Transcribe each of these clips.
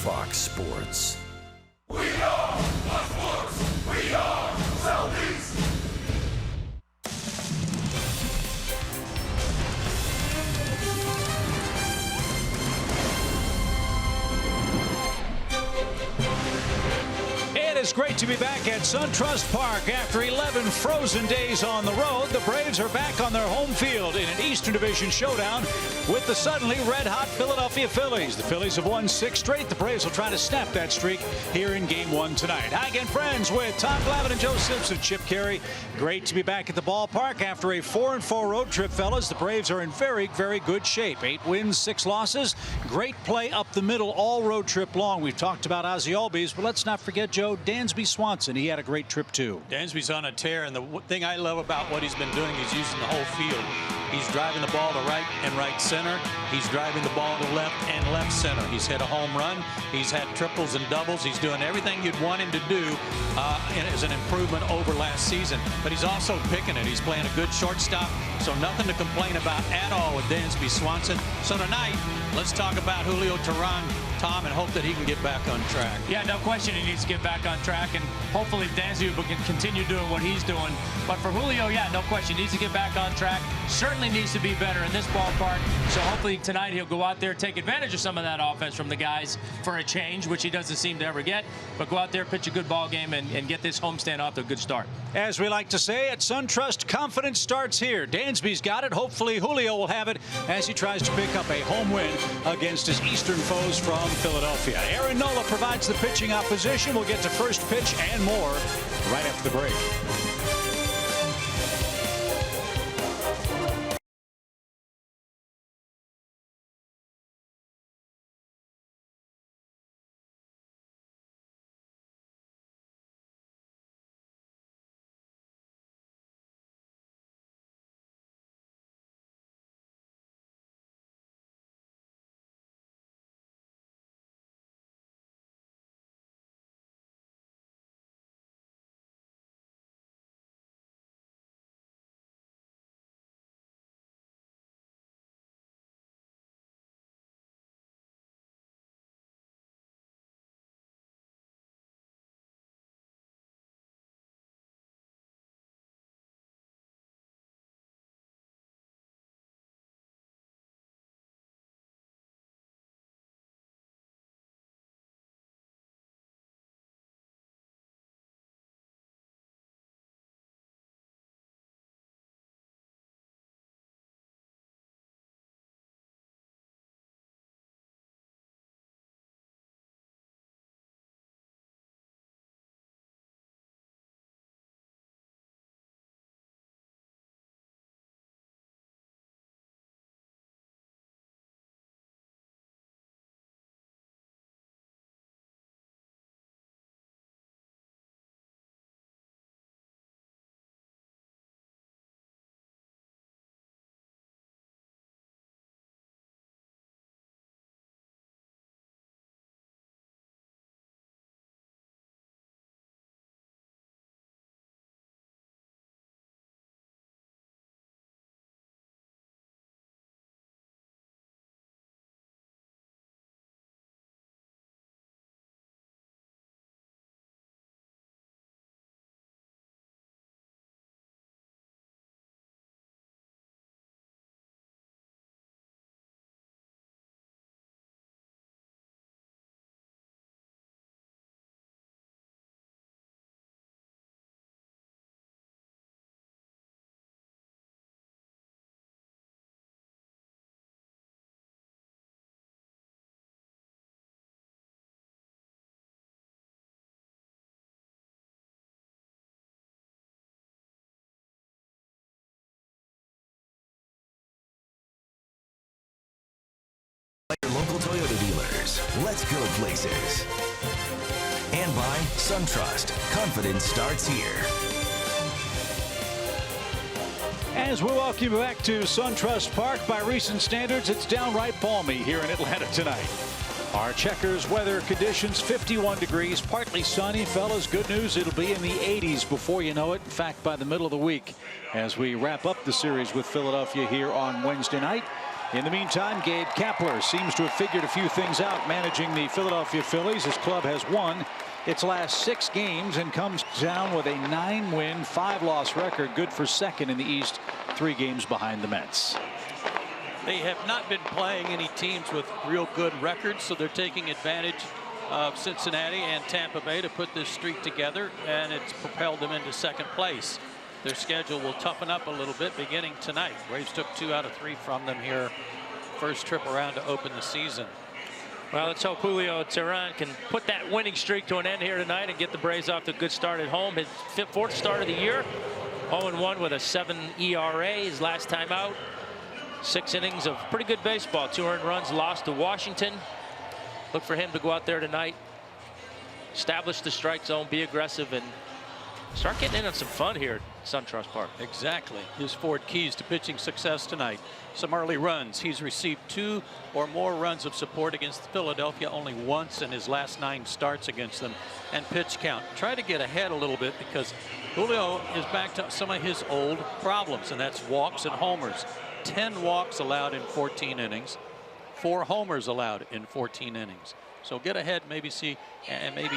Fox Sports. We are sports. We are Southeast. It's great to be back at SunTrust Park after 11 frozen days on the road. The Braves are back on their home field in an Eastern Division showdown with the suddenly red-hot Philadelphia Phillies. The Phillies have won 6 straight. The Braves will try to snap that streak here in Game 1 tonight. Hi again, friends, with Tom Glavine and Joe Simpson. Chip Carey, great to be back at the ballpark after a 4-4 road trip, fellas. The Braves are in very, very good shape. 8 wins, 6 losses. Great play up the middle all road trip long. We've talked about Ozzie Albies, but let's not forget, Joe, Dansby Swanson. He had a great trip too. Dansby's on a tear, and the thing I love about what he's been doing is using the whole field. He's driving the ball to right and right center. He's driving the ball to left and left center. He's hit a home run. He's had triples and doubles. He's doing everything you'd want him to do as an improvement over last season. But he's also picking it. He's playing a good shortstop, so nothing to complain about at all with Dansby Swanson. So tonight, let's talk about Julio Teheran, Tom, and hope that he can get back on track. Yeah, no question he needs to get back on track, and hopefully Dansby can continue doing what he's doing. But for Julio, yeah, no question, he needs to get back on track. Certainly needs to be better in this ballpark. So hopefully tonight he'll go out there, take advantage of some of that offense from the guys for a change, which he doesn't seem to ever get. But go out there, pitch a good ball game, and get this homestand off to a good start. As we like to say at SunTrust, confidence starts here. Dansby's got it. Hopefully Julio will have it as he tries to pick up a home win against his Eastern foes from Philadelphia. Aaron Nola provides the pitching opposition. We'll get to first pitch and more right after the break. Your local Toyota dealers. Let's go places. And by SunTrust. Confidence starts here. As we welcome you back to SunTrust Park, by recent standards, it's downright balmy here in Atlanta tonight. Our checkers weather conditions, 51 degrees, partly sunny. Fellas, good news, it'll be in the 80s before you know it. In fact, by the middle of the week, as we wrap up the series with Philadelphia here on Wednesday night. In the meantime, Gabe Kapler seems to have figured a few things out managing the Philadelphia Phillies. His club has won its last 6 games and comes down with a 9-win, 5-loss record. Good for second in the East, 3 games behind the Mets. They have not been playing any teams with real good records, so they're taking advantage of Cincinnati and Tampa Bay to put this streak together, and it's propelled them into second place. Their schedule will toughen up a little bit beginning tonight. Braves took 2 out of 3 from them here, first trip around to open the season. Well, let's hope Julio Teheran can put that winning streak to an end here tonight and get the Braves off to a good start at home. His 4th start of the year, 0-1 with a 7 ERA his last time out. 6 innings of pretty good baseball, 2 earned runs, lost to Washington. Look for him to go out there tonight, establish the strike zone, be aggressive, and start getting in on some fun here at SunTrust Park. Exactly. His 4 keys to pitching success tonight. Some early runs. He's received 2 or more runs of support against Philadelphia only once in his last 9 starts against them. And pitch count. Try to get ahead a little bit because Julio is back to some of his old problems, and that's walks and homers. 10 walks allowed in 14 innings. 4 homers allowed in 14 innings. So get ahead, maybe see, and maybe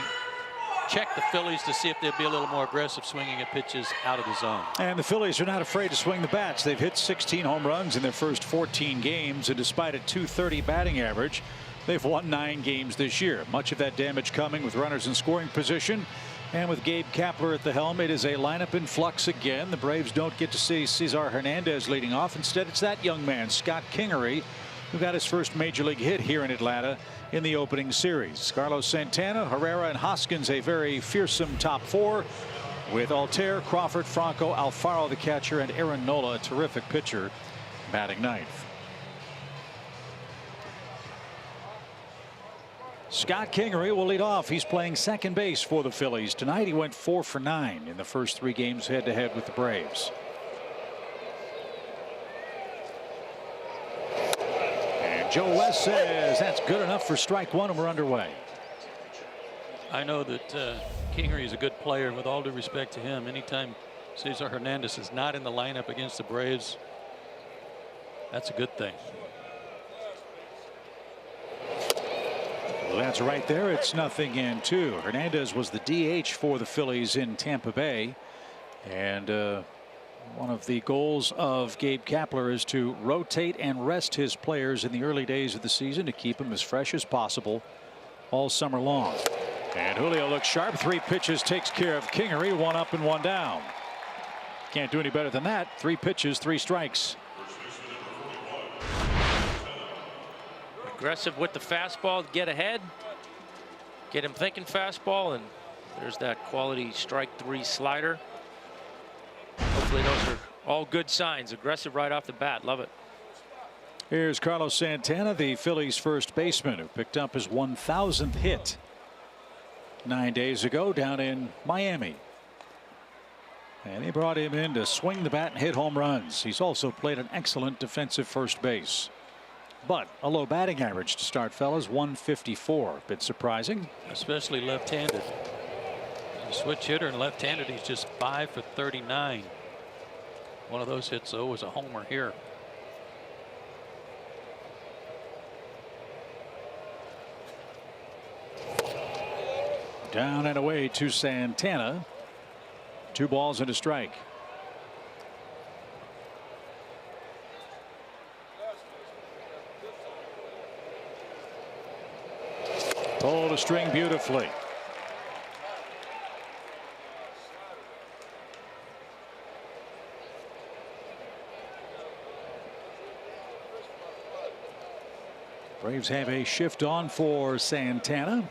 check the Phillies to see if they'll be a little more aggressive swinging at pitches out of the zone. And the Phillies are not afraid to swing the bats. They've hit 16 home runs in their first 14 games, and despite a .230 batting average, they've won 9 games this year. Much of that damage coming with runners in scoring position. And with Gabe Kapler at the helm, it is a lineup in flux again. The Braves don't get to see Cesar Hernandez leading off. Instead, it's that young man, Scott Kingery, who got his first major league hit here in Atlanta in the opening series. Carlos Santana, Herrera, and Hoskins, a very fearsome top 4, with Altair, Crawford, Franco, Alfaro the catcher, and Aaron Nola, a terrific pitcher, batting 9th. Scott Kingery will lead off. He's playing second base for the Phillies tonight. He went 4 for 9 in the first 3 games head-to-head with the Braves. Joe West says that's good enough for strike 1, and we're underway. I know that Kingery is a good player. With all due respect to him, anytime Cesar Hernandez is not in the lineup against the Braves, that's a good thing. Well, that's right there. It's 0-2. Hernandez was the DH for the Phillies in Tampa Bay, and one of the goals of Gabe Kapler is to rotate and rest his players in the early days of the season to keep them as fresh as possible all summer long. And Julio looks sharp. 3 pitches, takes care of Kingery. 1 up and 1 down. Can't do any better than that. 3 pitches, 3 strikes. Aggressive with the fastball to get ahead, get him thinking fastball, and there's that quality strike 3 slider. Hopefully those are all good signs. Aggressive right off the bat. Love it. Here's Carlos Santana, the Phillies first baseman, who picked up his 1,000th hit 9 days ago down in Miami. And they brought him in to swing the bat and hit home runs. He's also played an excellent defensive first base. But a low batting average to start, fellas, 154. Bit surprising. Especially left-handed. A switch hitter and left-handed, he's just 5 for 39. One of those hits, though, was a homer here. Down and away to Santana. 2 balls and a strike. Pulled a string beautifully. Braves have a shift on for Santana.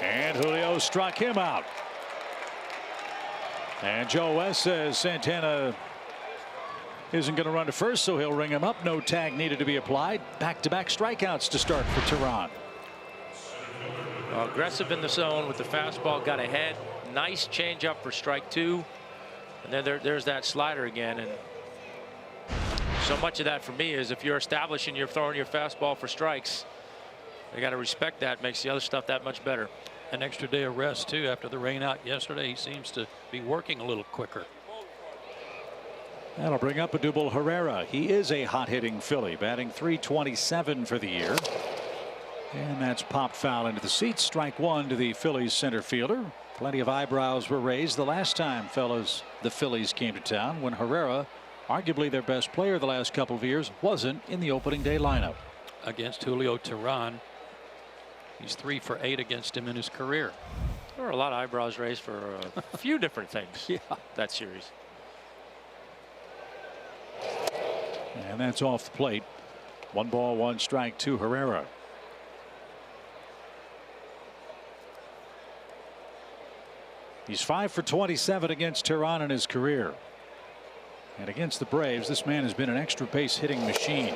And Julio struck him out. And Joe West says Santana isn't going to run to first, so he'll ring him up. No tag needed to be applied. Back-to-back strikeouts to start for Teheran. Aggressive in the zone with the fastball, got ahead. Nice changeup for strike 2. And then there's that slider again. And so much of that for me is if you're establishing, you're throwing your fastball for strikes. You got to respect that. Makes the other stuff that much better. An extra day of rest, too, after the rain out yesterday. He seems to be working a little quicker. That'll bring up Odubel Herrera. He is a hot-hitting Philly, batting .327 for the year. And that's popped foul into the seats. Strike one to the Phillies center fielder. Plenty of eyebrows were raised the last time the Phillies came to town, when Herrera, arguably their best player the last couple of years, wasn't in the opening day lineup. Against Julio Teheran, he's 3 for 8 against him in his career. There were a lot of eyebrows raised for a few different things that series. And that's off the plate. 1 ball, 1 strike to Herrera. He's 5 for 27 against Teheran in his career. And against the Braves, this man has been an extra base hitting machine.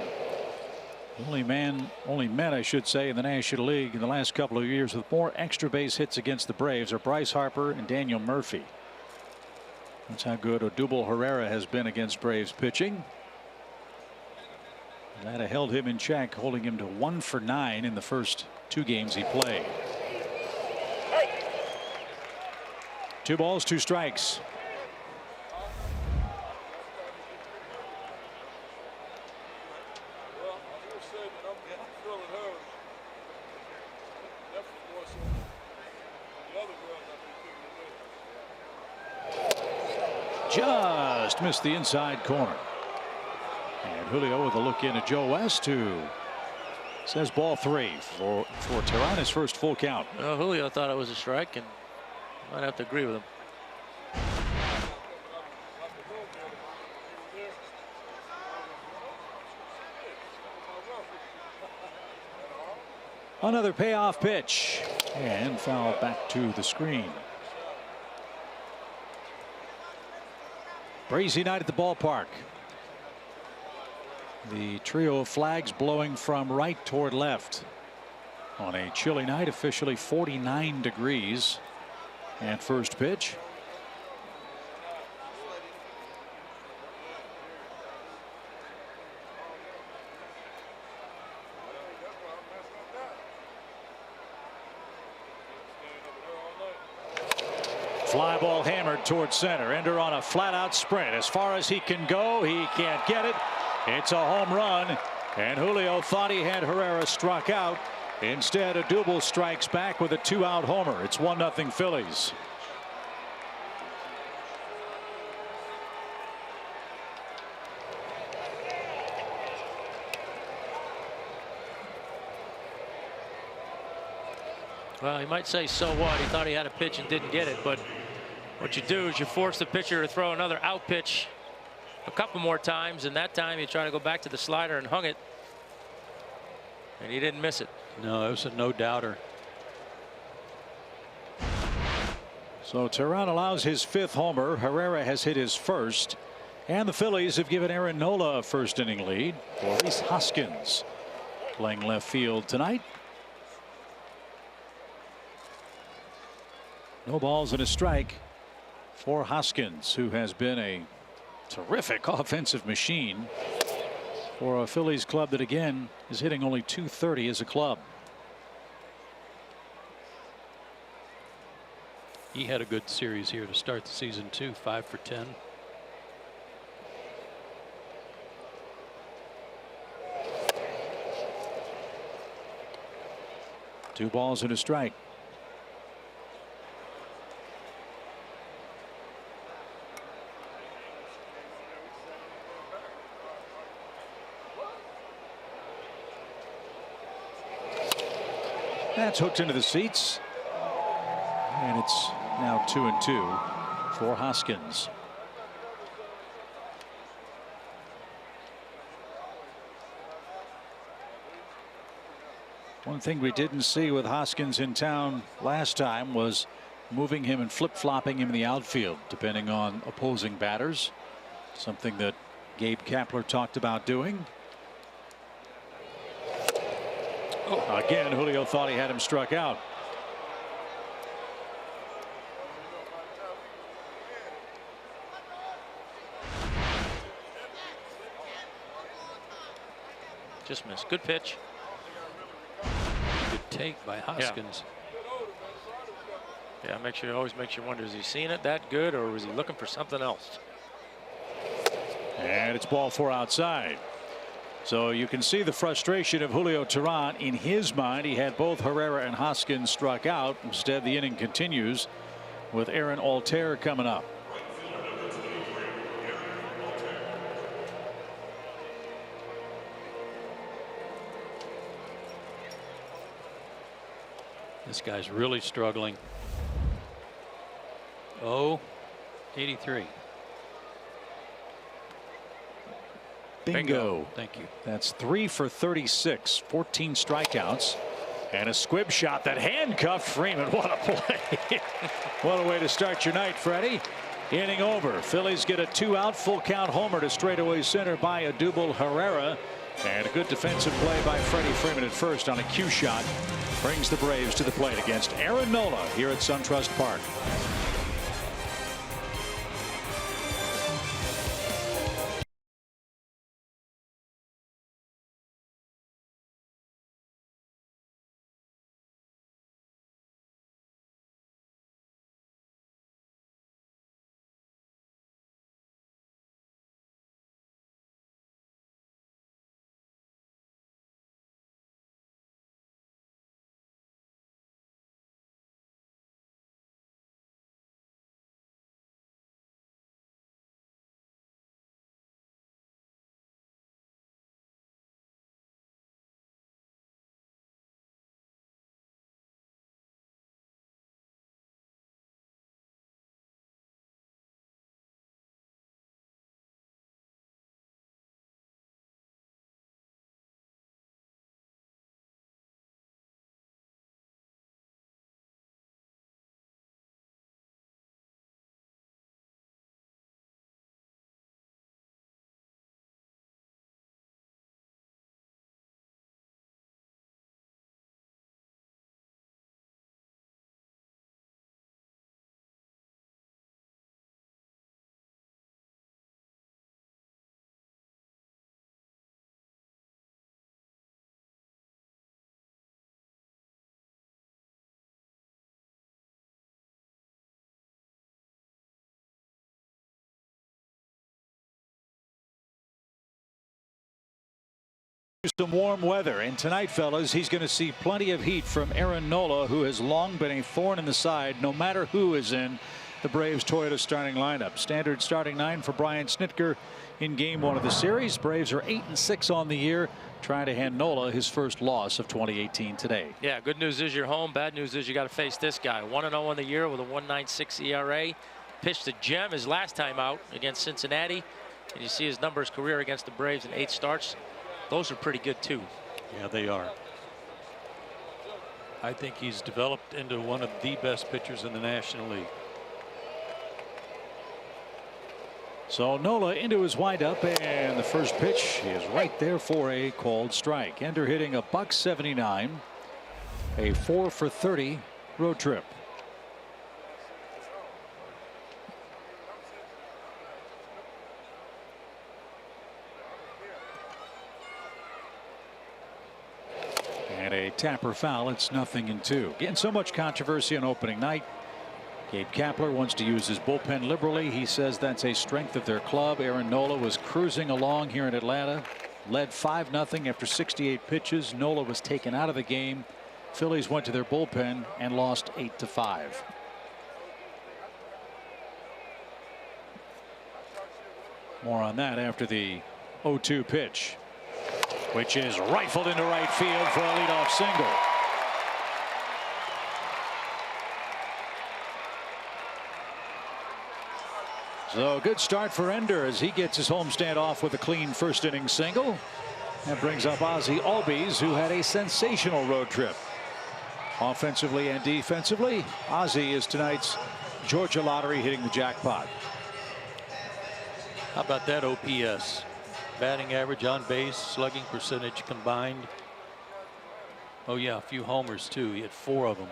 Only men, I should say, in the National League in the last couple of years with more extra base hits against the Braves are Bryce Harper and Daniel Murphy. That's how good Odubel Herrera has been against Braves pitching. That held him in check, holding him to 1 for 9 in the first 2 games he played. 2 balls, 2 strikes. Just missed the inside corner. And Julio with a look in at Joe West, who says ball 3 for Teheran, his first full count. Well, Julio thought it was a strike, and might have to agree with him. Another payoff pitch, and foul back to the screen. Breezy night at the ballpark. The trio of flags blowing from right toward left on a chilly night, officially 49 degrees. And first pitch. Fly ball hammered towards center. Ender on a flat out sprint. As far as he can go, he can't get it. It's a home run. And Julio thought he had Herrera struck out. Instead, Odubel strikes back with a 2-out homer. It's 1-0 Phillies. Well, he might say, so what? He thought he had a pitch and didn't get it. But what you do is you force the pitcher to throw another out pitch a couple more times. And that time you try to go back to the slider and hung it. And he didn't miss it. No, it was a no-doubter. So Teheran allows his 5th homer. Herrera has hit his first. And the Phillies have given Aaron Nola a first inning lead. Maurice Hoskins playing left field tonight. No balls and a strike for Hoskins, who has been a terrific offensive machine for a Phillies club that again is hitting only .230 as a club. He had a good series here to start the season too. 5 for 10. Two balls and a strike. That's hooked into the seats. And it's now 2-2 for Hoskins. One thing we didn't see with Hoskins in town last time was moving him and flip-flopping him in the outfield, depending on opposing batters. Something that Gabe Kapler talked about doing. Again, Julio thought he had him struck out. Just missed. Good pitch. Good take by Hoskins. Yeah, always makes you wonder, is he seeing it that good, or was he looking for something else? And it's ball 4 outside. So you can see the frustration of Julio Teheran. In his mind, he had both Herrera and Hoskins struck out. Instead, the inning continues with Aaron Altair coming up. This guy's really struggling. Oh, 83. Bingo. Thank you. That's 3 for 36, 14 strikeouts, and a squib shot that handcuffed Freeman. What a play. What a way to start your night, Freddie. Inning over. Phillies get a 2-out full count homer to straightaway center by Odubel Herrera, and a good defensive play by Freddie Freeman at first on a cue shot brings the Braves to the plate against Aaron Nola here at SunTrust Park. Some warm weather, and tonight, fellas, he's going to see plenty of heat from Aaron Nola, who has long been a thorn in the side no matter who is in the Braves Toyota starting lineup. Standard starting 9 for Brian Snitker in game 1 of the series. Braves are 8-6 on the year, trying to hand Nola his first loss of 2018 today. Yeah, good news is you're home. Bad news is you got to face this guy. 1-0 on the year with a 1.96 ERA. Pitched a gem his last time out against Cincinnati, and you see his numbers career against the Braves in 8 starts. Those are pretty good too. Yeah, they are. I think he's developed into one of the best pitchers in the National League. So Nola into his windup, and the first pitch is right there for a called strike. Ender hitting a .179, a 4 for 30 road trip. And a tapper foul. It's 0-2. Again, so much controversy on opening night. Gabe Kapler wants to use his bullpen liberally. He says that's a strength of their club. Aaron Nola was cruising along here in Atlanta, led 5-0 after 68 pitches. Nola was taken out of the game. Phillies went to their bullpen and lost 8-5. More on that after the 0-2 pitch, which is rifled into right field for a leadoff single. So good start for Ender as he gets his homestand off with a clean first inning single. That brings up Ozzie Albies, who had a sensational road trip. Offensively and defensively, Ozzie is tonight's Georgia lottery hitting the jackpot. How about that OPS? Batting average, on base, slugging percentage combined. Oh yeah, a few homers too. He had 4 of them.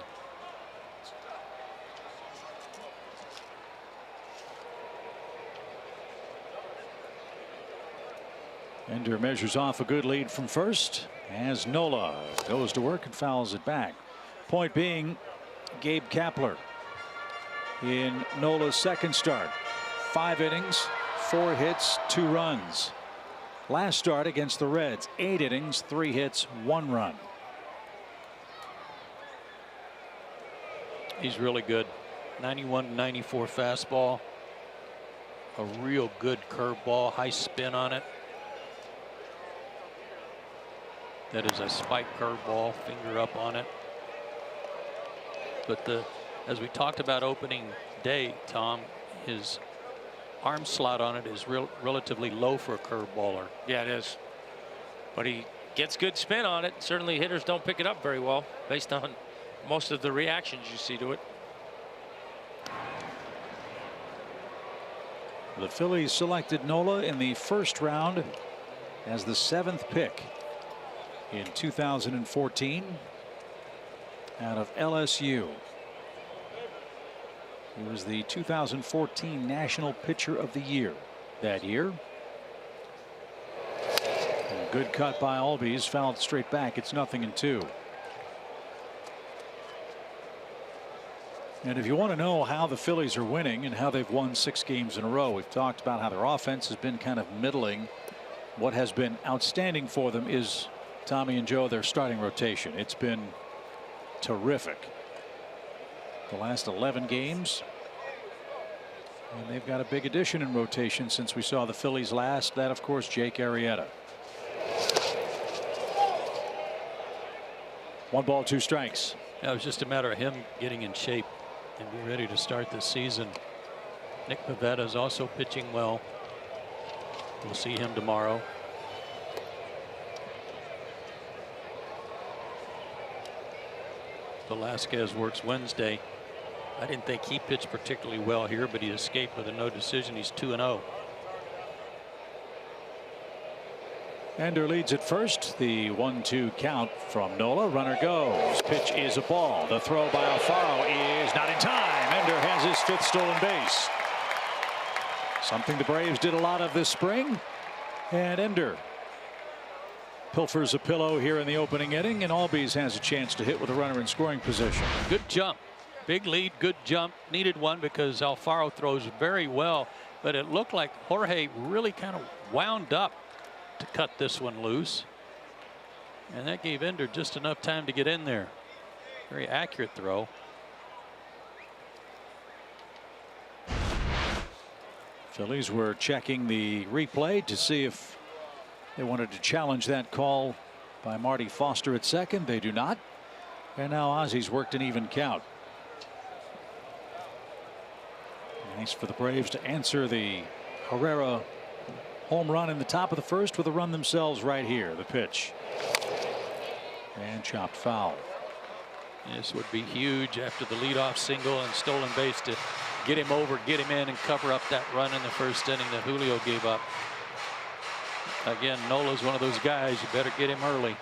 Ender measures off a good lead from first as Nola goes to work and fouls it back. Point being, Gabe Kapler in Nola's second start. 5 innings, 4 hits, 2 runs. Last start against the Reds, 8 innings, 3 hits, 1 run. He's really good. 91-94 fastball. A real good curveball, high spin on it. That is a spike curveball, finger up on it. But as we talked about opening day, Tom, his arm slot on it is relatively low for a curveballer. Yeah, it is. But he gets good spin on it. Certainly hitters don't pick it up very well based on most of the reactions you see to it. The Phillies selected Nola in the first round as the 7th pick in 2014 out of LSU. He was the 2014 National Pitcher of the Year that year. And a good cut by Albies, fouled straight back. It's 0-2. And if you want to know how the Phillies are winning and how they've won 6 games in a row, we've talked about how their offense has been kind of middling. What has been outstanding for them is, Tommy and Joe, their starting rotation. It's been terrific. The last 11 games. And they've got a big addition in rotation since we saw the Phillies last. That, of course, Jake Arrieta. 1 ball, 2 strikes. Yeah, it was just a matter of him getting in shape and be ready to start this season. Nick Pivetta is also pitching well. We'll see him tomorrow. Velasquez works Wednesday. I didn't think he pitched particularly well here, but he escaped with a no decision. He's 2-0. Ender leads at first. The 1-2 count from Nola. Runner goes. Pitch is a ball. The throw by Alfaro is not in time. Ender has his 5th stolen base. Something the Braves did a lot of this spring. And Ender pilfers a pillow here in the opening inning, and Albies has a chance to hit with a runner in scoring position. Good jump. Big lead, good jump. Needed one because Alfaro throws very well, but it looked like Jorge really kind of wound up to cut this one loose, and that gave Ender just enough time to get in there. Very accurate throw. Phillies were checking the replay to see if they wanted to challenge that call by Marty Foster at second. They do not. And now Ozzy's worked an even count. Nice for the Braves to answer the Herrera home run in the top of the first with a run themselves right here. The pitch. And chopped foul. This would be huge after the leadoff single and stolen base to get him over, get him in, and cover up that run in the first inning that Julio gave up. Again, Nola's one of those guys. You better get him early.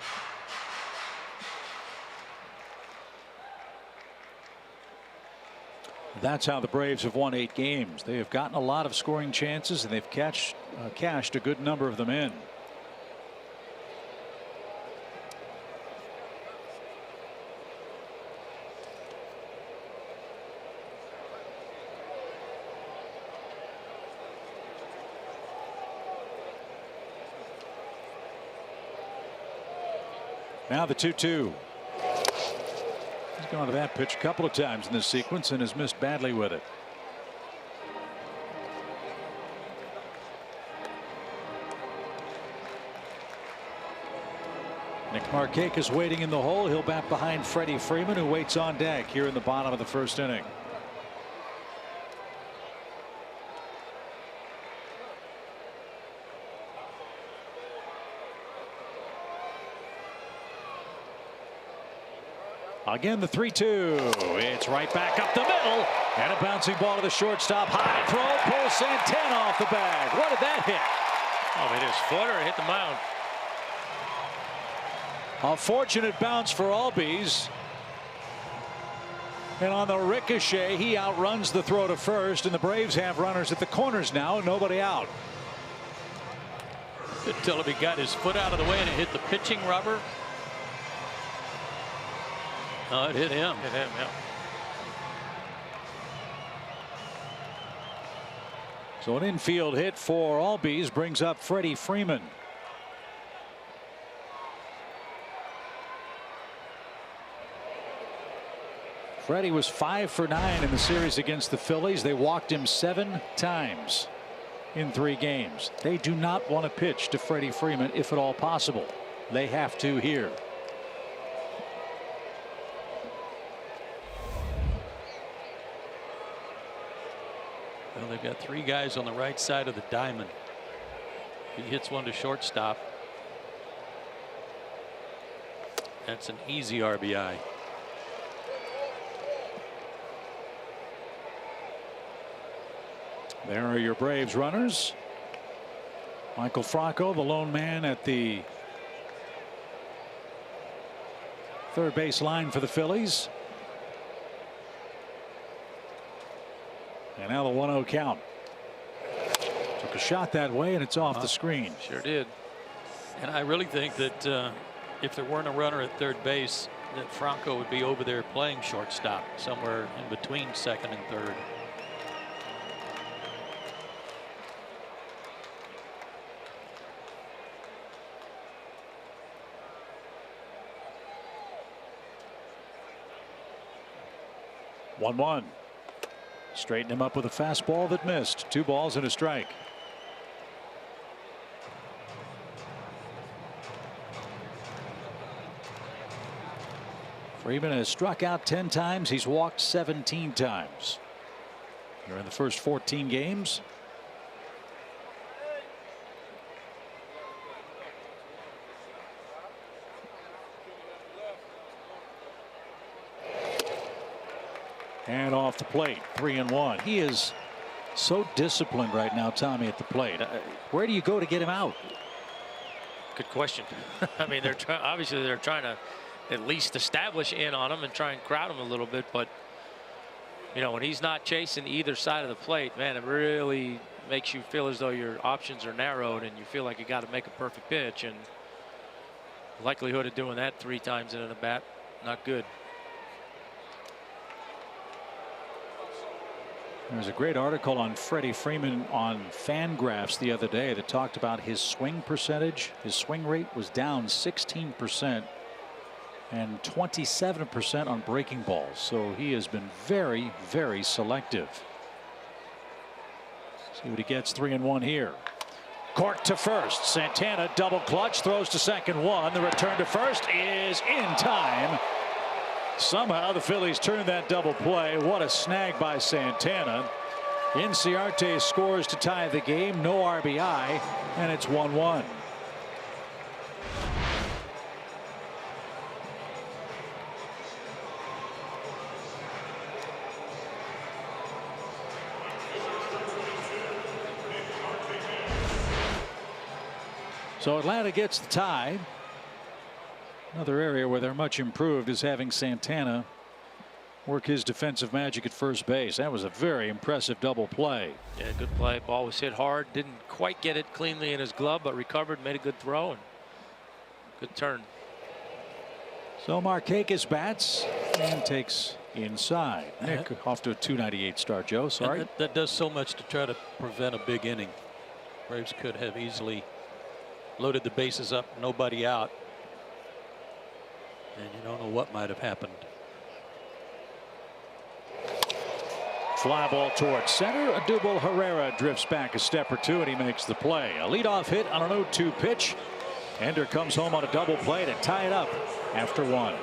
That's how the Braves have won 8 games. They have gotten a lot of scoring chances, and they've cashed a good number of them in. Now the 2-2. He's gone to that pitch a couple of times in this sequence and has missed badly with it. Nick Markakis waiting in the hole. He'll bat behind Freddie Freeman, who waits on deck here in the bottom of the first inning. Again, the 3-2. It's right back up the middle, and a bouncing ball to the shortstop. High throw, pulls Santana off the bag. What did that hit? Oh, it is footer. It hit the mound. A fortunate bounce for Albies. And on the ricochet, he outruns the throw to first, and the Braves have runners at the corners now, nobody out. Couldn't tell if he got his foot out of the way and it hit the pitching rubber. No, it hit him. Hit him, yeah. So an infield hit for Albies brings up Freddie Freeman. Freddie was 5 for 9 in the series against the Phillies. They walked him 7 times in 3 games. They do not want to pitch to Freddie Freeman if at all possible. They have to here. Well, they've got 3 guys on the right side of the diamond. He hits one to shortstop. That's an easy RBI. There are your Braves runners. Michael Franco, the lone man at the third base line for the Phillies. And now the 1-0 count. Took a shot that way and it's off the screen. Sure did. And I really think that if there weren't a runner at third base, that Franco would be over there playing shortstop somewhere in between second and third. One. Straighten him up with a fastball that missed. 2 balls and a strike. Freeman has struck out 10 times. He's walked 17 times. Here in the first 14 games. And off the plate, 3-1. He is so disciplined right now, Tommy, at the plate. Where do you go to get him out? Good question. I mean, obviously they're trying to at least establish in on him and try and crowd him a little bit. But, you know, when he's not chasing either side of the plate, man, it really makes you feel as though your options are narrowed and you feel like you got to make a perfect pitch. And the likelihood of doing that 3 times in a bat, not good. There's a great article on Freddie Freeman on Fangraphs the other day that talked about his swing percentage. His swing rate was down 16% and 27% on breaking balls. So he has been very, very selective. See what he gets. 3-1 here. Cork to first. Santana double clutch, throws to second, 1. The return to first is in time. Somehow the Phillies turned that double play. What a snag by Santana. Inciarte scores to tie the game. No RBI, and it's 1-1. So Atlanta gets the tie. Another area where they're much improved is having Santana work his defensive magic at first base. That was a very impressive double play. Yeah, good play. Ball was hit hard. Didn't quite get it cleanly in his glove, but recovered, made a good throw, and good turn. So Markakis bats and takes inside. Nick off to a .298 start. Joe, sorry. That does so much to try to prevent a big inning. Braves could have easily loaded the bases up, nobody out. And you don't know what might have happened. Fly ball towards center. Adubel Herrera drifts back a step or 2 and he makes the play. A leadoff hit on an 0-2 pitch. Ender comes home on a double play to tie it up after 1.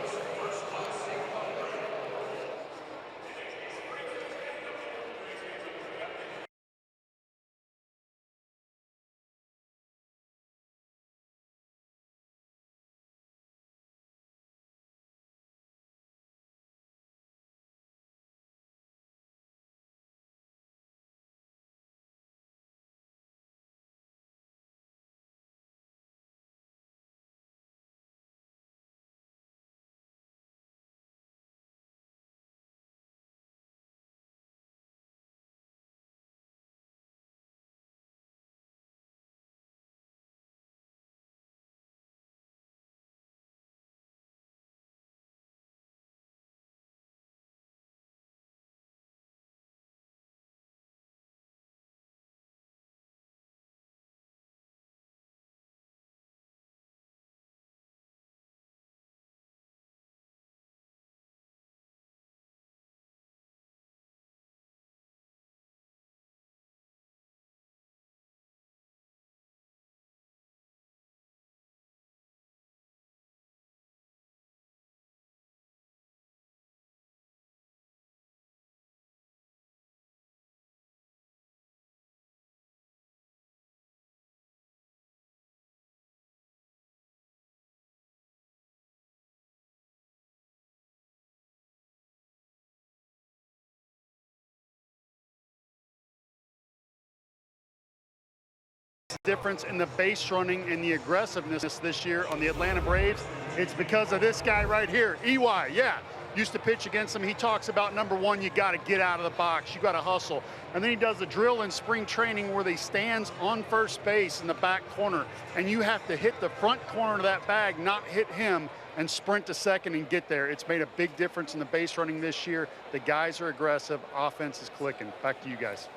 difference in the base running and the aggressiveness this year on the Atlanta Braves. It's because of this guy right here, EY. Yeah, used to pitch against him. He talks about, number one, you got to get out of the box. You got to hustle. And then he does a drill in spring training where he stands on first base in the back corner, and you have to hit the front corner of that bag, not hit him, and sprint to second and get there. It's made a big difference in the base running this year. The guys are aggressive. Offense is clicking. Back to you guys.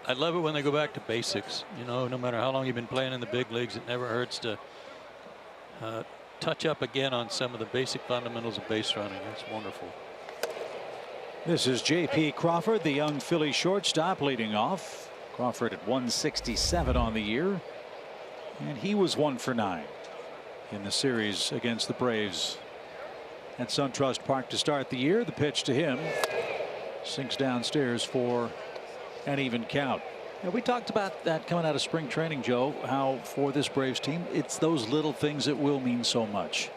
I love it when they go back to basics. You know, no matter how long you've been playing in the big leagues, it never hurts to touch up again on some of the basic fundamentals of base running. It's wonderful. This is J.P. Crawford, the young Philly shortstop, leading off. Crawford at 167 on the year, and he was 1 for 9 in the series against the Braves at SunTrust Park to start the year. The pitch to him sinks downstairs for an even count. And we talked about that coming out of spring training, Joe, how for this Braves team, it's those little things that will mean so much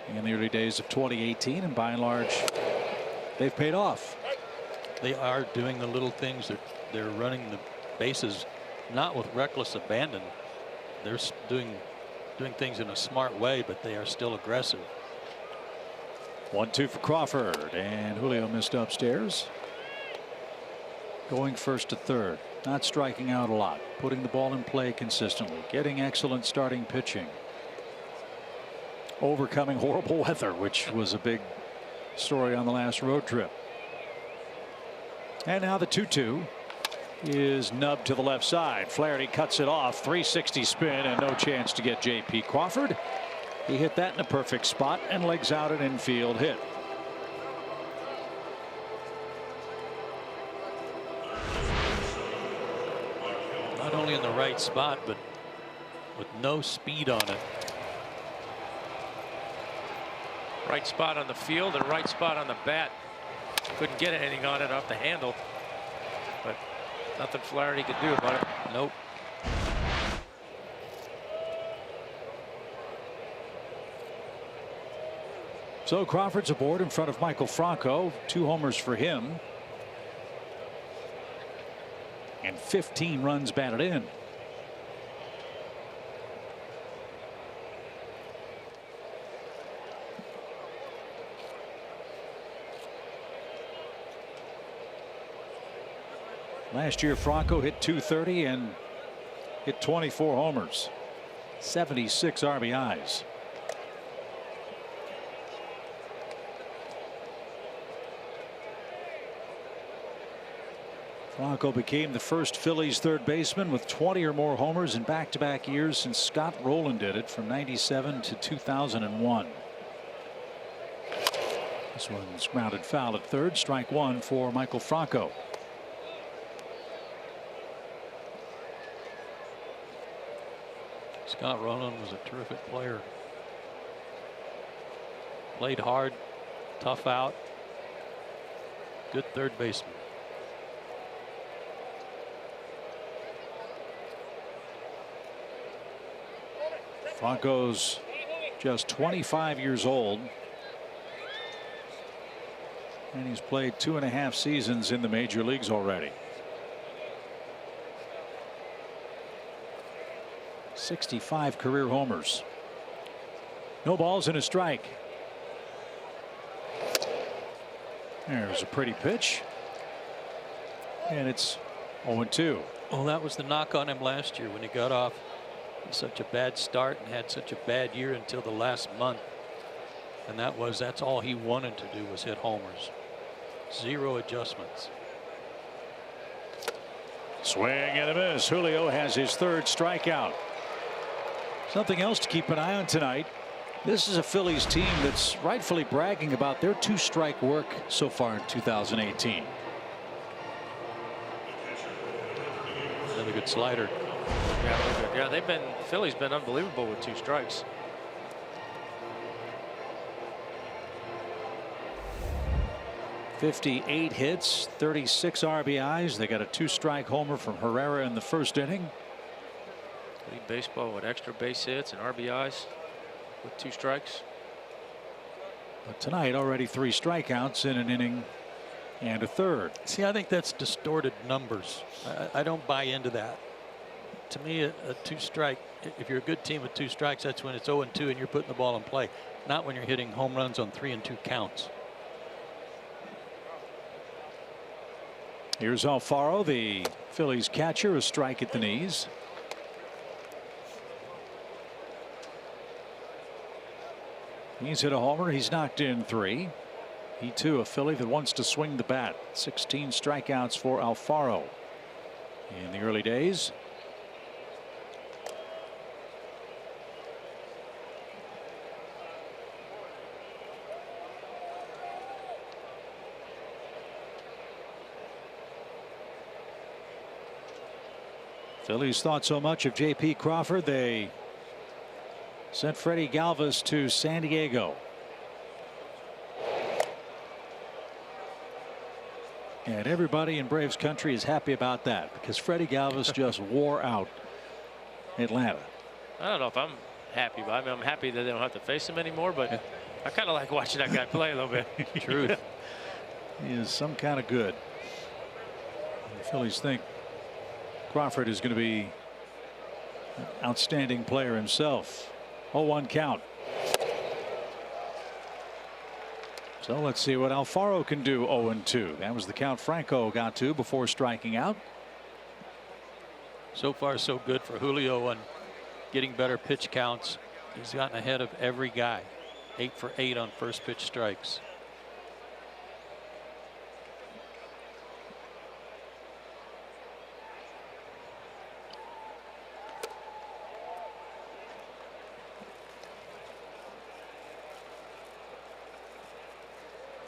in the early days of 2018, and by and large they've paid off. They are doing the little things. They're running the bases not with reckless abandon. They're doing things in a smart way, but they are still aggressive. 1-2 for Crawford, and Julio missed upstairs. Going first to third, not striking out a lot, putting the ball in play consistently, getting excellent starting pitching, overcoming horrible weather, which was a big story on the last road trip. And now the 2-2 is nubbed to the left side. Flaherty cuts it off, 360 spin, and no chance to get J.P. Crawford. He hit that in a perfect spot and legs out an infield hit. Not only in the right spot, but with no speed on it. Right spot on the field and right spot on the bat. Couldn't get anything on it off the handle, but nothing Flaherty could do about it. Nope. So Crawford's aboard in front of Michael Franco. 2 homers for him. And 15 runs batted in. Last year Franco hit .230 and hit 24 homers, 76 RBIs. Franco became the first Phillies third baseman with 20 or more homers in back-to-back years since Scott Rowland did it from '97 to 2001. This one's grounded foul at third. Strike 1 for Michael Franco. Scott Rowland was a terrific player. Played hard, tough out, good third baseman. Franco's just 25 years old, and he's played 2.5 seasons in the major leagues already. 65 career homers. No balls and a strike. There's a pretty pitch, and it's 0-2. Well, that was the knock on him last year when he got off such a bad start and had such a bad year until the last month, and that's all he wanted to do was hit homers. 0 adjustments. Swing and a miss. Julio has his 3rd strikeout. Something else to keep an eye on tonight. This is a Phillies team that's rightfully bragging about their 2-strike work so far in 2018. Another good slider. Yeah, Philly's been unbelievable with 2 strikes. '58 hits, 36 RBIs. They got a 2-strike homer from Herrera in the first inning. Baseball with extra base hits and RBIs with 2 strikes. But tonight already 3 strikeouts in an inning and a third. See, I think that's distorted numbers. I don't buy into that. To me, a two-strike, if you're a good team with 2 strikes, that's when it's 0-2 and you're putting the ball in play, not when you're hitting home runs on 3-2 counts. Here's Alfaro, the Phillies catcher, a strike at the knees. He's hit a homer. He's knocked in 3. He too a Philly that wants to swing the bat. 16 strikeouts for Alfaro in the early days. Phillies thought so much of J.P. Crawford, they sent Freddie Galvis to San Diego. And everybody in Braves country is happy about that because Freddie Galvis just wore out Atlanta. I don't know if I'm happy, but I mean, I'm happy that they don't have to face him anymore, but I kind of like watching that guy play a little bit. Truth. He is some kind of good. The Phillies think Crawford is going to be an outstanding player himself. 0-1 count. So let's see what Alfaro can do. 0-2. That was the count Franco got to before striking out. So far, so good for Julio on getting better pitch counts. He's gotten ahead of every guy. 8 for 8 on first pitch strikes.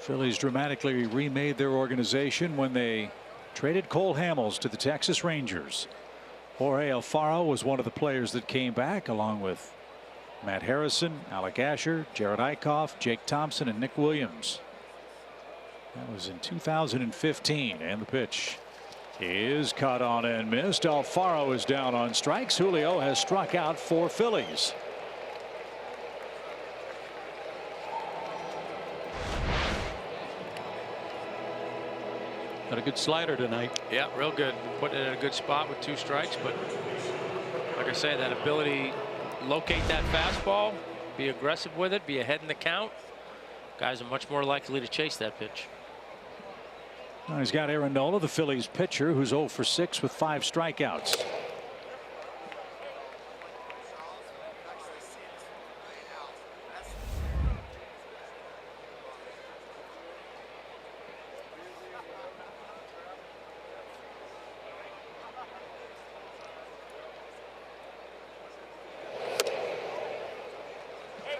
Phillies dramatically remade their organization when they traded Cole Hamels to the Texas Rangers. Jorge Alfaro was one of the players that came back, along with Matt Harrison, Alec Asher, Jared Eichhoff, Jake Thompson, and Nick Williams. That was in 2015, and the pitch is caught on and missed. Alfaro is down on strikes. Julio has struck out 4 Phillies. Got a good slider tonight. Yeah, real good. Putting it in a good spot with 2 strikes, but like I say, that ability to locate that fastball, be aggressive with it, be ahead in the count. Guys are much more likely to chase that pitch. Now he's got Aaron Nola, the Phillies pitcher, who's 0 for 6 with 5 strikeouts.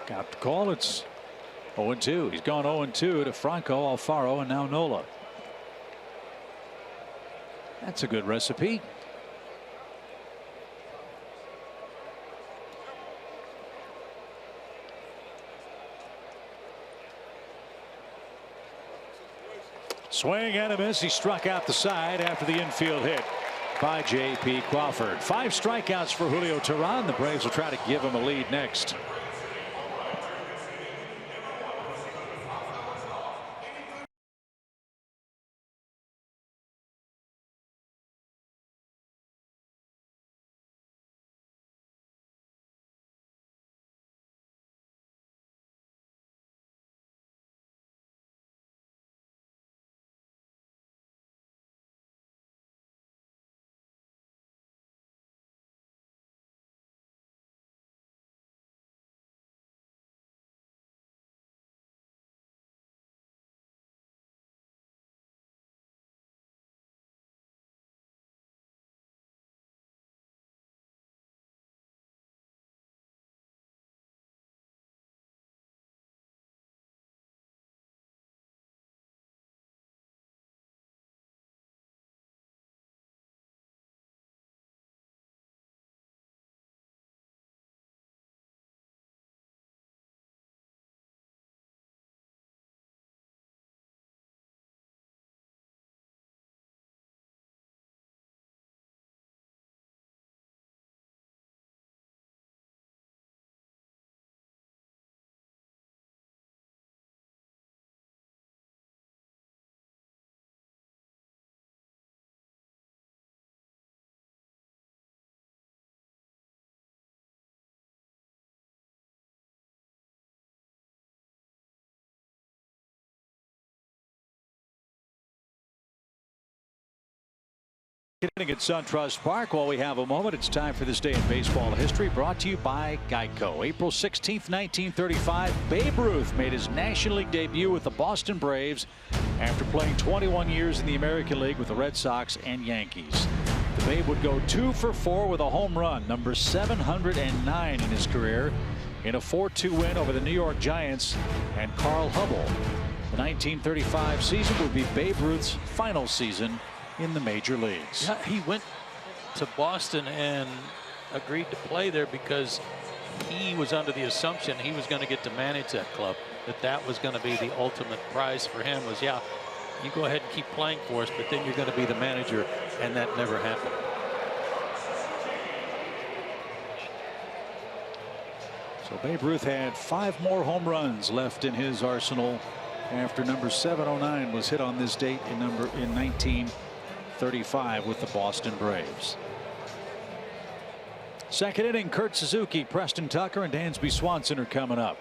Got the call. It's 0-2. He's gone 0-2 to Franco, Alfaro, and now Nola. That's a good recipe. Swing and a miss. He struck out the side after the infield hit by J.P. Crawford. 5 strikeouts for Julio Teheran. The Braves will try to give him a lead next. Inning at SunTrust Park. While we have a moment, it's time for this day in baseball history, brought to you by Geico. April 16th, 1935, Babe Ruth made his National League debut with the Boston Braves after playing 21 years in the American League with the Red Sox and Yankees. The Babe would go 2 for 4 with a home run, number 709 in his career, in a 4-2 win over the New York Giants and Carl Hubble. The 1935 season would be Babe Ruth's final season in the major leagues. Yeah, he went to Boston and agreed to play there because he was under the assumption he was going to get to manage that club, that was going to be the ultimate prize for him. Was, yeah, you go ahead and keep playing for us, but then you're going to be the manager, and that never happened. So Babe Ruth had 5 more home runs left in his arsenal after number 709 was hit on this date in 1935 with the Boston Braves. Second inning, Kurt Suzuki, Preston Tucker, and Dansby Swanson are coming up.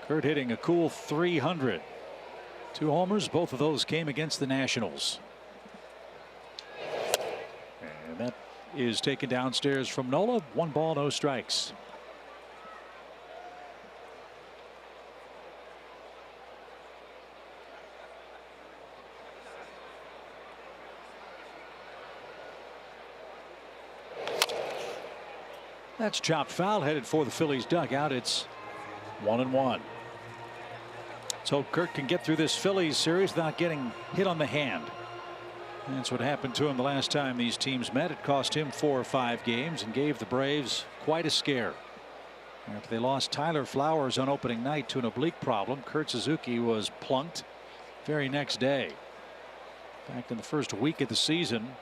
Kurt hitting a cool 300. 2 homers, both of those came against the Nationals. And that is taken downstairs from Nola. 1 ball, no strikes. That's chopped foul, headed for the Phillies dugout. It's 1-1. So Kurt can get through this Phillies series without getting hit on the hand. That's what happened to him the last time these teams met. It cost him 4 or 5 games and gave the Braves quite a scare. After they lost Tyler Flowers on opening night to an oblique problem, Kurt Suzuki was plunked very next day. Back in the first week of the season,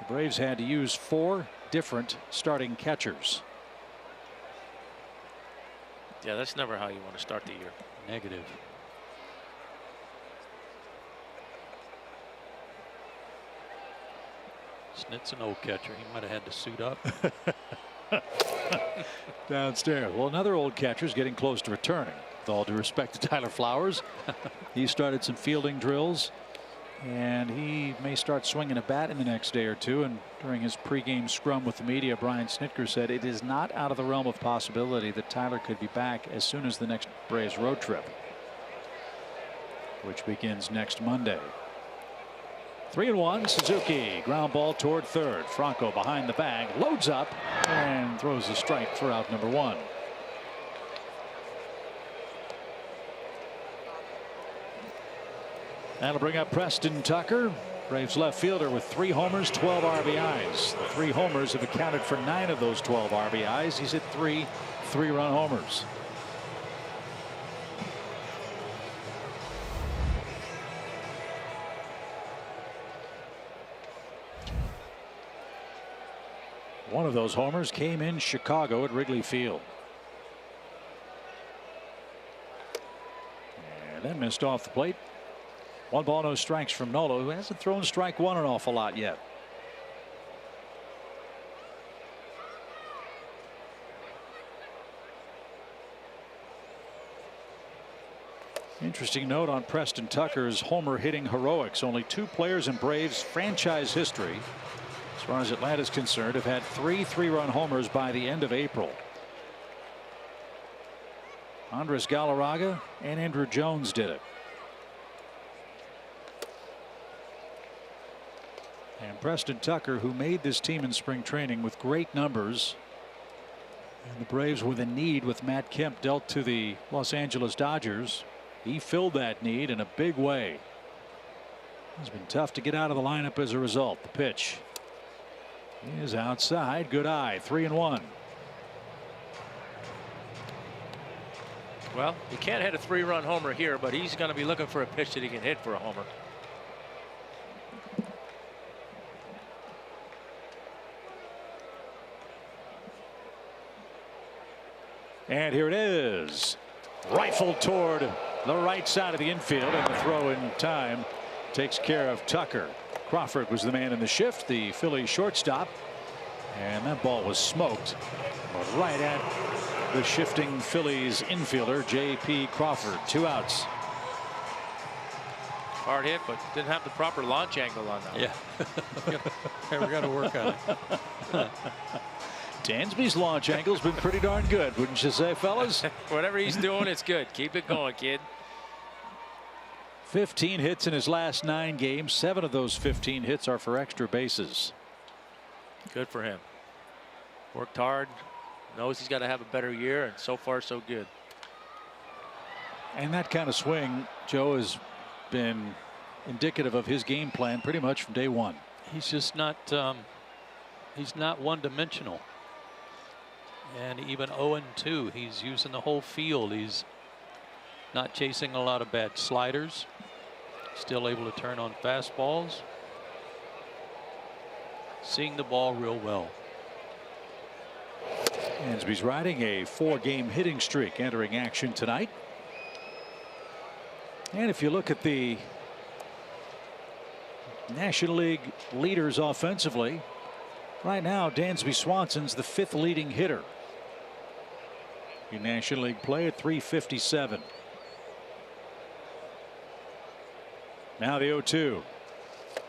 the Braves had to use 4 different starting catchers. Yeah, that's never how you want to start the year. Negative. Snit's an old catcher. He might have had to suit up. Downstairs. Well, another old catcher is getting close to returning. With all due respect to Tyler Flowers, he started some fielding drills, and he may start swinging a bat in the next day or two. And during his pregame scrum with the media, Brian Snitker said it is not out of the realm of possibility that Tyler could be back as soon as the next Braves road trip, which begins next Monday. 3-1. Suzuki, ground ball toward third. Franco behind the bag, loads up and throws a strike for out number 1. That'll bring up Preston Tucker, Braves left fielder, with 3 homers, 12 RBIs. The 3 homers have accounted for 9 of those 12 RBIs. He's hit 3 3-run homers. One of those homers came in Chicago at Wrigley Field. And then missed off the plate. 1 ball, no strikes from Nola, who hasn't thrown strike 1 an awful lot yet. Interesting note on Preston Tucker's homer hitting heroics. Only 2 players in Braves franchise history, as far as Atlanta is concerned, have had 3 3-run homers by the end of April. Andres Galarraga and Andrew Jones did it. And Preston Tucker, who made this team in spring training with great numbers, and the Braves with a need with Matt Kemp dealt to the Los Angeles Dodgers, he filled that need in a big way. It's been tough to get out of the lineup as a result. The pitch is outside. Good eye. 3-1. Well, he can't hit a 3-run homer here, but he's going to be looking for a pitch that he can hit for a homer. And here it is. Rifled toward the right side of the infield, and the throw in time takes care of Tucker. Crawford was the man in the shift, the Phillies shortstop, and that ball was smoked, but right at the shifting Phillies infielder, J.P. Crawford. 2 outs. Hard hit, but didn't have the proper launch angle on that. Yeah. We got to work on it. Dansby's launch angle's been pretty darn good, wouldn't you say, fellas? Whatever he's doing, it's good. Keep it going, kid. 15 hits in his last 9 games. 7 of those 15 hits are for extra bases. Good for him. Worked hard. Knows he's got to have a better year, and so far so good. And that kind of swing, Joe, has been indicative of his game plan pretty much from day one. He's just not he's not one-dimensional. And even 0-2, he's using the whole field. He's not chasing a lot of bad sliders. Still able to turn on fastballs. Seeing the ball real well. Dansby's riding a 4-game hitting streak entering action tonight. And if you look at the National League leaders offensively, right now Dansby Swanson's the 5th leading hitter in National League play at .357. Now the 0-2.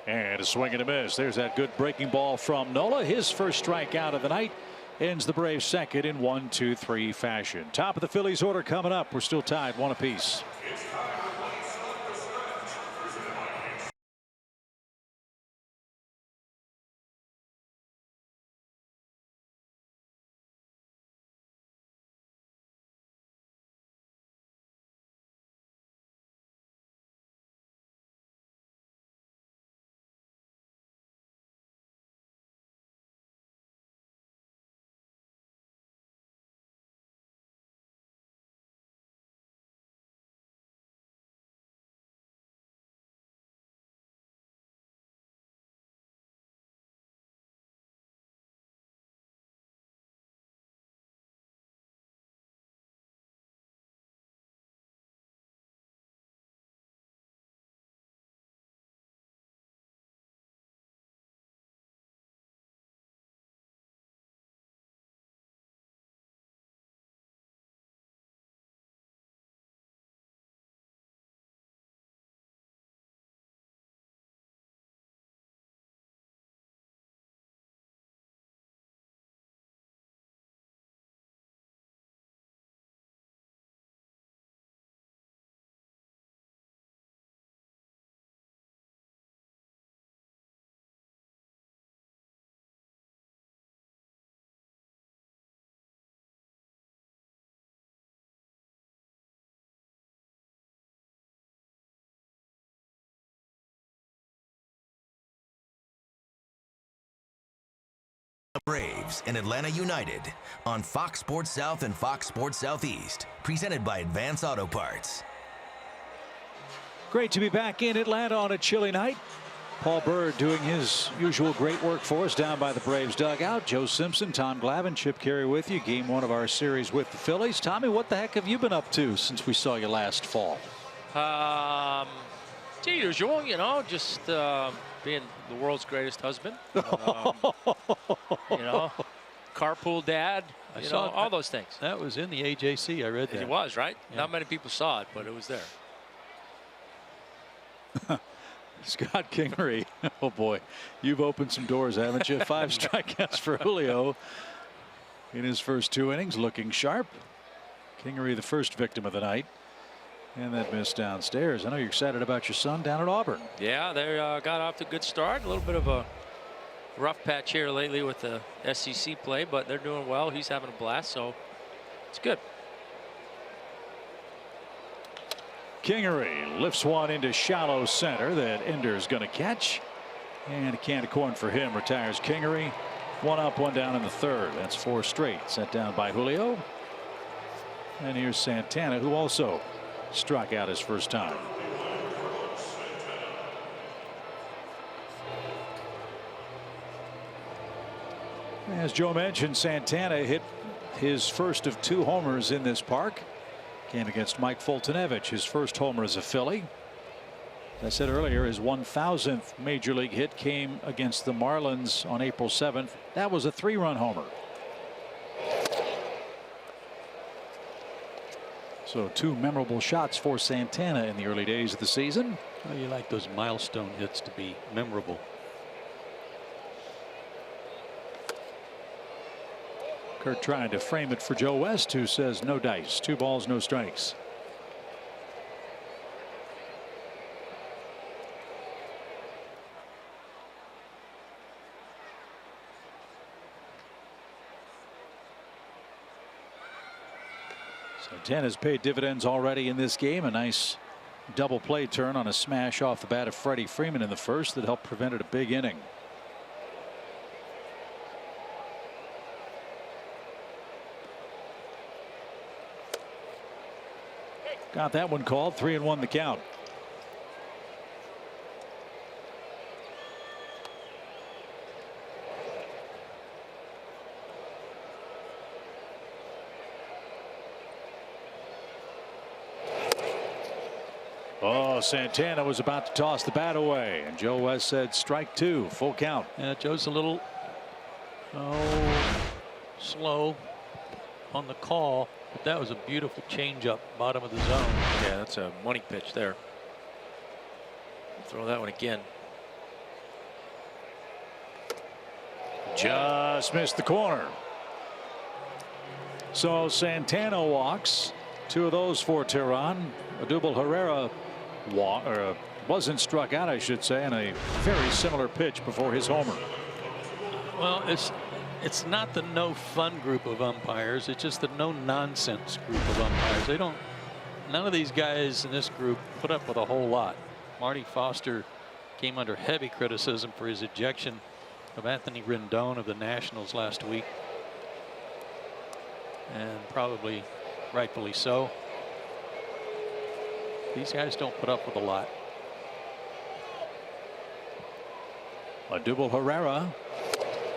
And a swing and a miss. There's that good breaking ball from Nola. His first strikeout of the night ends the Braves' second in 1-2-3 fashion. Top of the Phillies order coming up. We're still tied 1 apiece. Braves and Atlanta United on Fox Sports South and Fox Sports Southeast, presented by Advance Auto Parts. Great to be back in Atlanta on a chilly night. Paul Bird doing his usual great work for us down by the Braves dugout. Joe Simpson, Tom Glavine, Chip Carey with you. Game 1 of our series with the Phillies. Tommy, what the heck have you been up to since we saw you last fall? The usual, you know, just being the world's greatest husband. You know, carpool dad. I saw all those things. That was in the AJC. I read that. It was, right? Yeah. Not many people saw it, but it was there. Scott Kingery. Oh boy, you've opened some doors, haven't you? 5 strikeouts for Julio in his first 2 innings, looking sharp. Kingery, the first victim of the night. And that miss downstairs. I know you're excited about your son down at Auburn. Yeah, they got off to a good start. A little bit of a rough patch here lately with the SEC play, but they're doing well. He's having a blast, so it's good. Kingery lifts one into shallow center that Ender's going to catch. And a can of corn for him. Retires Kingery. 1 up, 1 down in the 3rd. That's 4 straight. Set down by Julio. And here's Santana, who also struck out his first time. As Joe mentioned, Santana hit his first of 2 homers in this park. Came against Mike Fultonevich, his first homer as a Philly. As I said earlier, his 1,000th major league hit came against the Marlins on April 7th. That was a 3-run homer. So 2 memorable shots for Santana in the early days of the season. Well, you like those milestone hits to be memorable. Kurt trying to frame it for Joe West, who says no dice, 2 balls, no strikes. Santana's paid dividends already in this game. A nice double play turn on a smash off the bat of Freddie Freeman in the first that helped prevent a big inning. Got that one called. 3-1 the count. Oh, Santana was about to toss the bat away, and Joe West said strike 2, full count. Yeah, Joe's a little slow on the call, but that was a beautiful changeup, bottom of the zone. Yeah, that's a money pitch there. Throw that one again. Just missed the corner. So Santana walks. 2 of those for Tehran. Odubel Herrera wasn't struck out, I should say, in a very similar pitch before his homer. Well, it's not the no fun group of umpires. It's just the no nonsense group of umpires. None of these guys in this group put up with a whole lot. Marty Foster came under heavy criticism for his ejection of Anthony Rendon of the Nationals last week, and probably rightfully so. These guys don't put up with a lot. Odubel Herrera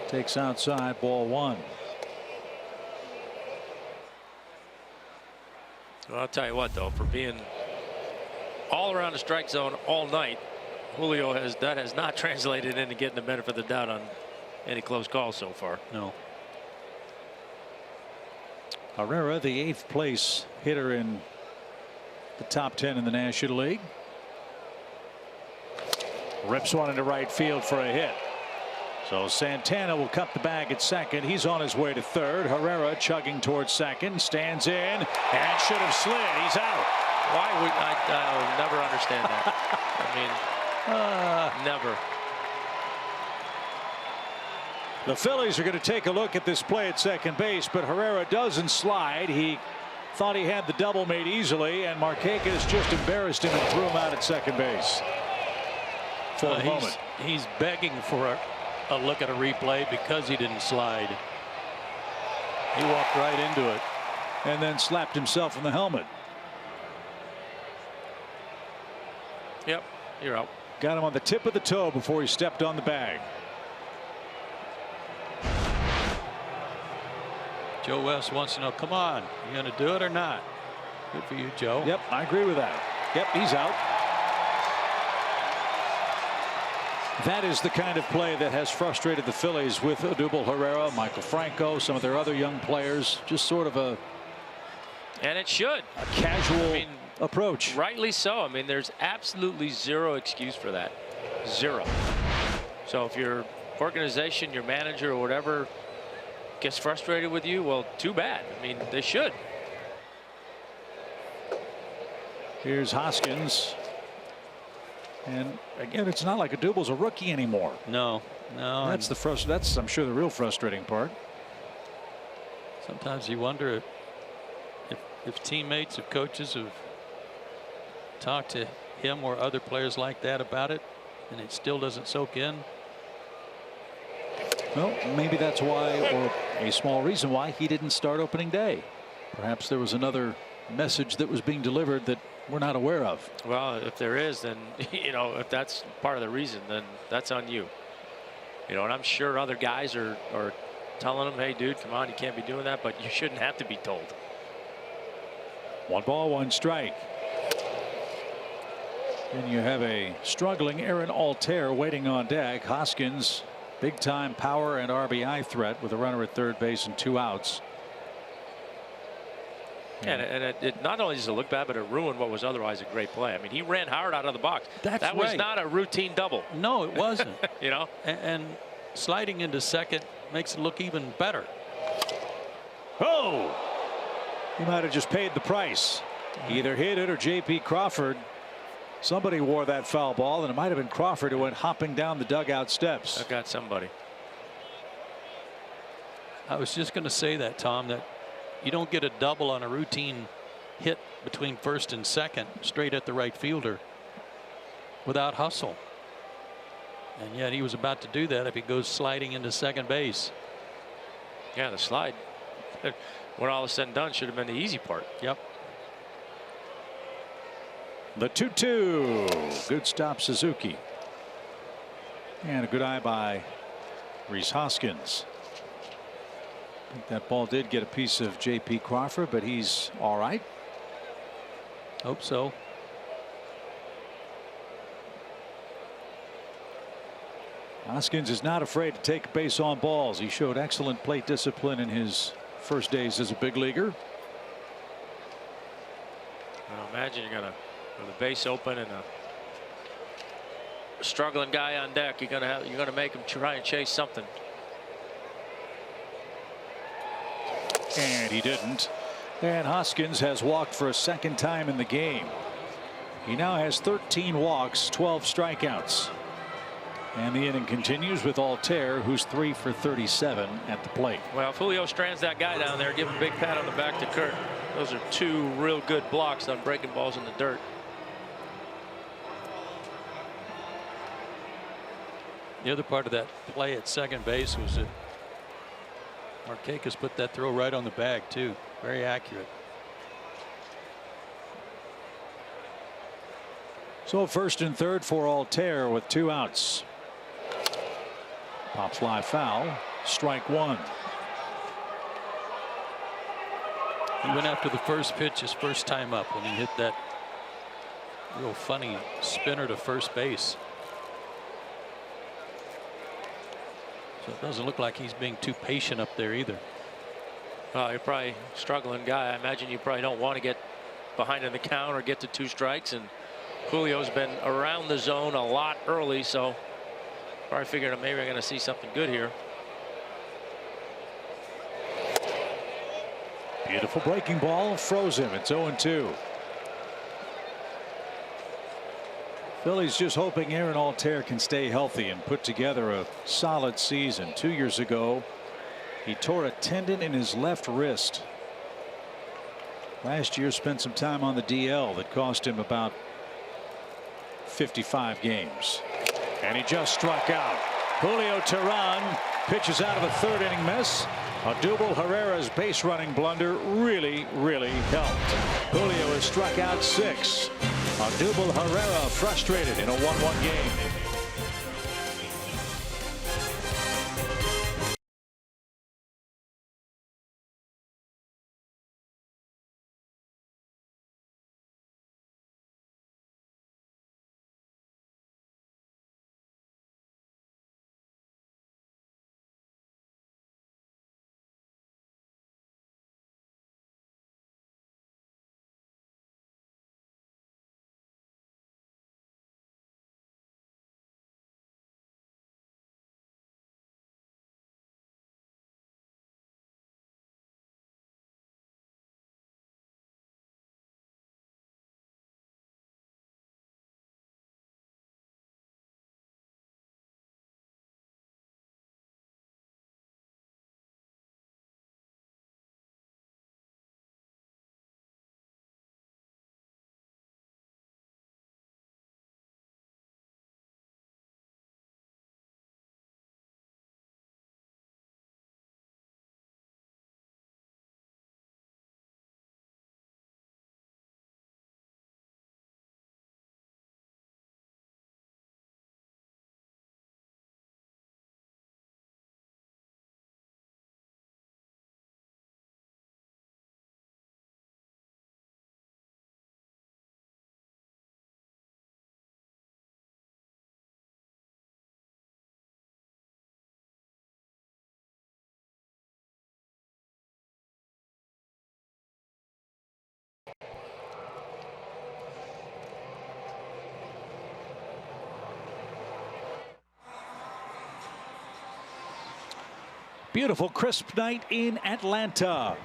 takes outside, ball 1. Well, I'll tell you what, though, for being all around the strike zone all night, Julio has not translated into getting the benefit of the doubt on any close calls so far. No. Herrera, the 8th place hitter in the top 10 in the National League. Rips one into right field for a hit. So Santana will cut the bag at second. He's on his way to third. Herrera chugging towards second, stands in and should have slid. He's out. Why would I never understand that? I mean, never. The Phillies are going to take a look at this play at second base, but Herrera doesn't slide. He thought he had the double made easily, and Markakis just embarrassed him and threw him out at second base for the moment. He's begging for a look at a replay because he didn't slide. He walked right into it and then slapped himself in the helmet. Yep, you're out. Got him on the tip of the toe before he stepped on the bag. Joe West wants to know, come on, you going to do it or not? Good for you, Joe. Yep, I agree with that. Yep, he's out. That is the kind of play that has frustrated the Phillies with Odubel Herrera, Michael Franco, some of their other young players. Just sort of a And it should. A casual approach. Rightly so. I mean, there's absolutely zero excuse for that. Zero. So if your organization, your manager or whatever gets frustrated with you, well, too bad. I mean, they should. Here's Hoskins. And again, it's not like Odubel's a rookie anymore. No. That's that's, I'm sure, the real frustrating part. Sometimes you wonder if teammates, if coaches have talked to him or other players like that about it, and it still doesn't soak in. Well, maybe that's why, or a small reason why, he didn't start opening day. Perhaps there was another message that was being delivered that we're not aware of. Well, if there is, then, if that's part of the reason, then that's on you. And I'm sure other guys are telling him, hey, dude, come on, you can't be doing that, but you shouldn't have to be told. 1 ball, 1 strike. And you have a struggling Aaron Altair waiting on deck. Hoskins, big time power and RBI threat with a runner at third base and 2 outs. And it not only does it look bad, but it ruined what was otherwise a great play. I mean, he ran hard out of the box. That was not a routine double. No, it wasn't. You know? And sliding into second makes it look even better. Oh! He might have just paid the price. Either hit it or J.P. Crawford. Somebody wore that foul ball, and it might have been Crawford who went hopping down the dugout steps. I got somebody. I was just going to say that, Tom, that you don't get a double on a routine hit between first and second straight at the right fielder without hustle. And yet he was about to do that if he goes sliding into second base. Yeah, the slide, when all is said and done, should have been the easy part. Yep. The 2-2. Good stop, Suzuki. And a good eye by Rhys Hoskins. I think that ball did get a piece of J.P. Crawford, but he's all right. Hope so. Hoskins is not afraid to take base on balls. He showed excellent plate discipline in his first days as a big leaguer. Well, imagine you're gonna, with a base open and a struggling guy on deck, you're gonna make him try and chase something. And he didn't. And Hoskins has walked for a second time in the game. He now has 13 walks, 12 strikeouts. And the inning continues with Altair, who's 3 for 37 at the plate. Well, if Julio strands that guy down there, give him a big pat on the back to Kurt. Those are two real good blocks on breaking balls in the dirt. The other part of that play at second base was that Markakis put that throw right on the bag, too. Very accurate. So first and third for Altair with 2 outs. Pop fly foul. Strike 1. He went after the first pitch his first time up when he hit that real funny spinner to first base. So it doesn't look like he's being too patient up there either. Well, you're probably a struggling guy. I imagine you probably don't want to get behind in the count or get to 2 strikes. And Julio's been around the zone a lot early, so probably figured maybe we're going to see something good here. Beautiful breaking ball, froze him. It's 0-2. Phillies just hoping Aaron Altair can stay healthy and put together a solid season. 2 years ago, he tore a tendon in his left wrist. Last year, spent some time on the DL that cost him about 55 games. And he just struck out. Julio Teheran pitches out of a 3rd inning miss. Odubel Herrera's base running blunder really helped. Julio has struck out 6. Odubel Herrera frustrated in a 1-1 game. Beautiful crisp night in Atlanta,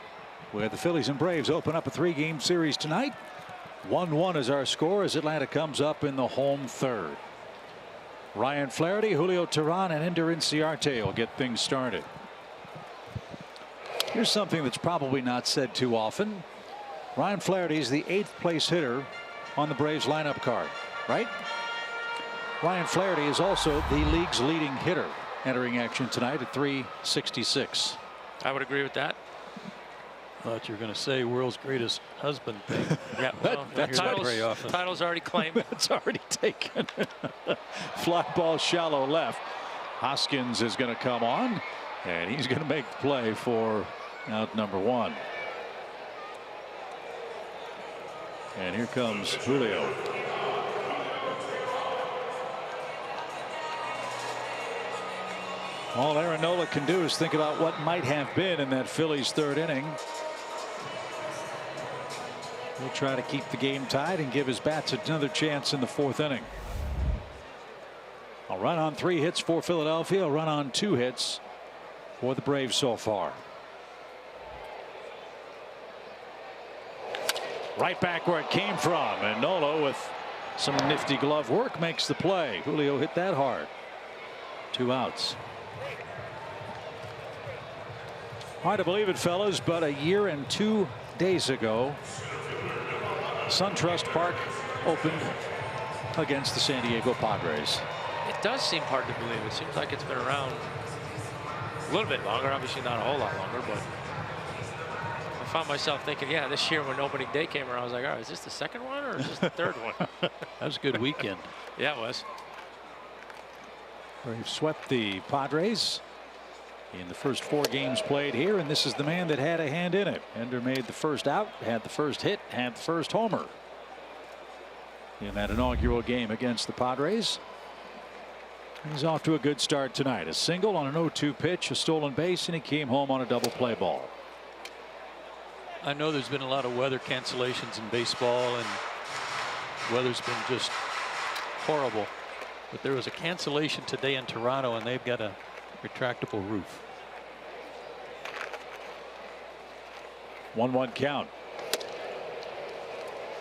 where the Phillies and Braves open up a 3-game series tonight. 1-1 is our score as Atlanta comes up in the home third. Ryan Flaherty, Julio Teheran, and Ender Inciarte will get things started. Here's something that's probably not said too often. Ryan Flaherty is the 8th place hitter on the Braves lineup card, right? Ryan Flaherty is also the league's leading hitter, entering action tonight at .366. I would agree with that. Thought you were going to say world's greatest husband thing. Yeah, well, that's very often. Title's already claimed. It's already taken. Fly ball shallow left. Hoskins is going to come on, and he's going to make the play for out number 1. And here comes Julio. All Aaron Nola can do is think about what might have been in that Phillies third inning. He'll try to keep the game tied and give his bats another chance in the 4th inning. A run on 3 hits for Philadelphia, a run on 2 hits for the Braves so far. Right back where it came from, and Nola with some nifty glove work makes the play. Julio hit that hard. 2 outs. Hard to believe it, fellas, but a year and 2 days ago, SunTrust Park opened against the San Diego Padres. It does seem hard to believe. It seems like it's been around a little bit longer. Obviously not a whole lot longer, but I found myself thinking, yeah, this year when opening day came around, I was like, all right, is this the 2nd one or is this the 3rd one? That was a good weekend. Yeah, it was. Braves swept the Padres in the first 4 games played here, and this is the man that had a hand in it. Ender made the first out, had the first hit, had the first homer in that inaugural game against the Padres. He's off to a good start tonight. A single on an 0-2 pitch, a stolen base, and he came home on a double play ball. I know there's been a lot of weather cancellations in baseball, and weather's been just horrible. But there was a cancellation today in Toronto, and they've got a retractable roof. 1-1 count.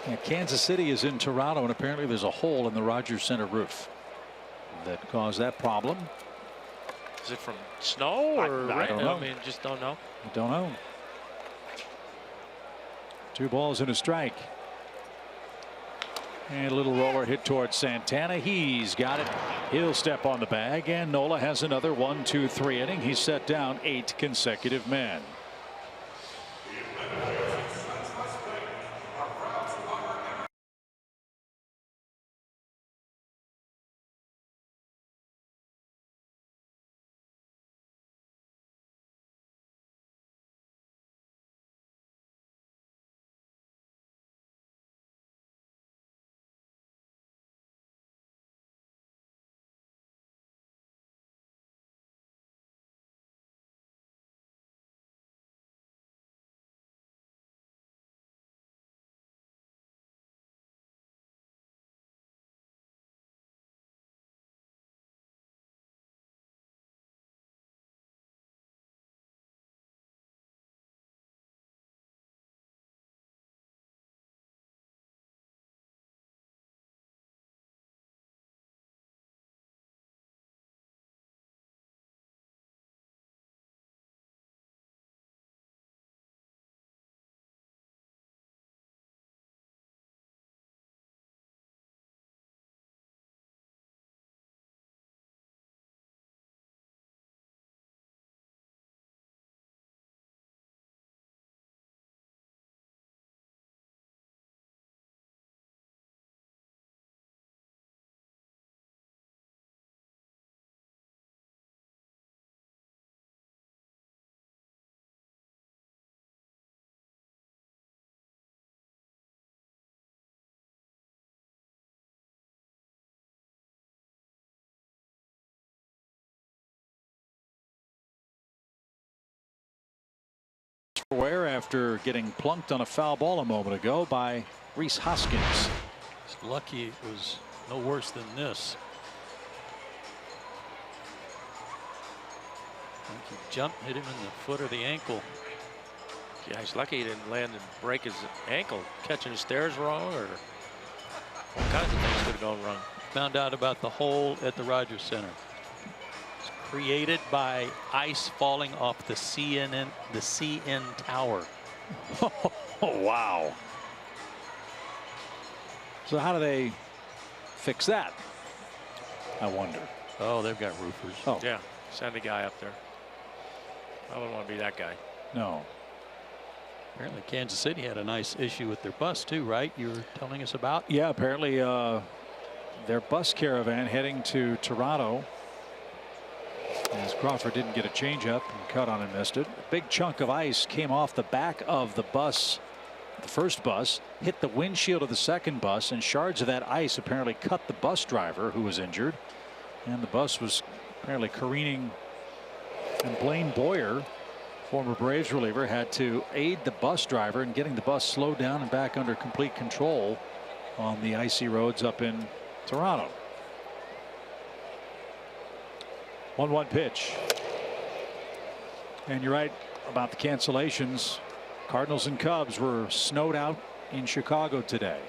Yeah, Kansas City is in Toronto, and apparently there's a hole in the Rogers Center roof that caused that problem. Is it from snow or I don't know. I mean, just don't know. I don't know. 2 balls and a strike. And a little roller hit towards Santana. He's got it. He'll step on the bag, and Nola has another 1-2-3 inning. He's set down 8 consecutive men. Where after getting plunked on a foul ball a moment ago by Rhys Hoskins. It's lucky it was no worse than this. He jumped, hit him in the foot or the ankle. Yeah, he's lucky he didn't land and break his ankle. Catching the stairs wrong, or all kinds of things could have gone wrong. Found out about the hole at the Rogers Center. It's created by ice falling off the CN tower. Oh, wow. So how do they fix that, I wonder? Oh, they've got roofers. Oh. Yeah, send a guy up there. I wouldn't want to be that guy. No. Apparently Kansas City had a nice issue with their bus too, right? You were telling us about. Yeah, apparently their bus caravan heading to Toronto, as Crawford didn't get a changeup and cut on and missed it. A big chunk of ice came off the back of the bus. The first bus hit the windshield of the second bus, and shards of that ice apparently cut the bus driver, who was injured, and the bus was apparently careening, and Blaine Boyer, former Braves reliever, had to aid the bus driver in getting the bus slowed down and back under complete control on the icy roads up in Toronto. 1-1 pitch. And you're right about the cancellations. Cardinals and Cubs were snowed out in Chicago today.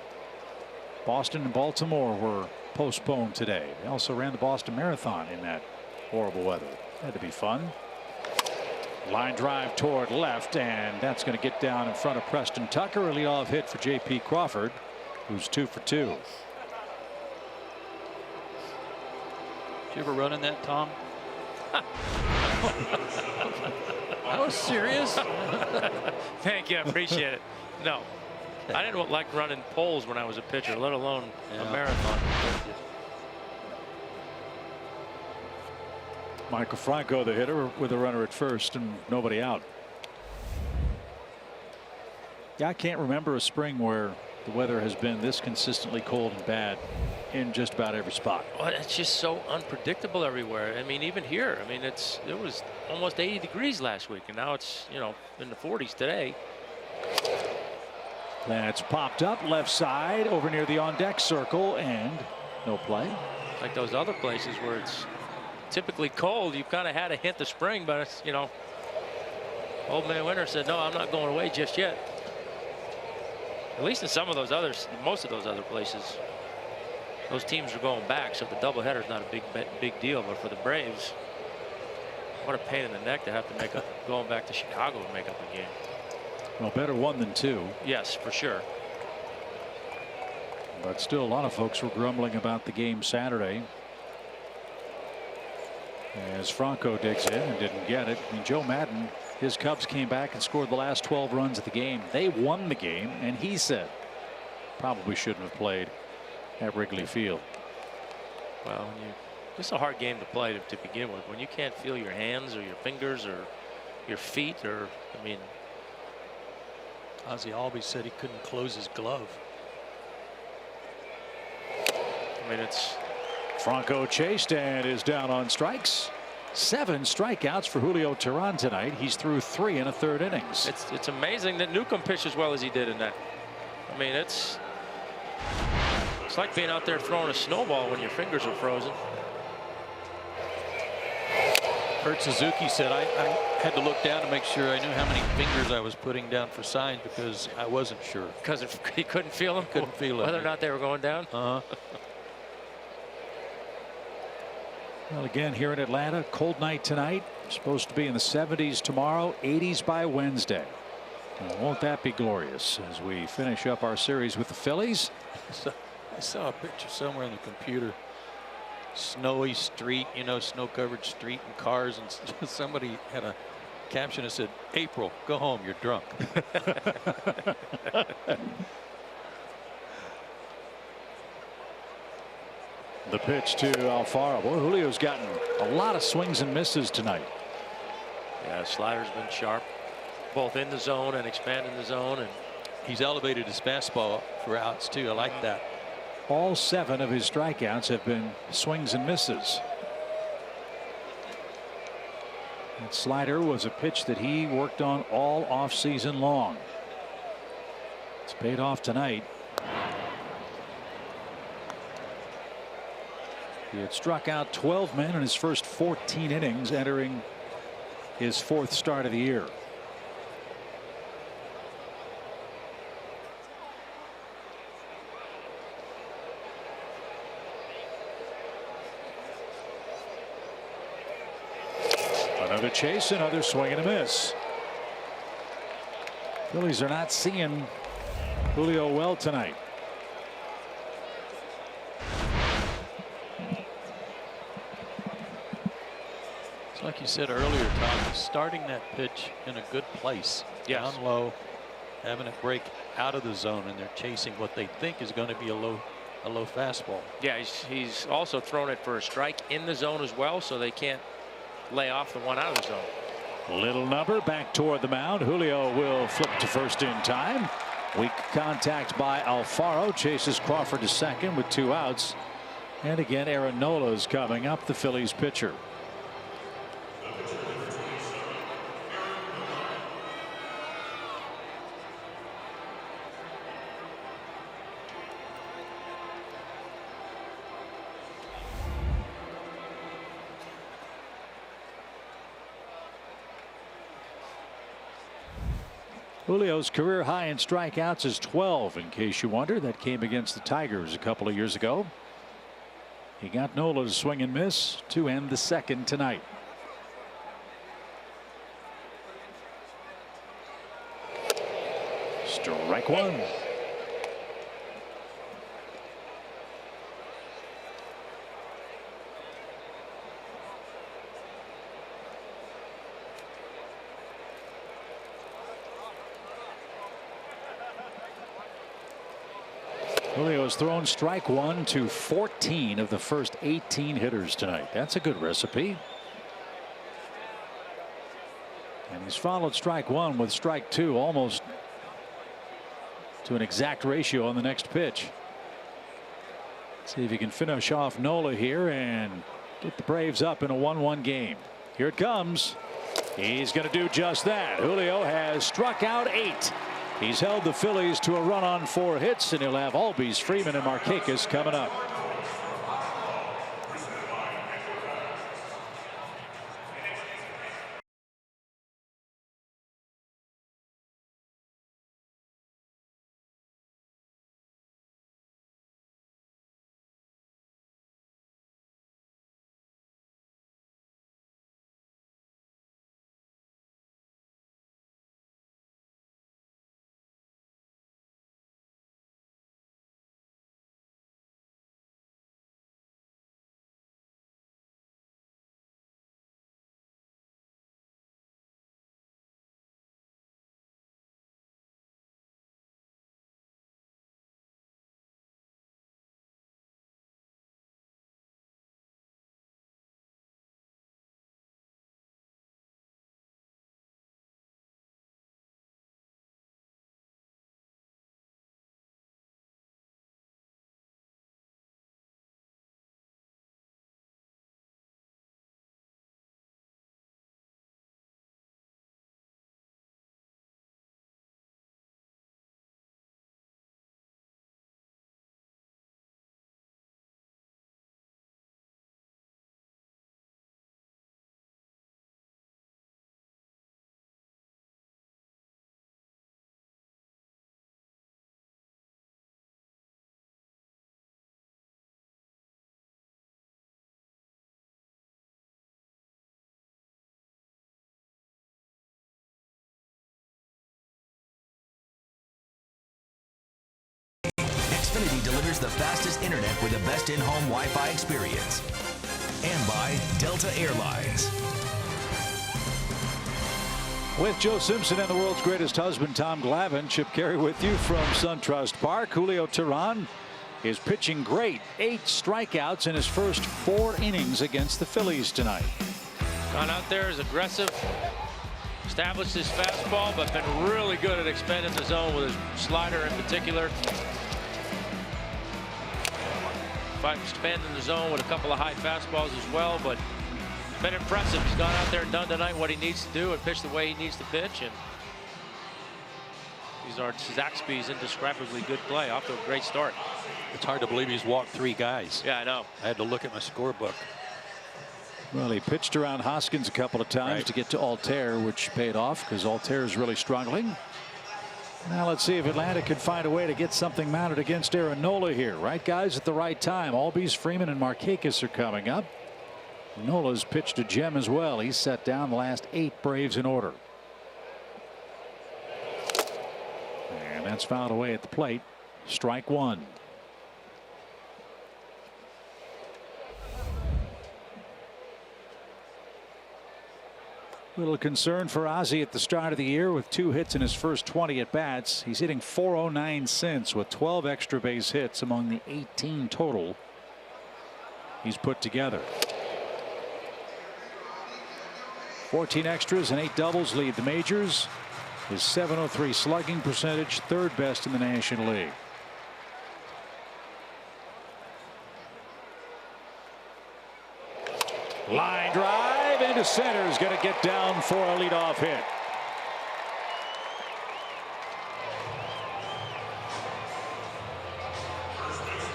Boston and Baltimore were postponed today. They also ran the Boston Marathon in that horrible weather. Had to be fun. Line drive toward left, and that's going to get down in front of Preston Tucker. A leadoff hit for J.P. Crawford, who's 2 for 2. Did you ever run in that, Tom? I was serious. Thank you. I appreciate it. No, I didn't like running poles when I was a pitcher, let alone a marathon. Michael Franco, the hitter, with a runner at first and nobody out. Yeah, I can't remember a spring where the weather has been this consistently cold and bad in just about every spot. Well, it's just so unpredictable everywhere. I mean, even here, I mean, it was almost 80 degrees last week, and now it's, you know, in the 40s today. That's popped up left side over near the on deck circle, and no play. Like those other places where it's typically cold, you kind of had a hint of spring, but it's, you know, old man Winter said, no, I'm not going away just yet. At least in some of those others, most of those other places, those teams are going back, so the doubleheader is not a big deal. But for the Braves, what a pain in the neck to have to make up going back to Chicago to make up a game. Well, better 1 than 2. Yes, for sure. But still, a lot of folks were grumbling about the game Saturday, as Franco digs in and didn't get it. I mean, Joe Madden, his Cubs came back and scored the last 12 runs of the game. They won the game, and he said probably shouldn't have played at Wrigley Field. Well, it's a hard game to play to begin with. When you can't feel your hands or your fingers or your feet, or, I mean, Ozzie Albies said he couldn't close his glove. I mean, it's Franco chased and is down on strikes. 7 strikeouts for Julio Teheran tonight. He's through 3 in a third innings. it's amazing that Newcomb pitched as well as he did in that. I mean, it's like being out there throwing a snowball when your fingers are frozen. Kurt Suzuki said I had to look down to make sure I knew how many fingers I was putting down for signs, because I wasn't sure. Because he couldn't feel them? Couldn't feel them. Whether or not they were going down? Well, again, here in Atlanta, cold night tonight. Supposed to be in the 70s tomorrow, 80s by Wednesday. And won't that be glorious as we finish up our series with the Phillies? So I saw a picture somewhere on the computer. Snowy street, you know, snow-covered street and cars, and somebody had a caption that said, "April, go home, you're drunk." The pitch to Alfaro. Boy, Julio's gotten a lot of swings and misses tonight. Yeah, slider's been sharp, both in the zone and expanding the zone, and he's elevated his fastball for outs too. I like that. All 7 of his strikeouts have been swings and misses. That slider was a pitch that he worked on all offseason long. It's paid off tonight. He had struck out 12 men in his first 14 innings, entering his 4th start of the year. Another chase, another swing and a miss. Phillies are not seeing Julio well tonight. It's like you said earlier, Tom, starting that pitch in a good place. Yes. Down low, having it break out of the zone, and they're chasing what they think is going to be a low fastball. Yeah, he's also thrown it for a strike in the zone as well, so they can't lay off the one out of the zone. Little number back toward the mound. Julio will flip to first in time. Weak contact by Alfaro. Chases Crawford to second with 2 outs. And again, Aaron Nola's coming up, the Phillies pitcher. Julio's career high in strikeouts is 12, in case you wonder. That came against the Tigers a couple of years ago. He got Nola to swing and miss to end the 2nd tonight. Strike 1. Julio has thrown strike 1 to 14 of the first 18 hitters tonight. That's a good recipe. And he's followed strike 1 with strike 2, almost to an exact ratio on the next pitch. See if he can finish off Nola here and get the Braves up in a 1-1 game. Here it comes. He's going to do just that. Julio has struck out 8. He's held the Phillies to a run on 4 hits, and he'll have Albies, Freeman, and Markakis coming up. Xfinity delivers the fastest internet with the best in-home Wi-Fi experience. And by Delta Airlines. With Joe Simpson and the world's greatest husband, Tom Glavine, Chip Carey with you from SunTrust Park. Julio Teheran is pitching great. 8 strikeouts in his first 4 innings against the Phillies tonight. Gone out there, is aggressive, established his fastball, but been really good at expanding the zone with his slider in particular. Expanding the zone with a couple of high fastballs as well, but been impressive. He's gone out there and done tonight what he needs to do and pitched the way he needs to pitch. And these are Zaxby's indescribably good play. Off to a great start. It's hard to believe he's walked 3 guys. Yeah, I know. I had to look at my scorebook. Well, he pitched around Hoskins a couple of times to get to Altair, which paid off because Altair is really struggling. Now let's see if Atlanta can find a way to get something mounted against Aaron Nola here. Right guys at the right time. Albies, Freeman, and Markakis are coming up. Nola's pitched a gem as well. He's set down the last 8 Braves in order. And that's fouled away at the plate. Strike 1. Little concern for Ozzie at the start of the year with 2 hits in his first 20 at bats. He's hitting .409 since with 12 extra base hits among the 18 total he's put together. 14 extras and 8 doubles lead the majors. His .703 slugging percentage, 3rd best in the National League. Line drive into center is going to get down for a leadoff hit.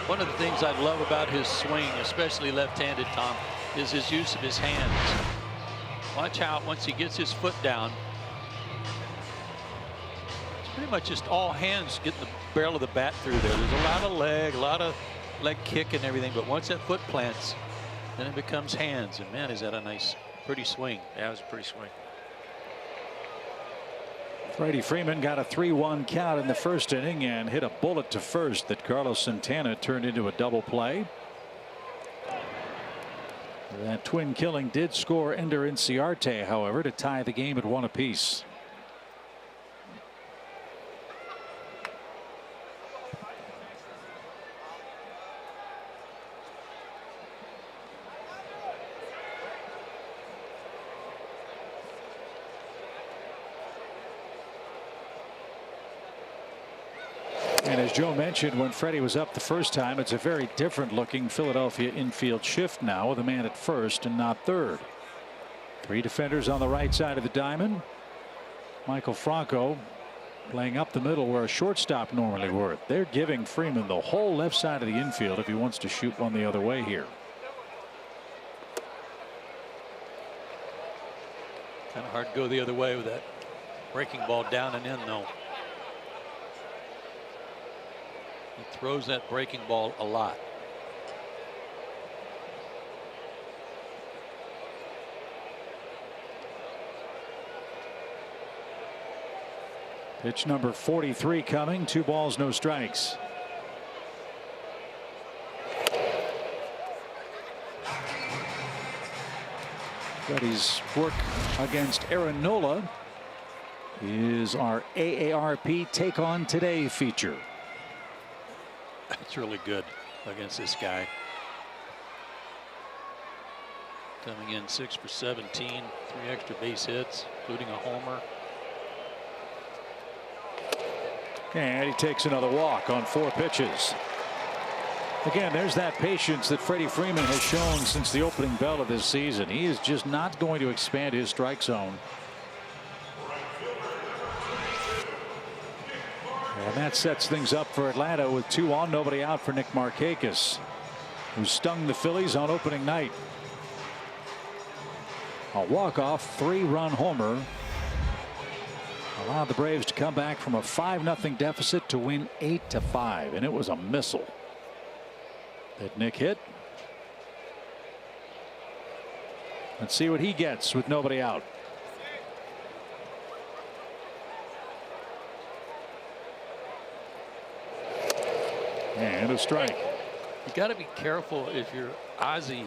One of the things I love about his swing, especially left-handed, Tom, is his use of his hands. Watch out once he gets his foot down. It's pretty much just all hands getting the barrel of the bat through there. There's a lot of leg kick and everything, but once that foot plants, then it becomes hands. And man, is that a nice, pretty swing. That was a pretty swing. Freddie Freeman got a 3-1 count in the first inning and hit a bullet to first that Carlos Santana turned into a double play. That twin killing did score Ender Inciarte, however, to tie the game at 1 apiece. And as Joe mentioned, when Freddie was up the first time, it's a very different looking Philadelphia infield shift now with a man at first and not third. 3 defenders on the right side of the diamond. Michael Franco playing up the middle where a shortstop normally would. They're giving Freeman the whole left side of the infield if he wants to shoot one the other way here. Kind of hard to go the other way with that breaking ball down and in, though. He throws that breaking ball a lot. Pitch number 43 coming. 2 balls, no strikes. Freddie's work against Aaron Nola is our AARP Take On Today feature. That's really good against this guy. Coming in 6 for 17, 3 extra base hits, including a homer. And he takes another walk on 4 pitches. Again, there's that patience that Freddie Freeman has shown since the opening bell of this season. He is just not going to expand his strike zone. And that sets things up for Atlanta with 2 on, nobody out for Nick Markakis, who stung the Phillies on opening night. A walk-off 3-run homer allowed the Braves to come back from a 5-0 deficit to win 8-5, and it was a missile that Nick hit. Let's see what he gets with nobody out. And a strike. You got to be careful if you're Ozzie,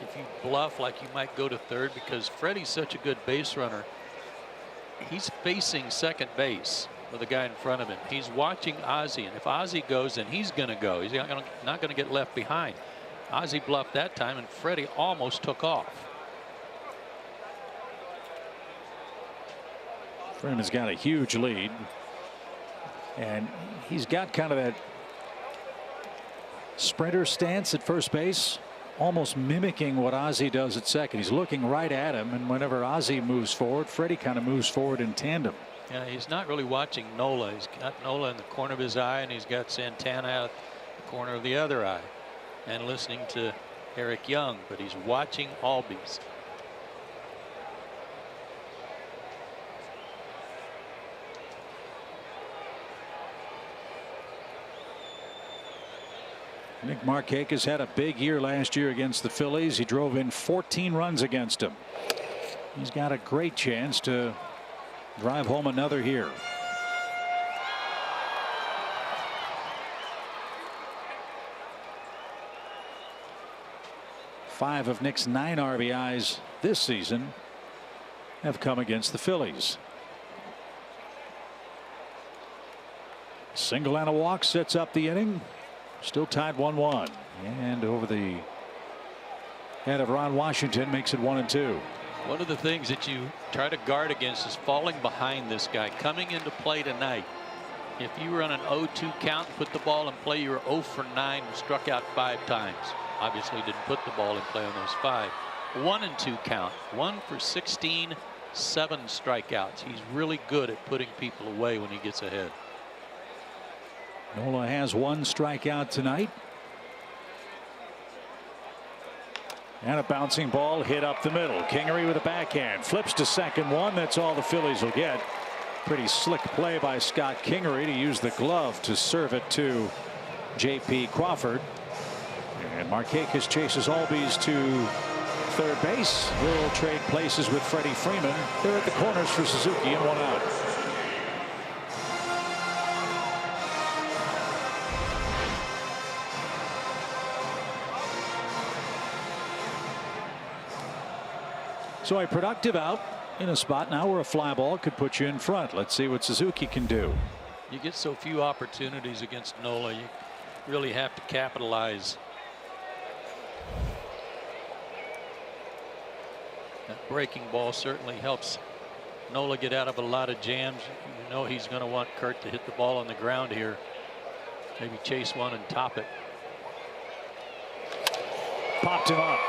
if you bluff like you might go to third, because Freddie's such a good base runner. He's facing second base with the guy in front of him. He's watching Ozzie, and if Ozzie goes, then he's going to go. He's not going to get left behind. Ozzie bluffed that time, and Freddie almost took off. Freeman's got a huge lead, and he's got kind of that sprinter stance at first base, almost mimicking what Ozzie does at second. He's looking right at him, and whenever Ozzie moves forward, Freddie kind of moves forward in tandem. Yeah, he's not really watching Nola. He's got Nola in the corner of his eye, and he's got Santana out the corner of the other eye, and listening to Eric Young, but he's watching Albies. Nick Markakis had a big year last year against the Phillies. He drove in 14 runs against them. He's got a great chance to drive home another here. Five of Nick's 9 RBIs this season have come against the Phillies. Single and a walk sets up the inning. Still tied 1-1, and over the head of Ron Washington makes it 1-2. One of the things that you try to guard against is falling behind this guy coming into play tonight. If you run an 0-2 count, put the ball in play, you were 0 for 9, struck out 5 times. Obviously didn't put the ball in play on those 5. 1-2 count, 1 for 16, 7 strikeouts. He's really good at putting people away when he gets ahead. Nola has 1 strikeout tonight. And a bouncing ball hit up the middle. Kingery with a backhand flips to second one. That's all the Phillies will get. Pretty slick play by Scott Kingery to use the glove to serve it to J.P. Crawford. And Markakis chases Albies to third base. Will trade places with Freddie Freeman. They're at the corners for Suzuki and 1 out. So a productive out in a spot now where a fly ball could put you in front. Let's see what Suzuki can do. You get so few opportunities against Nola, you really have to capitalize. That breaking ball certainly helps Nola get out of a lot of jams. You know he's going to want Kurt to hit the ball on the ground here. Maybe chase one and top it. Popped him up.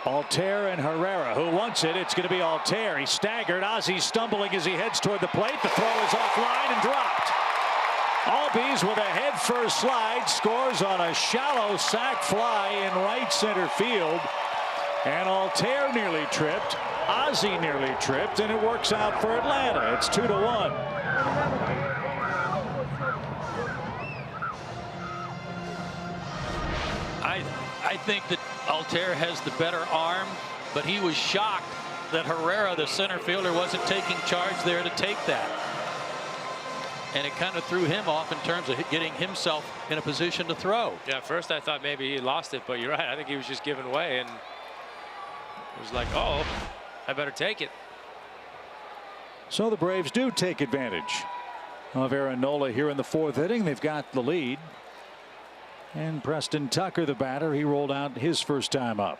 Altair and Herrera, who wants it. It's going to be Altair. He staggered. Ozzy's stumbling as he heads toward the plate. The throw is offline and dropped. Albies with a head-first slide scores on a shallow sac fly in right center field. And Altair nearly tripped. Ozzy nearly tripped, and it works out for Atlanta. It's 2-1. I think that Altair has the better arm, but he was shocked that Herrera, the center fielder, wasn't taking charge there to take that. And it kind of threw him off in terms of getting himself in a position to throw. Yeah, at first I thought maybe he lost it, but you're right. I think he was just giving way, and it was like, oh, I better take it. So the Braves do take advantage of Aaron Nola here in the 4th inning. They've got the lead. And Preston Tucker, the batter, he rolled out his first time up.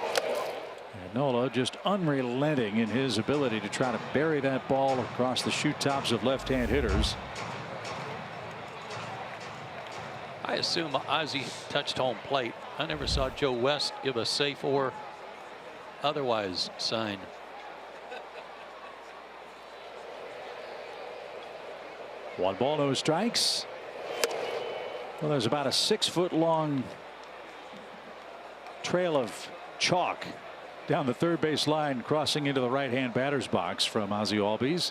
And Nola just unrelenting in his ability to try to bury that ball across the shoe tops of left-hand hitters. I assume Ozzy touched home plate. I never saw Joe West give a safe or otherwise sign. One ball, no strikes. Well, there's about a 6-foot-long trail of chalk down the third base line crossing into the right-hand batter's box from Ozzy Albies.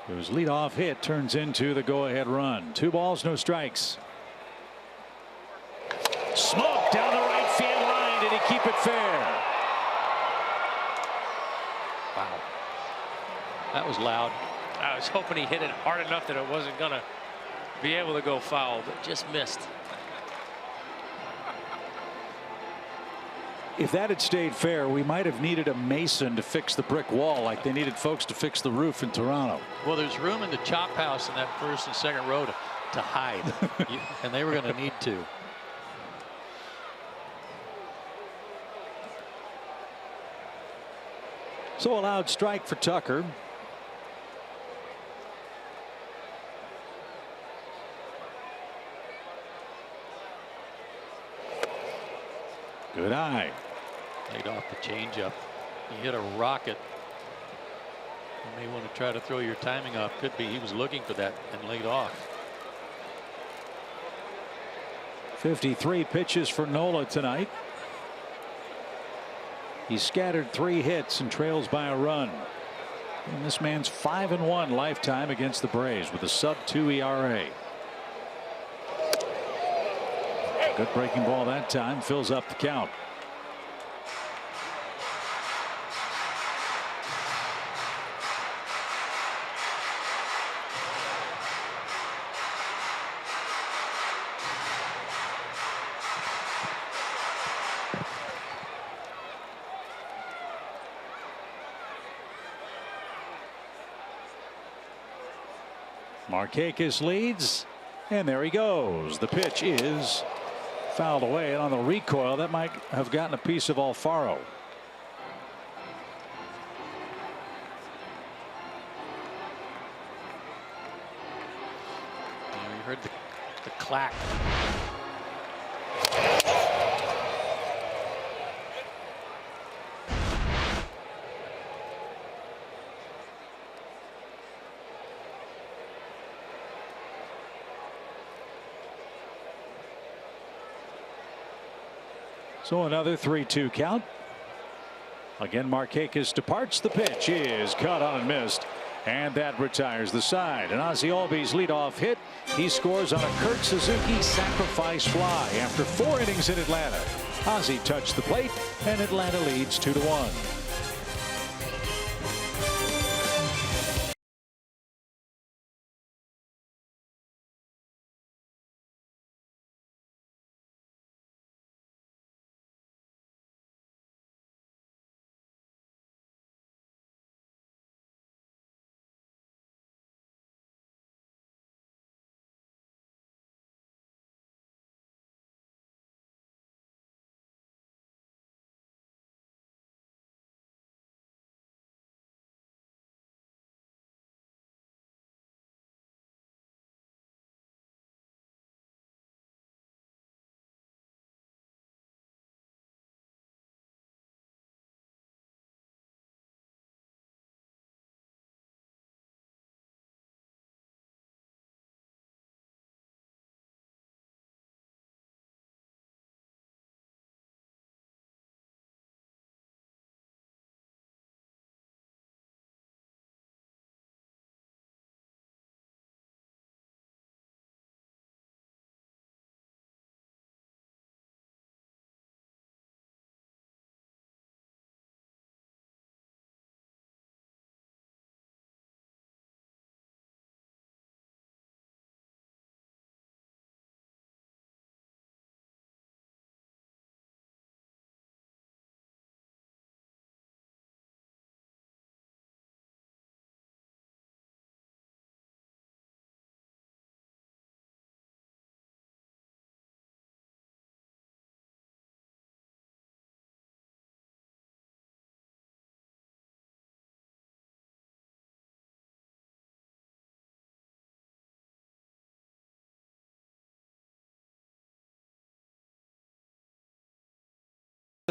Whose leadoff hit turns into the go-ahead run. 2 balls, no strikes. Smoke down the right field line. Did he keep it fair? Wow. That was loud. I was hoping he hit it hard enough that it wasn't going to be able to go foul, but just missed. If that had stayed fair, we might have needed a mason to fix the brick wall like they needed folks to fix the roof in Toronto. Well, there's room in the chop house in that first and second row to hide. And they were going to need to. So a loud strike for Tucker. Good eye. Laid off the changeup. He hit a rocket. You may want to try to throw your timing off. Could be he was looking for that and laid off. 53 pitches for Nola tonight. He scattered 3 hits and trails by a run. And this man's 5-1 lifetime against the Braves with a sub-2 ERA. Good breaking ball that time, fills up the count. Markakis leads, and there he goes. The pitch is fouled away, and on the recoil that might have gotten a piece of Alfaro. You heard the clack. So another 3-2 count. Again, Markakis departs. The pitch is caught on and missed, and that retires the side. And Ozzie Albies leadoff hit. He scores on a Kurt Suzuki sacrifice fly after 4 innings in Atlanta. Ozzie touched the plate, and Atlanta leads 2-1.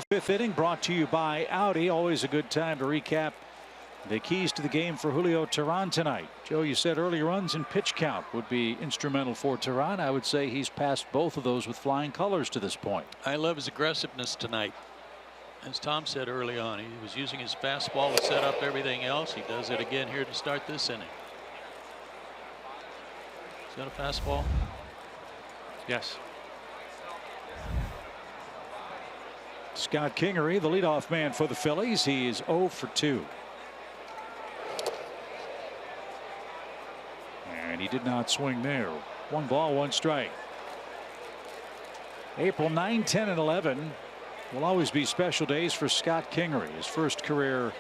The 5th inning brought to you by Audi. Always a good time to recap the keys to the game for Julio Teheran tonight. Joe, you said early runs and pitch count would be instrumental for Teheran. I would say he's passed both of those with flying colors to this point. I love his aggressiveness tonight. As Tom said early on, he was using his fastball to set up everything else. He does it again here to start this inning. Is that a fastball? Yes. Scott Kingery, the leadoff man for the Phillies. He is 0 for 2. And he did not swing there. 1 ball, 1 strike. April 9, 10, and 11 will always be special days for Scott Kingery. His first career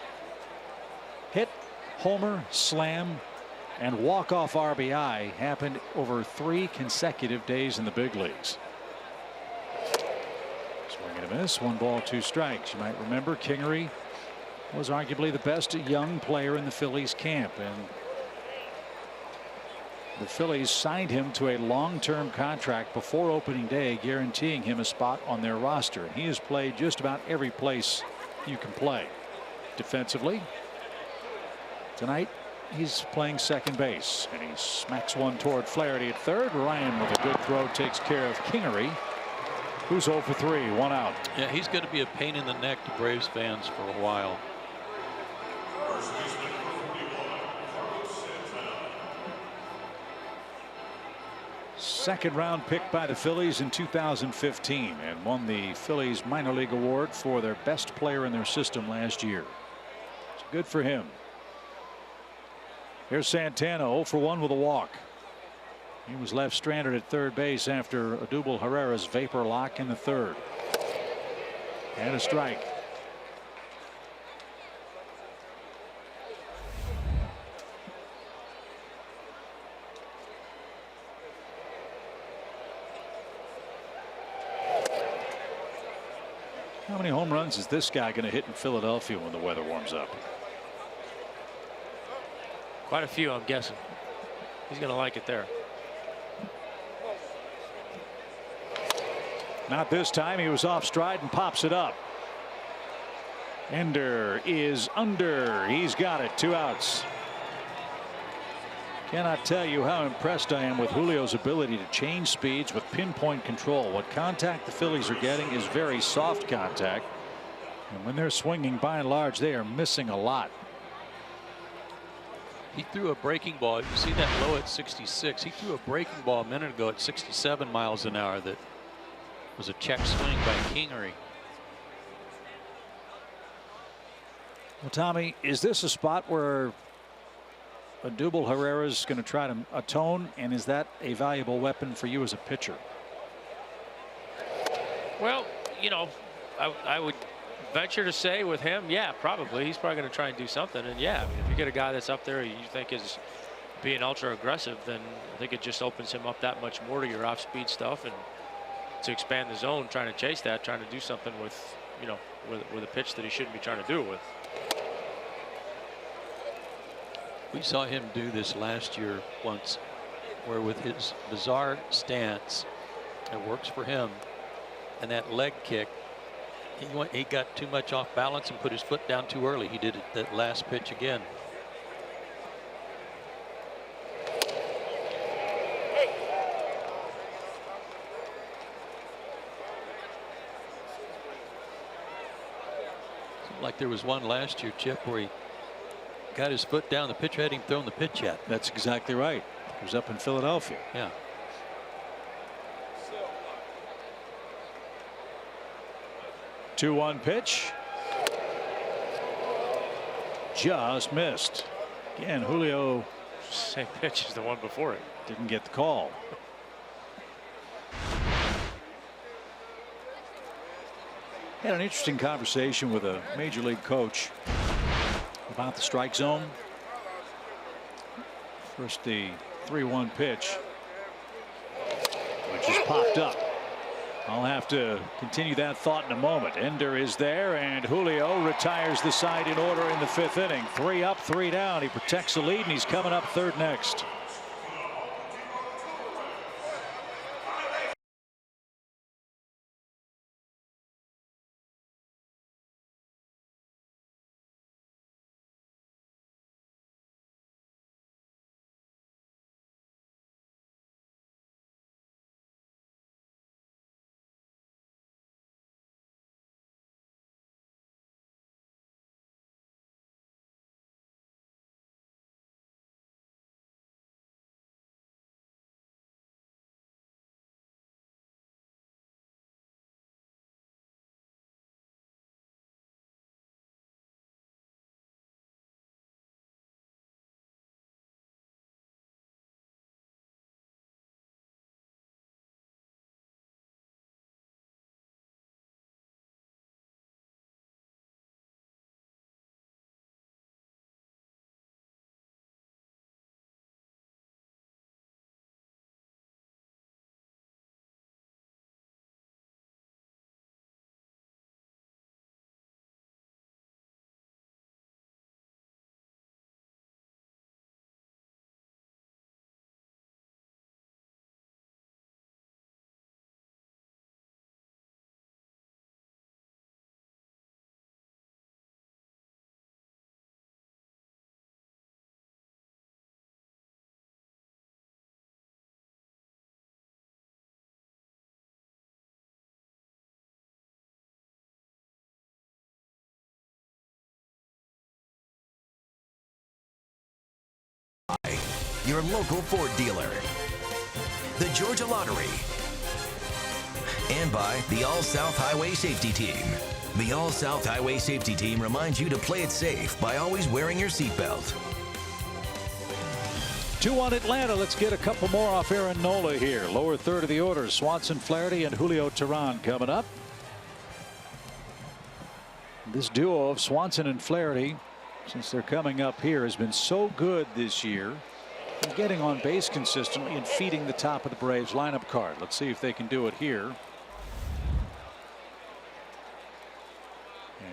hit, homer, slam, and walk-off RBI happened over 3 consecutive days in the big leagues. Swing and a miss. 1 ball, 2 strikes. You might remember Kingery was arguably the best young player in the Phillies camp, and the Phillies signed him to a long-term contract before opening day, guaranteeing him a spot on their roster. And he has played just about every place you can play. Defensively, Tonight he's playing second base, and he smacks one toward Flaherty at third. Ryan with a good throw takes care of Kingery, who's 0 for 3, 1 out. Yeah, he's going to be a pain in the neck to Braves fans for a while. Second round pick by the Phillies in 2015 and won the Phillies minor league award for their best player in their system last year. It's good for him. Here's Santana 0 for 1 with a walk. He was left stranded at third base after Odubel Herrera's vapor lock in the third. And a strike. How many home runs is this guy going to hit in Philadelphia when the weather warms up? Quite a few, I'm guessing. He's going to like it there. Not this time. He was off stride and pops it up. Ender is under. He's got it. 2 outs. Cannot tell you how impressed I am with Julio's ability to change speeds with pinpoint control. What contact the Phillies are getting is very soft contact. And when they're swinging, by and large, they are missing a lot. He threw a breaking ball. You see that low at 66. He threw a breaking ball a minute ago at 67 miles an hour that was a check swing by Kingery. Well, Tommy, is this a spot where Odubel Herrera's going to try to atone, and is that a valuable weapon for you as a pitcher? Well, you know, I would venture to say with him, yeah, probably. He's probably going to try and do something. And yeah, I mean, if you get a guy that's up there you think is being ultra aggressive, then I think it just opens him up that much more to your off speed stuff and to expand the zone, trying to chase that, trying to do something with, you know, with a pitch that he shouldn't be trying to do it with. We saw him do this last year once, where with his bizarre stance, it works for him, and that leg kick, he got too much off balance and put his foot down too early. He did it that last pitch again. Seemed like there was one last year, Chip, where he got his foot down. The pitcher hadn't even thrown the pitch yet. That's exactly right. It was up in Philadelphia. Yeah. Two 1 pitch. Just missed. Again, Julio. Same pitch as the one before it. Didn't get the call. Had an interesting conversation with a major league coach about the strike zone. First, the 3-1 pitch, which has popped up. I'll have to continue that thought in a moment. Ender is there, and Julio retires the side in order in the 5th inning. 3 up, 3 down. He protects the lead, and he's coming up third next. your local Ford dealer. The Georgia Lottery. And by the All-South Highway Safety Team. The All-South Highway Safety Team reminds you to play it safe by always wearing your seatbelt. 2-1 Atlanta. Let's get a couple more off Aaron Nola here. Lower third of the order. Swanson, Flaherty, and Julio Teheran coming up. This duo of Swanson and Flaherty, since they're coming up here, has been so good this year. And getting on base consistently and feeding the top of the Braves lineup card. Let's see if they can do it here.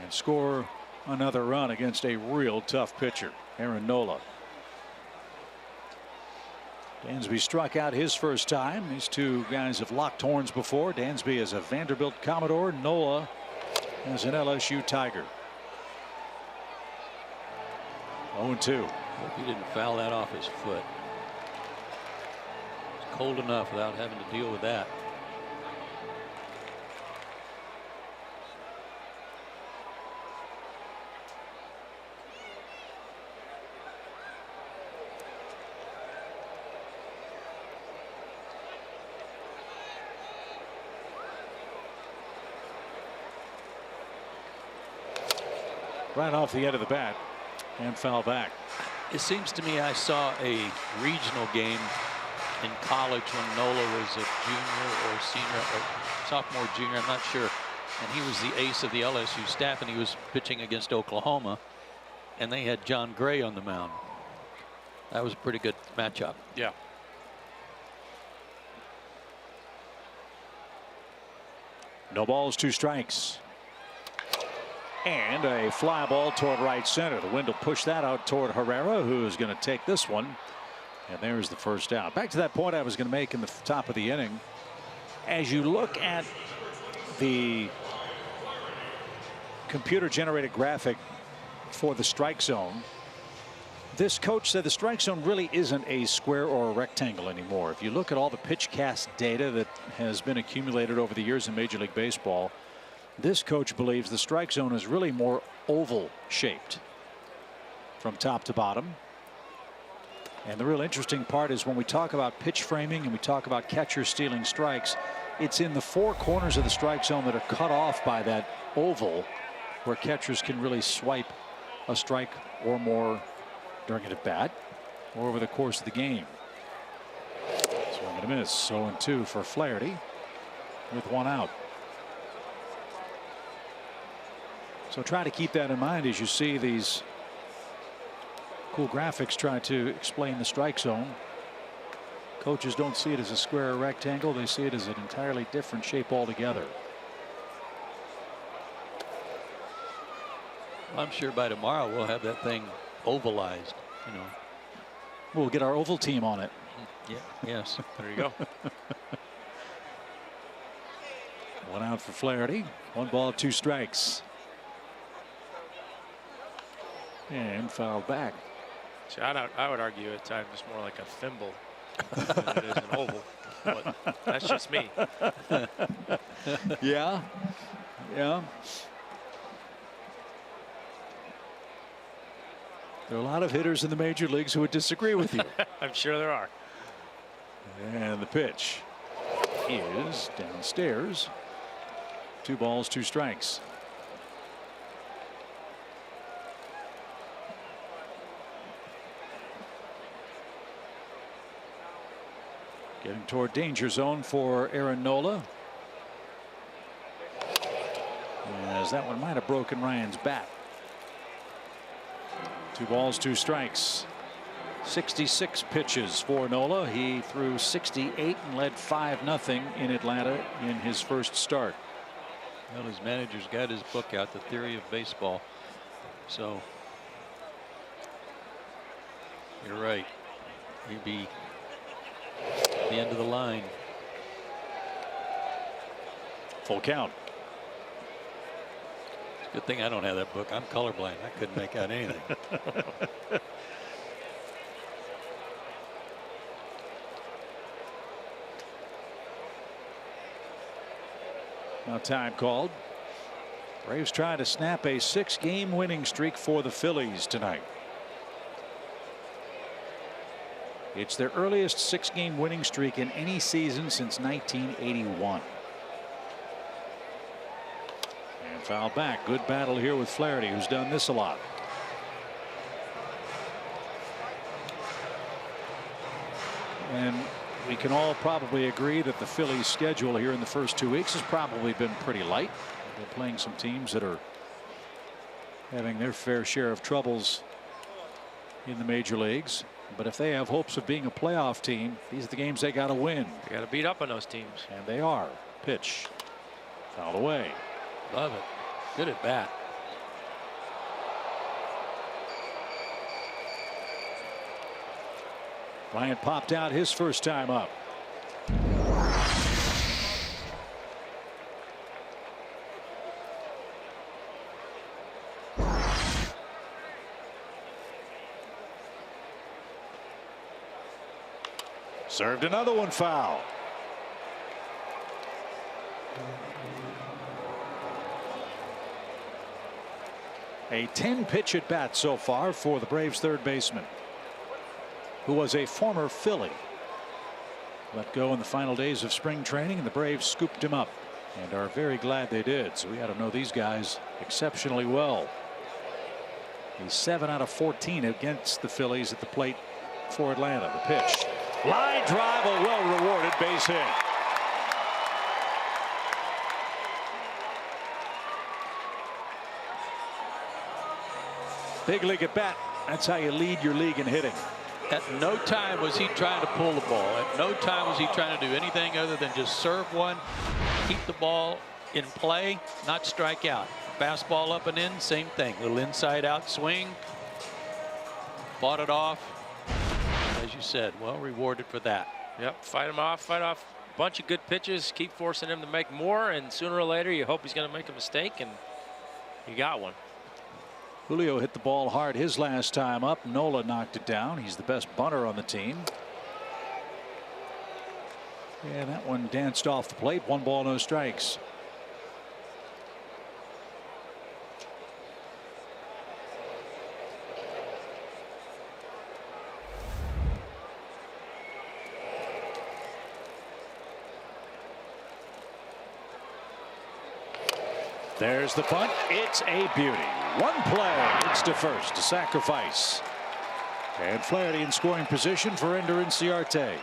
And score another run against a real tough pitcher, Aaron Nola. Dansby struck out his first time. These two guys have locked horns before. Dansby is a Vanderbilt Commodore. Nola as an LSU Tiger. 0-2. Hope he didn't foul that off his foot. It's cold enough without having to deal with that. Right off the end of the bat and foul back. It seems to me I saw a regional game in college when Nola was a junior or senior or sophomore, junior, I'm not sure. And he was the ace of the LSU staff, and he was pitching against Oklahoma, and they had John Gray on the mound. That was a pretty good matchup. Yeah. No balls, 2 strikes. And a fly ball toward right center. The wind will push that out toward Herrera, who is going to take this one. And there's the first out. Back to that point I was going to make in the top of the inning. As you look at the computer generated graphic for the strike zone, this coach said the strike zone really isn't a square or a rectangle anymore. If you look at all the pitch cast data that has been accumulated over the years in Major League Baseball, this coach believes the strike zone is really more oval shaped from top to bottom. And the real interesting part is when we talk about pitch framing and we talk about catchers stealing strikes, it's in the 4 corners of the strike zone that are cut off by that oval where catchers can really swipe a strike or more during an at bat or over the course of the game. Swing and a miss. 0-2 for Flaherty with 1 out. So try to keep that in mind as you see these cool graphics try to explain the strike zone. Coaches don't see it as a square or rectangle. They see it as an entirely different shape altogether. I'm sure by tomorrow we'll have that thing ovalized, you know. We'll get our oval team on it. Yeah, yes. There you go. 1 out for Flaherty. 1 ball, 2 strikes. And foul back. See, I would argue at times it's more like a thimble than it is an oval. But that's just me. Yeah. Yeah. There are a lot of hitters in the major leagues who would disagree with you. I'm sure there are. And the pitch is downstairs. 2 balls, 2 strikes. Getting toward danger zone for Aaron Nola. As that one might have broken Ryan's bat. 2 balls, 2 strikes. 66 pitches for Nola. He threw 68 and led 5-0 in Atlanta in his first start. Well, his manager's got his book out, The Theory of Baseball. So you're right. He'd be the end of the line. Full count. It's a good thing I don't have that book. I'm colorblind. I couldn't make out anything. Now time called. Braves trying to snap a 6-game winning streak for the Phillies tonight. It's their earliest 6-game winning streak in any season since 1981. And foul back. Good battle here with Flaherty, who's done this a lot. And we can all probably agree that the Phillies' schedule here in the first 2 weeks has probably been pretty light. They're playing some teams that are having their fair share of troubles in the major leagues. But if they have hopes of being a playoff team, these are the games they got to win. They got to beat up on those teams. And they are. Pitch. Foul away. Love it. Good at bat. Bryant popped out his first time up. Served another one foul. A 10-pitch at bat so far for the Braves third baseman, who was a former Philly. Let go in the final days of spring training, and the Braves scooped him up and are very glad they did. So we ought to know these guys exceptionally well. He's 7 out of 14 against the Phillies at the plate for Atlanta. The pitch. Line drive, a well-rewarded base hit. Big league at bat. That's how you lead your league in hitting. At no time was he trying to pull the ball. At no time was he trying to do anything other than just serve one, keep the ball in play, not strike out. Fastball up and in, same thing. Little inside out swing. Fought it off. As you said, well rewarded for that. Yep, fight him off, fight off a bunch of good pitches, keep forcing him to make more, and sooner or later you hope he's going to make a mistake, and he got one. Julio hit the ball hard his last time up. Nola knocked it down. He's the best bunter on the team. And that one danced off the plate. 1 ball, no strikes. There's the punt. It's a beauty. One play. It's to first. A sacrifice. And Flaherty in scoring position for Ender Inciarte.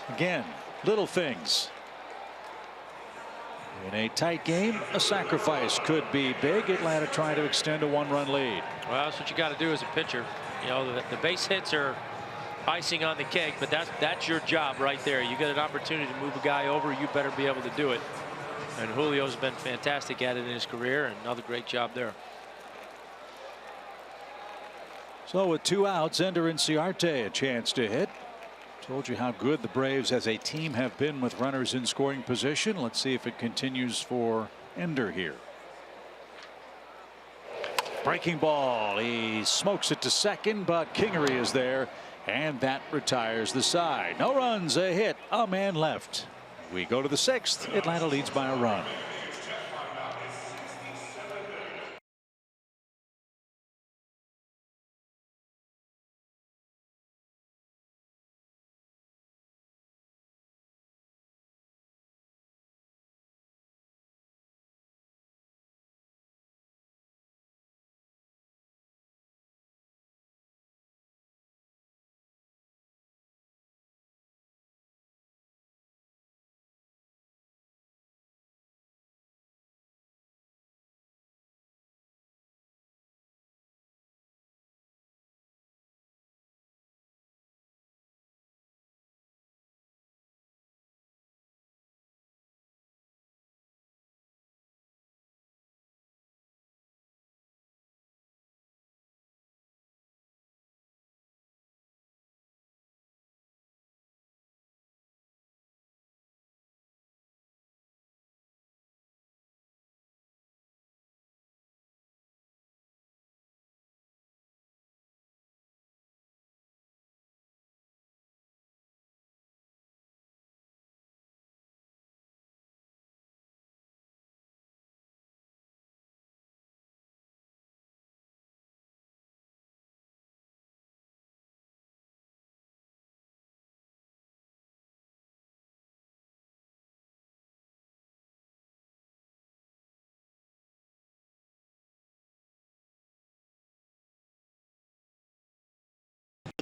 Again, little things. In a tight game, a sacrifice could be big. Atlanta trying to extend a 1-run lead. Well, that's what you got to do as a pitcher. You know, the base hits are icing on the cake, but that's your job right there. You get an opportunity to move a guy over, you better be able to do it. And Julio's been fantastic at it in his career, and another great job there. So with 2 outs, Ender Inciarte a chance to hit. Told you how good the Braves as a team have been with runners in scoring position. Let's see if it continues for Ender here. Breaking ball. He smokes it to second, but Kingery is there, and that retires the side. No runs, a hit, a man left. We go to the 6th. Atlanta leads by a run.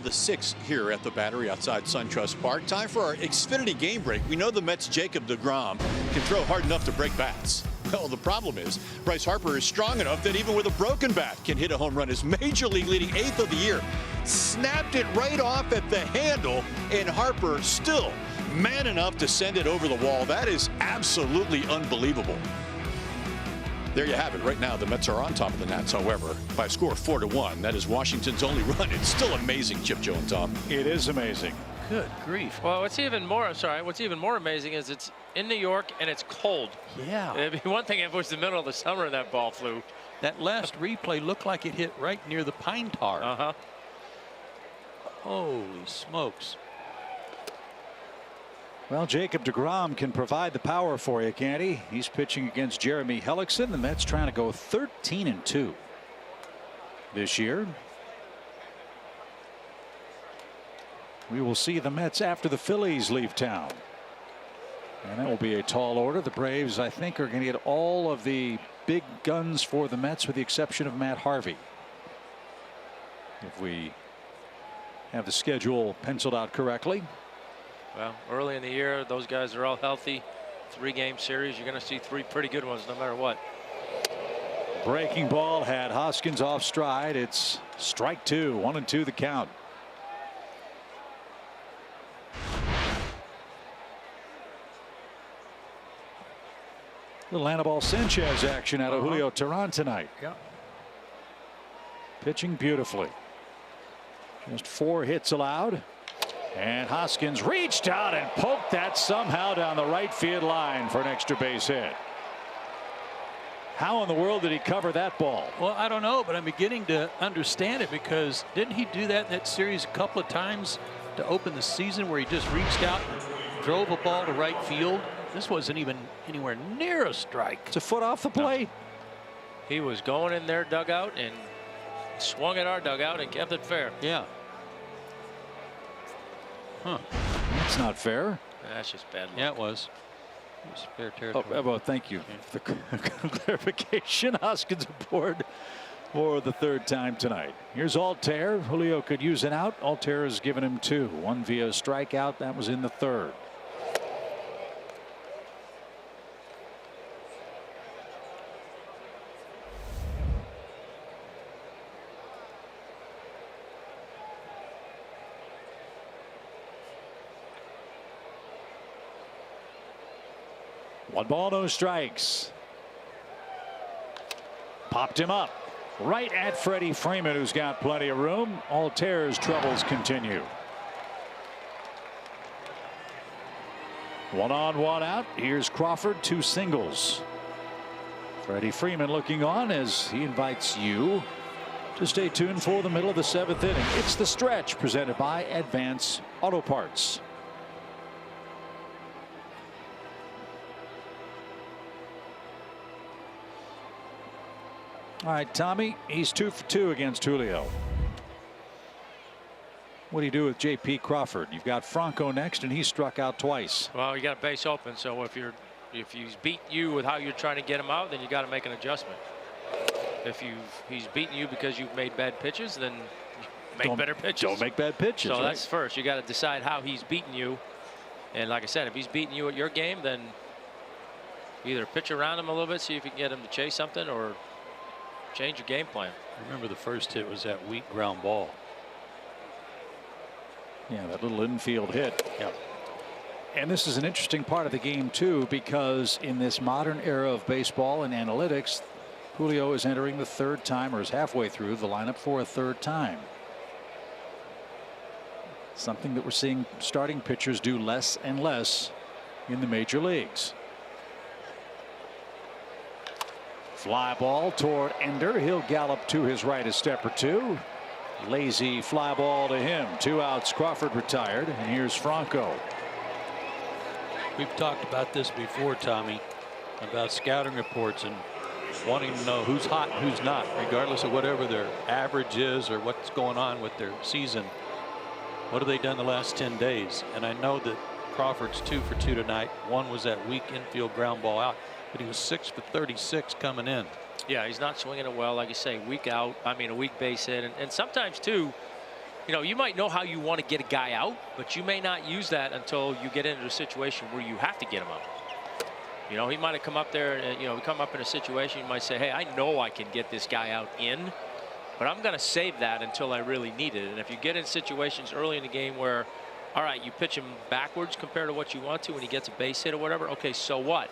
the 6th here at the Battery outside SunTrust Park. Time for our Xfinity game break. We know the Mets' Jacob deGrom can throw hard enough to break bats. Well, the problem is Bryce Harper is strong enough that even with a broken bat can hit a home run. His major league leading 8th of the year. Snapped it right off at the handle, and Harper still man enough to send it over the wall. That is absolutely unbelievable. There you have it. Right now, the Mets are on top of the Nats, however, by a score of 4-1. That is Washington's only run. It's still amazing, Chip, Joe, and Tom. It is amazing. Good grief. Well, what's even more amazing is it's in New York and it's cold. Yeah. It'd be one thing if it was the middle of the summer and that ball flew. That last replay looked like it hit right near the pine tar. Uh-huh. Holy smokes. Well, Jacob deGrom can provide the power for you, can't he? He's pitching against Jeremy Hellickson. The Mets trying to go 13-2 this year. We will see the Mets after the Phillies leave town. And that will be a tall order. The Braves, I think, are going to get all of the big guns for the Mets with the exception of Matt Harvey. If we have the schedule penciled out correctly. Well, early in the year, those guys are all healthy. 3-game series, you're going to see 3 pretty good ones no matter what. Breaking ball had Hoskins off stride. It's strike 2, 1-2 the count. Little Anibal Sanchez action out of Julio Teheran tonight. Yeah. Pitching beautifully. Just 4 hits allowed. And Hoskins reached out and poked that somehow down the right field line for an extra base hit. How in the world did he cover that ball? Well, I don't know, but I'm beginning to understand it, because didn't he do that in that series a couple of times to open the season, where he just reached out and drove a ball to right field? This wasn't even anywhere near a strike. It's a foot off the plate. No. He was going in their dugout and swung at our dugout and kept it fair. Yeah. Huh. That's not fair. That's just bad luck. Yeah, it was. It was fair territory. Oh, well, thank you for the clarification. Hoskins aboard for the 3rd time tonight. Here's Altair. Julio could use an out. Altair has given him 2. 1 via strikeout. That was in the 3rd. One ball, no strikes. Popped him up right at Freddie Freeman, who's got plenty of room. Altair's troubles continue. 1 on, 1 out. Here's Crawford, 2 singles. Freddie Freeman looking on as he invites you to stay tuned for the middle of the 7th inning. It's The Stretch, presented by Advance Auto Parts. All right, Tommy, he's 2 for 2 against Julio. What do you do with J.P. Crawford? You've got Franco next, and he struck out twice. Well, you got a base open, so if he's beat you with how you're trying to get him out, then you got to make an adjustment. If he's beaten you because you've made bad pitches, then make better pitches. Don't make bad pitches. So right? that's first. You got to decide how he's beaten you. And like I said, if he's beating you at your game, then either pitch around him a little bit, see if you can get him to chase something, or change your game plan. Remember, the first hit was that weak ground ball. Yeah, that little infield hit. Yeah. And this is an interesting part of the game, too, because in this modern era of baseball and analytics, Julio is entering the 3rd time, or is halfway through the lineup for a 3rd time. Something that we're seeing starting pitchers do less and less in the major leagues. Fly ball toward Ender. He'll gallop to his right a step or 2. Lazy fly ball to him. 2 outs. Crawford retired. And here's Franco. We've talked about this before, Tommy, about scouting reports and wanting to know who's hot and who's not, regardless of whatever their average is or what's going on with their season. What have they done the last 10 days? And I know that Crawford's 2 for 2 tonight. 1 was that weak infield ground ball out, but he was 6 for 36 coming in. Yeah, he's not swinging it well, like you say, weak out. I mean, a weak base hit, and sometimes too, you know, you might know how you want to get a guy out, but you may not use that until you get into a situation where you have to get him out. You know, he might have come up there and, you know, come up in a situation, you might say, hey, I know I can get this guy out in, but I'm going to save that until I really need it. And if you get in situations early in the game where, all right, you pitch him backwards compared to what you want to when he gets a base hit or whatever, okay, so what?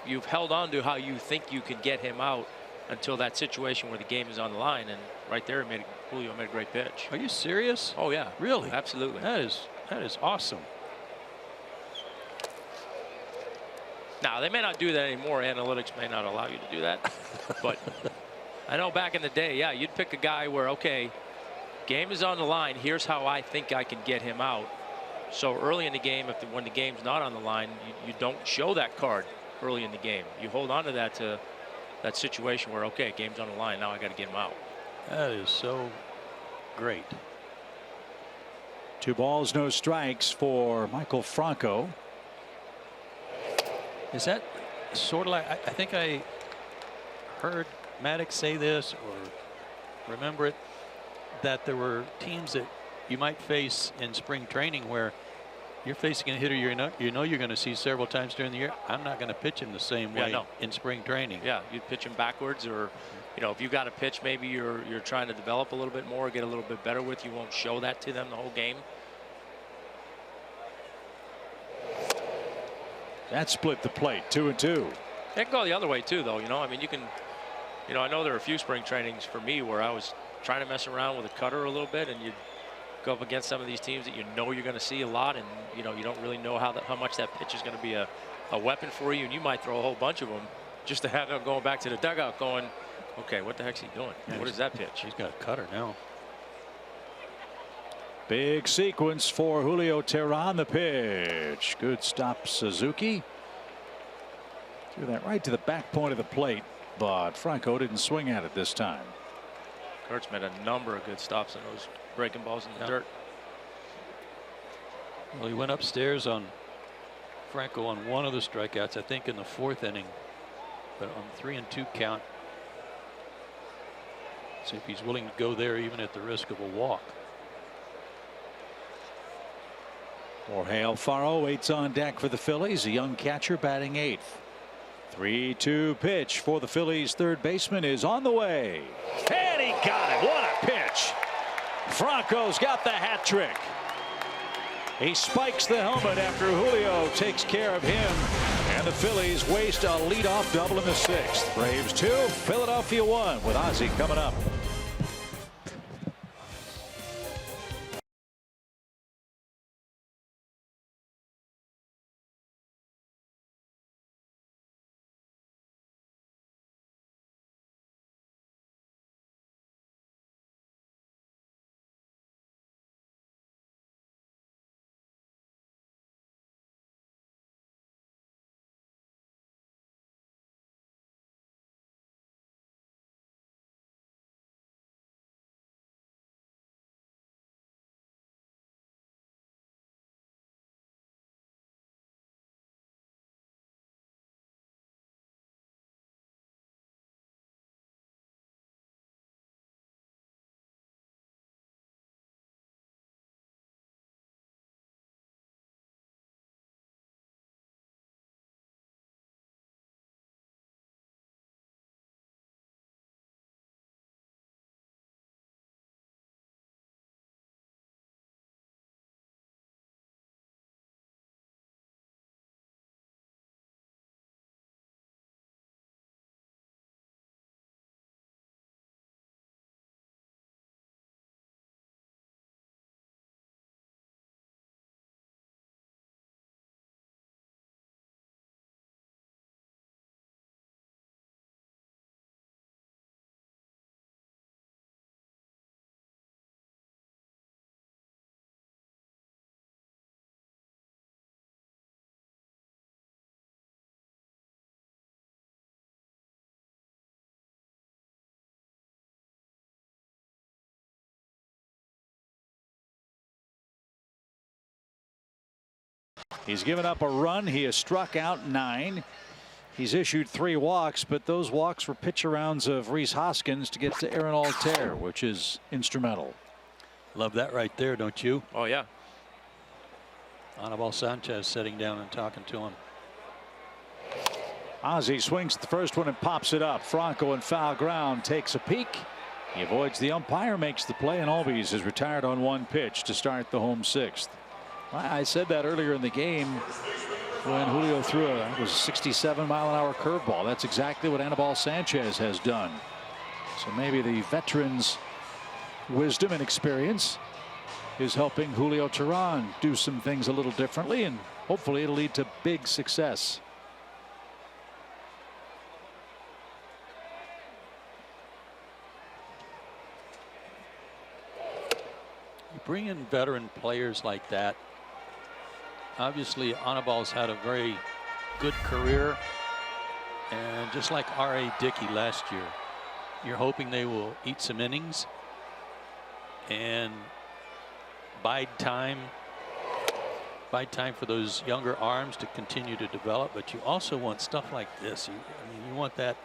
You've held on to how you think you can get him out until that situation where the game is on the line, and right there Julio made a great pitch. Are you serious? Oh yeah, really? Absolutely. That is awesome. Now they may not do that anymore. Analytics may not allow you to do that, but I know back in the day, yeah, you'd pick a guy where, okay, game is on the line. Here's how I think I can get him out. So early in the game, when the game's not on the line, you don't show that card early in the game. You hold on to that situation where, okay, game's on the line. Now I got to get him out. That is so great. 2 balls, no strikes for Michael Franco. Is that sort of like, I think I heard Maddox say this or remember it, that there were teams that you might face in spring training where you're facing a hitter you know you're going to see several times during the year. I'm not going to pitch him the same way in spring training. Yeah, you'd pitch him backwards, or you know, if you got a pitch maybe you're trying to develop a little bit more, get a little bit better with, you won't show that to them the whole game. That split the plate, 2-2. It can go the other way too, though. You know, I mean, you can, you know, I know there are a few spring trainings for me where I was trying to mess around with a cutter a little bit, and you go up against some of these teams that you know you're going to see a lot, and you know you don't really know how much that pitch is going to be a weapon for you, and you might throw a whole bunch of them just to have them going back to the dugout going, okay, what the heck's he doing? Yeah, what is that pitch? He's got a cutter now. Big sequence for Julio Teheran. The pitch. Good stop, Suzuki. Threw that right to the back point of the plate, but Franco didn't swing at it this time. Kurtz made a number of good stops on those breaking balls in the dirt. Well, he went upstairs on Franco on one of the strikeouts, I think in the 4th inning, but on 3-2 count. See if he's willing to go there even at the risk of a walk. Jorge Alfaro waits on deck for the Phillies. A young catcher batting 8th. 3-2 pitch for the Phillies. Third baseman is on the way. And he got it. What a pitch. Franco's got the hat trick. He spikes the helmet after Julio takes care of him. And the Phillies waste a leadoff double in the 6th. Braves 2, Philadelphia 1 with Ozzie coming up. He's given up a run. He has struck out 9. He's issued 3 walks, but those walks were pitch arounds of Rhys Hoskins to get to Aaron Altair, which is instrumental. Love that right there, don't you? Oh, yeah. Anibal Sanchez sitting down and talking to him. Ozzie swings at the first one and pops it up. Franco in foul ground takes a peek. He avoids the umpire, makes the play, and Albies is retired on one pitch to start the home sixth. I said that earlier in the game when Julio threw a 67-mile-an-hour curveball. That's exactly what Anibal Sanchez has done. So maybe the veteran's wisdom and experience is helping Julio Teheran do some things a little differently, and hopefully it'll lead to big success. You bring in veteran players like that. Obviously, Anibal's had a very good career, and just like R.A. Dickey last year, you're hoping they will eat some innings and bide time for those younger arms to continue to develop. But you also want stuff like this. You want that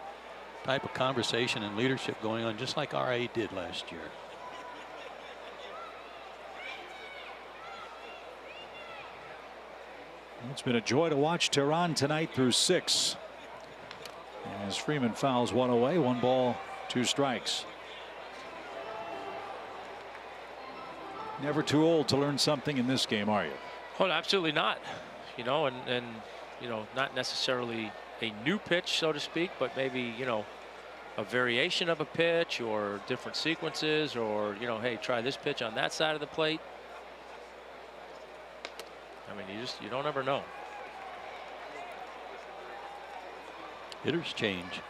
type of conversation and leadership going on, just like R.A. did last year. It's been a joy to watch Teheran tonight through 6. As Freeman fouls one away, 1 ball, 2 strikes. Never too old to learn something in this game, are you? Oh, absolutely not. You know, and you know, not necessarily a new pitch, so to speak, but maybe, you know, a variation of a pitch or different sequences, or, you know, hey, try this pitch on that side of the plate. I mean, you don't ever know. Hitters change.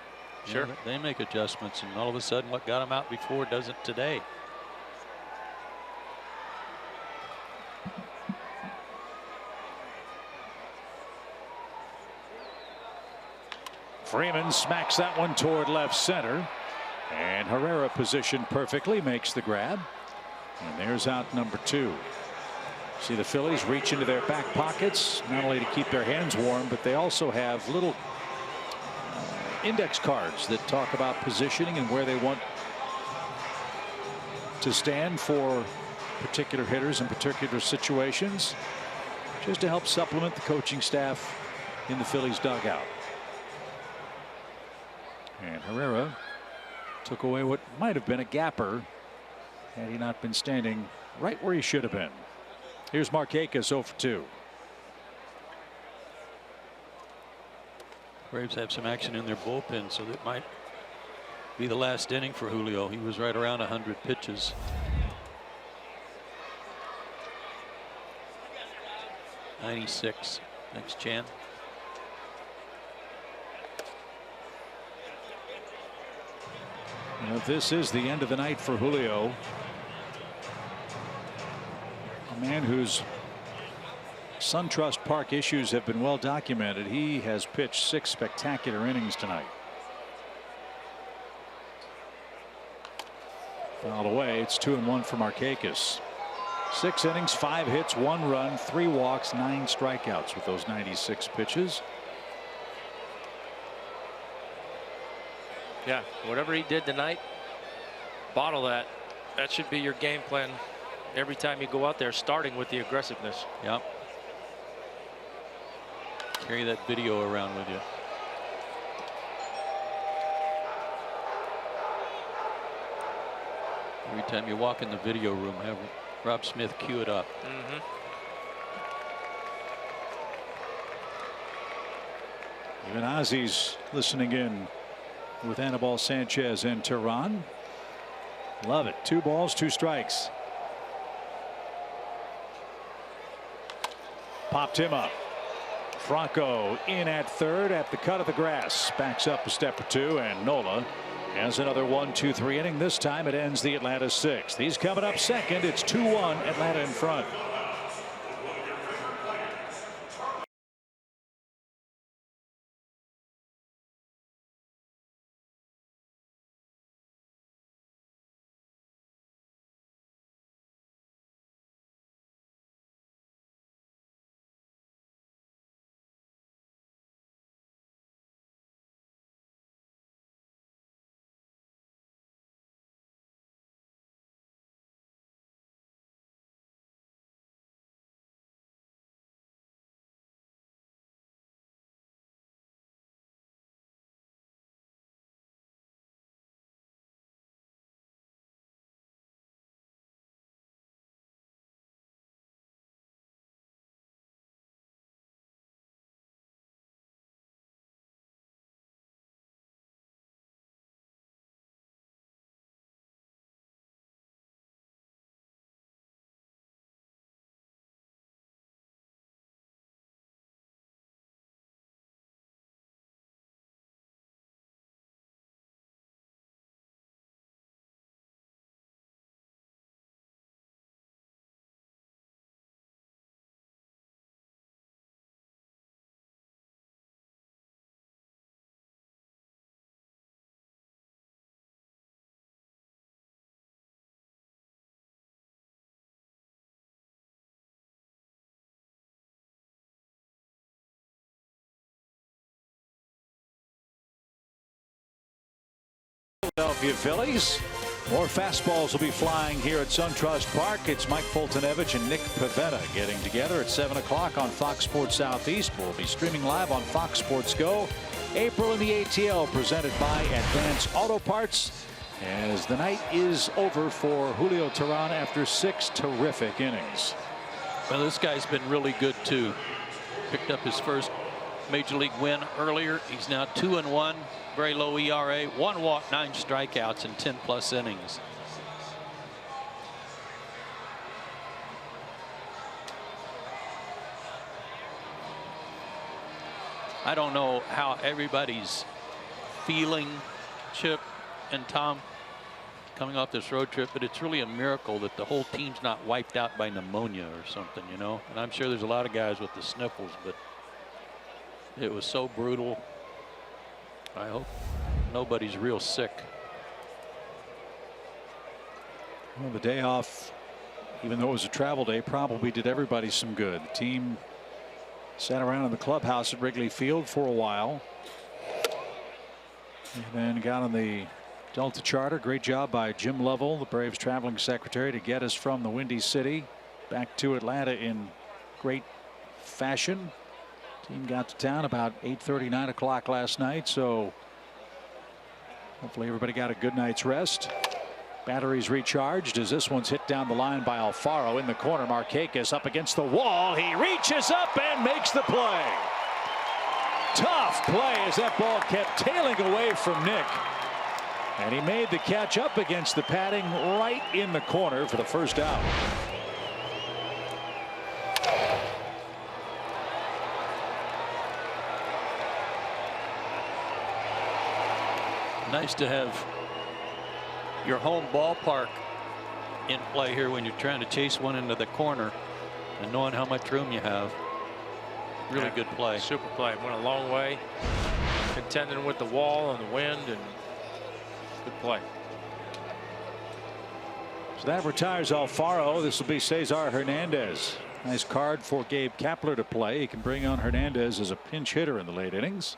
Sure. They make adjustments, and all of a sudden what got them out before doesn't today. Freeman smacks that one toward left center, and Herrera positioned perfectly, makes the grab, and there's out number 2. See the Phillies reach into their back pockets, not only to keep their hands warm, but they also have little index cards that talk about positioning and where they want to stand for particular hitters in particular situations, just to help supplement the coaching staff in the Phillies dugout. And Herrera took away what might have been a gapper had he not been standing right where he should have been. Here's Markakis 0 for 2. Braves have some action in their bullpen, so that might be the last inning for Julio. He was right around 100 pitches. '96. Thanks, Chan. Well, this is the end of the night for Julio. A man whose SunTrust Park issues have been well documented. He has pitched 6 spectacular innings tonight. Fouled away. It's 2-1 for Markakis. 6 innings, 5 hits, 1 run, 3 walks, 9 strikeouts with those 96 pitches. Yeah, whatever he did tonight, bottle that. That should be your game plan every time you go out there, starting with the aggressiveness. Yep. Carry that video around with you. Every time you walk in the video room, have Rob Smith cue it up. Even Ozzie's listening in with Anibal Sanchez and Teheran. Love it. 2 balls, 2 strikes. Popped him up. Franco in at third at the cut of the grass. Backs up a step or 2, and Nola has another 1-2-3 inning. This time it ends the Atlanta 6th. He's coming up second. It's 2-1 Atlanta in front. Philadelphia Phillies. More fastballs will be flying here at SunTrust Park. It's Mike Foltynewicz and Nick Pivetta getting together at 7 o'clock on Fox Sports Southeast. We'll be streaming live on Fox Sports Go. April in the ATL presented by Advance Auto Parts. As the night is over for Julio Teheran after 6 terrific innings. Well, this guy's been really good too. Picked up his first major league win earlier. He's now 2-1, very low ERA, 1 walk, 9 strikeouts in 10+ innings. I don't know how everybody's feeling, Chip and Tom, coming off this road trip, but it's really a miracle that the whole team's not wiped out by pneumonia or something, you know. And I'm sure there's a lot of guys with the sniffles, but it was so brutal. I hope nobody's real sick. Well, the day off, even though it was a travel day, probably did everybody some good. The team sat around in the clubhouse at Wrigley Field for a while and then got on the Delta Charter. Great job by Jim Lovell, the Braves traveling secretary, to get us from the Windy City back to Atlanta in great fashion. Team got to town about 8:30, 9 o'clock last night, so hopefully everybody got a good night's rest. Batteries recharged as this one's hit down the line by Alfaro in the corner. Markakis up against the wall. He reaches up and makes the play. Tough play as that ball kept tailing away from Nick. And he made the catch up against the padding right in the corner for the first out. Nice to have your home ballpark in play here when you're trying to chase one into the corner and knowing how much room you have. Really good play. Super play. Went a long way. Contending with the wall and the wind, and good play. So that retires Alfaro. This will be Cesar Hernandez. Nice card for Gabe Kapler to play. He can bring on Hernandez as a pinch hitter in the late innings.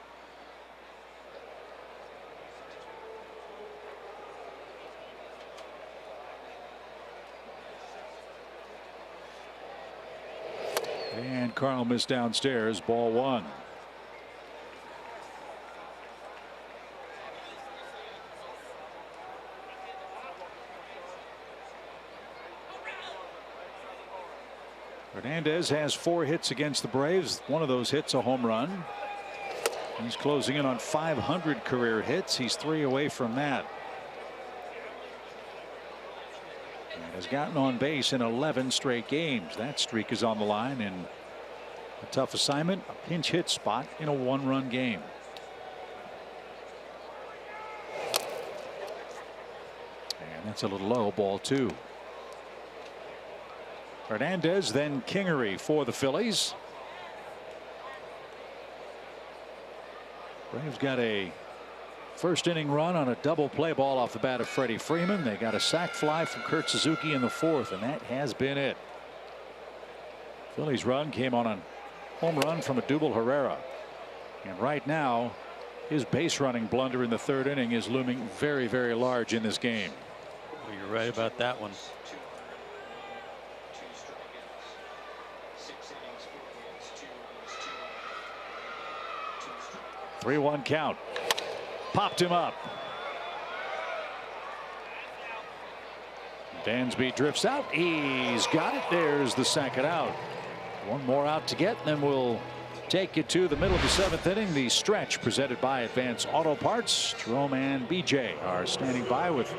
And Carl missed downstairs. Ball 1. Hernandez has 4 hits against the Braves. One of those hits a home run. He's closing in on 500 career hits. He's 3 away from that. And has gotten on base in 11 straight games. That streak is on the line in a tough assignment, a pinch hit spot in a 1-run game. And that's a little low. Ball 2. Hernandez, then Kingery for the Phillies. Braves got a first inning run on a double play ball off the bat of Freddie Freeman. They got a sac fly from Kurt Suzuki in the 4th, and that has been it. Phillies run came on a home run from Adubel Herrera. And right now, his base running blunder in the 3rd inning is looming very, very large in this game. Well, you're right about that one. 3-1 count. Popped him up. Dansby drifts out. He's got it. There's the second out. One more out to get, and then we'll take you to the middle of the 7th inning. The stretch presented by Advance Auto Parts. Jerome and BJ are standing by with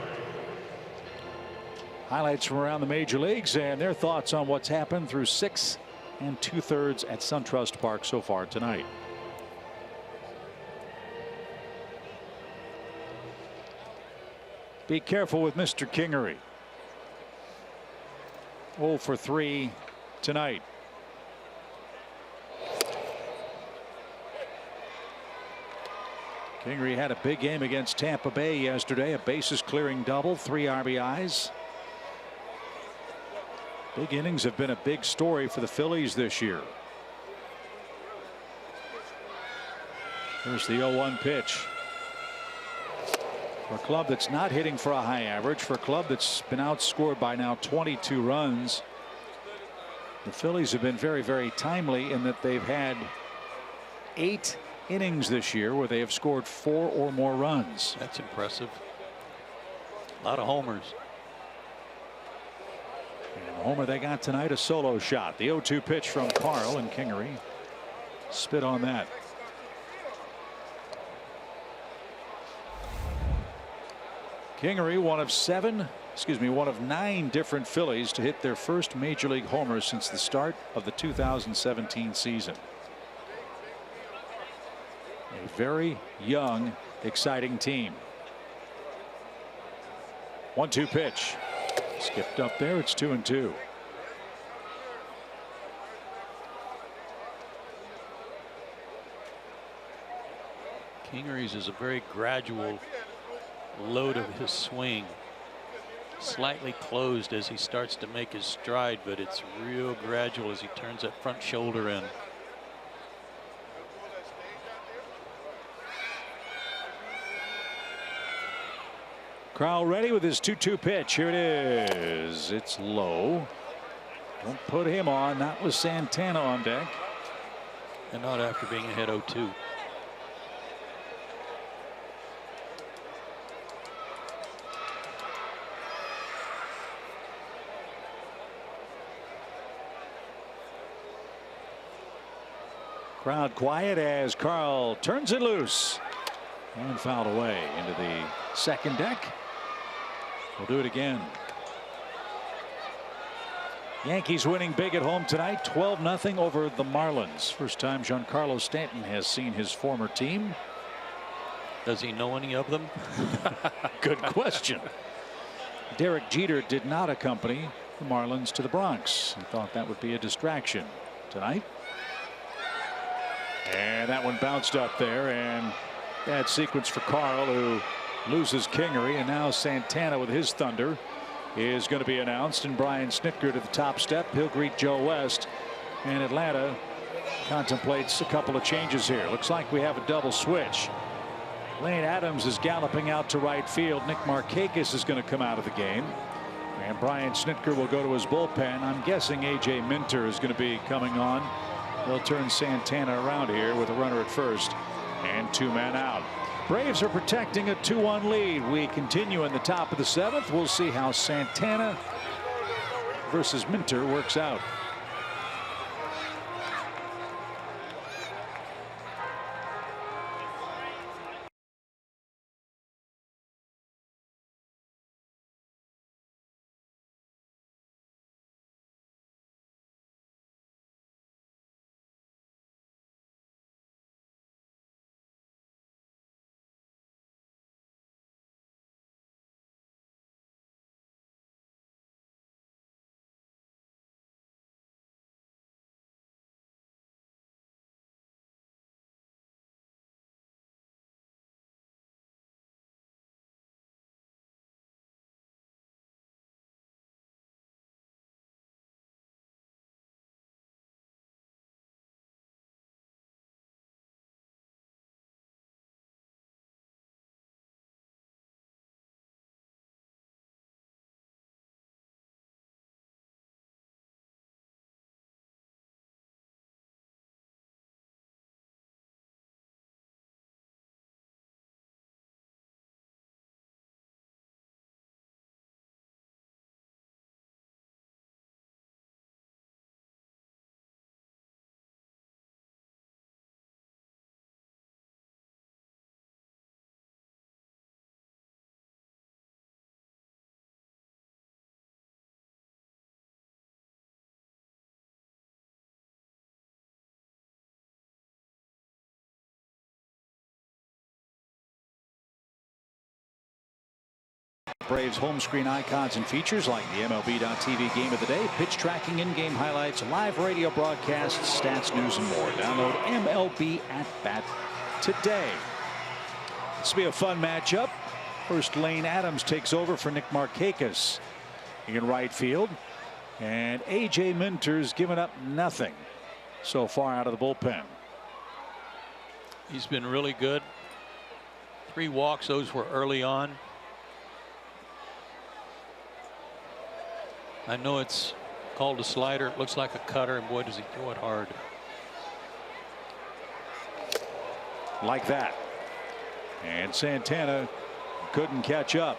highlights from around the major leagues and their thoughts on what's happened through 6 2/3 at SunTrust Park so far tonight. Be careful with Mr. Kingery. 0 for 3 tonight. Kingery had a big game against Tampa Bay yesterday. A bases clearing double, 3 RBIs. Big innings have been a big story for the Phillies this year. Here's the 0-1 pitch. For a club that's not hitting for a high average, for a club that's been outscored by now 22 runs, the Phillies have been very, very timely in that they've had 8 innings this year where they have scored 4 or more runs. That's impressive. A lot of homers. And the homer they got tonight, a solo shot. The 0-2 pitch from Carl, and Kingery spit on that. Kingery, one of 9 different Phillies to hit their first major league homer since the start of the 2017 season. A very young, exciting team. 1-2 pitch. Skipped up there. It's 2-2. Kingery's is a very gradual load of his swing. Slightly closed as he starts to make his stride, but it's real gradual as he turns that front shoulder in. Crowell ready with his 2-2 pitch. Here it is. It's low. Don't put him on. That was Santana on deck. And not after being ahead 0-2. Crowd quiet as Carl turns it loose and fouled away into the second deck. We'll do it again. Yankees winning big at home tonight, 12-0 over the Marlins. First time Giancarlo Stanton has seen his former team. Does he know any of them? Good question. Derek Jeter did not accompany the Marlins to the Bronx. He thought that would be a distraction tonight. And that one bounced up there, and bad sequence for Carl, who loses Kingery, and now Santana with his thunder is going to be announced, and Brian Snitker to the top step. He'll greet Joe West, and Atlanta contemplates a couple of changes here. Looks like we have a double switch. Lane Adams is galloping out to right field. Nick Markakis is going to come out of the game, and Brian Snitker will go to his bullpen. I'm guessing A.J. Minter is going to be coming on. They'll turn Santana around here with a runner at first and 2 men out. Braves are protecting a 2-1 lead. We continue in the top of the 7th. We'll see how Santana versus Minter works out. Braves home screen icons and features like the MLB.TV game of the day, pitch tracking, in-game highlights, live radio broadcasts, stats, news, and more. Download MLB at Bat today. This will be a fun matchup. First, Lane Adams takes over for Nick Markakis in right field, and A.J. Minter's given up nothing so far out of the bullpen. He's been really good. 3 walks. Those were early on. I know it's called a slider. It looks like a cutter, and boy, does he throw it hard. Like that. And Santana couldn't catch up.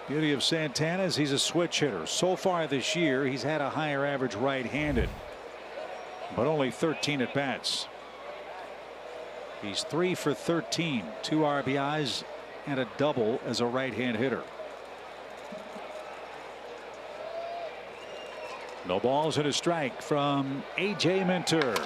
Beauty of Santana is he's a switch hitter. So far this year, he's had a higher average right-handed, but only 13 at bats. He's 3 for 13, 2 RBIs and a double as a right-hand hitter. No balls and a strike from A.J. Minter.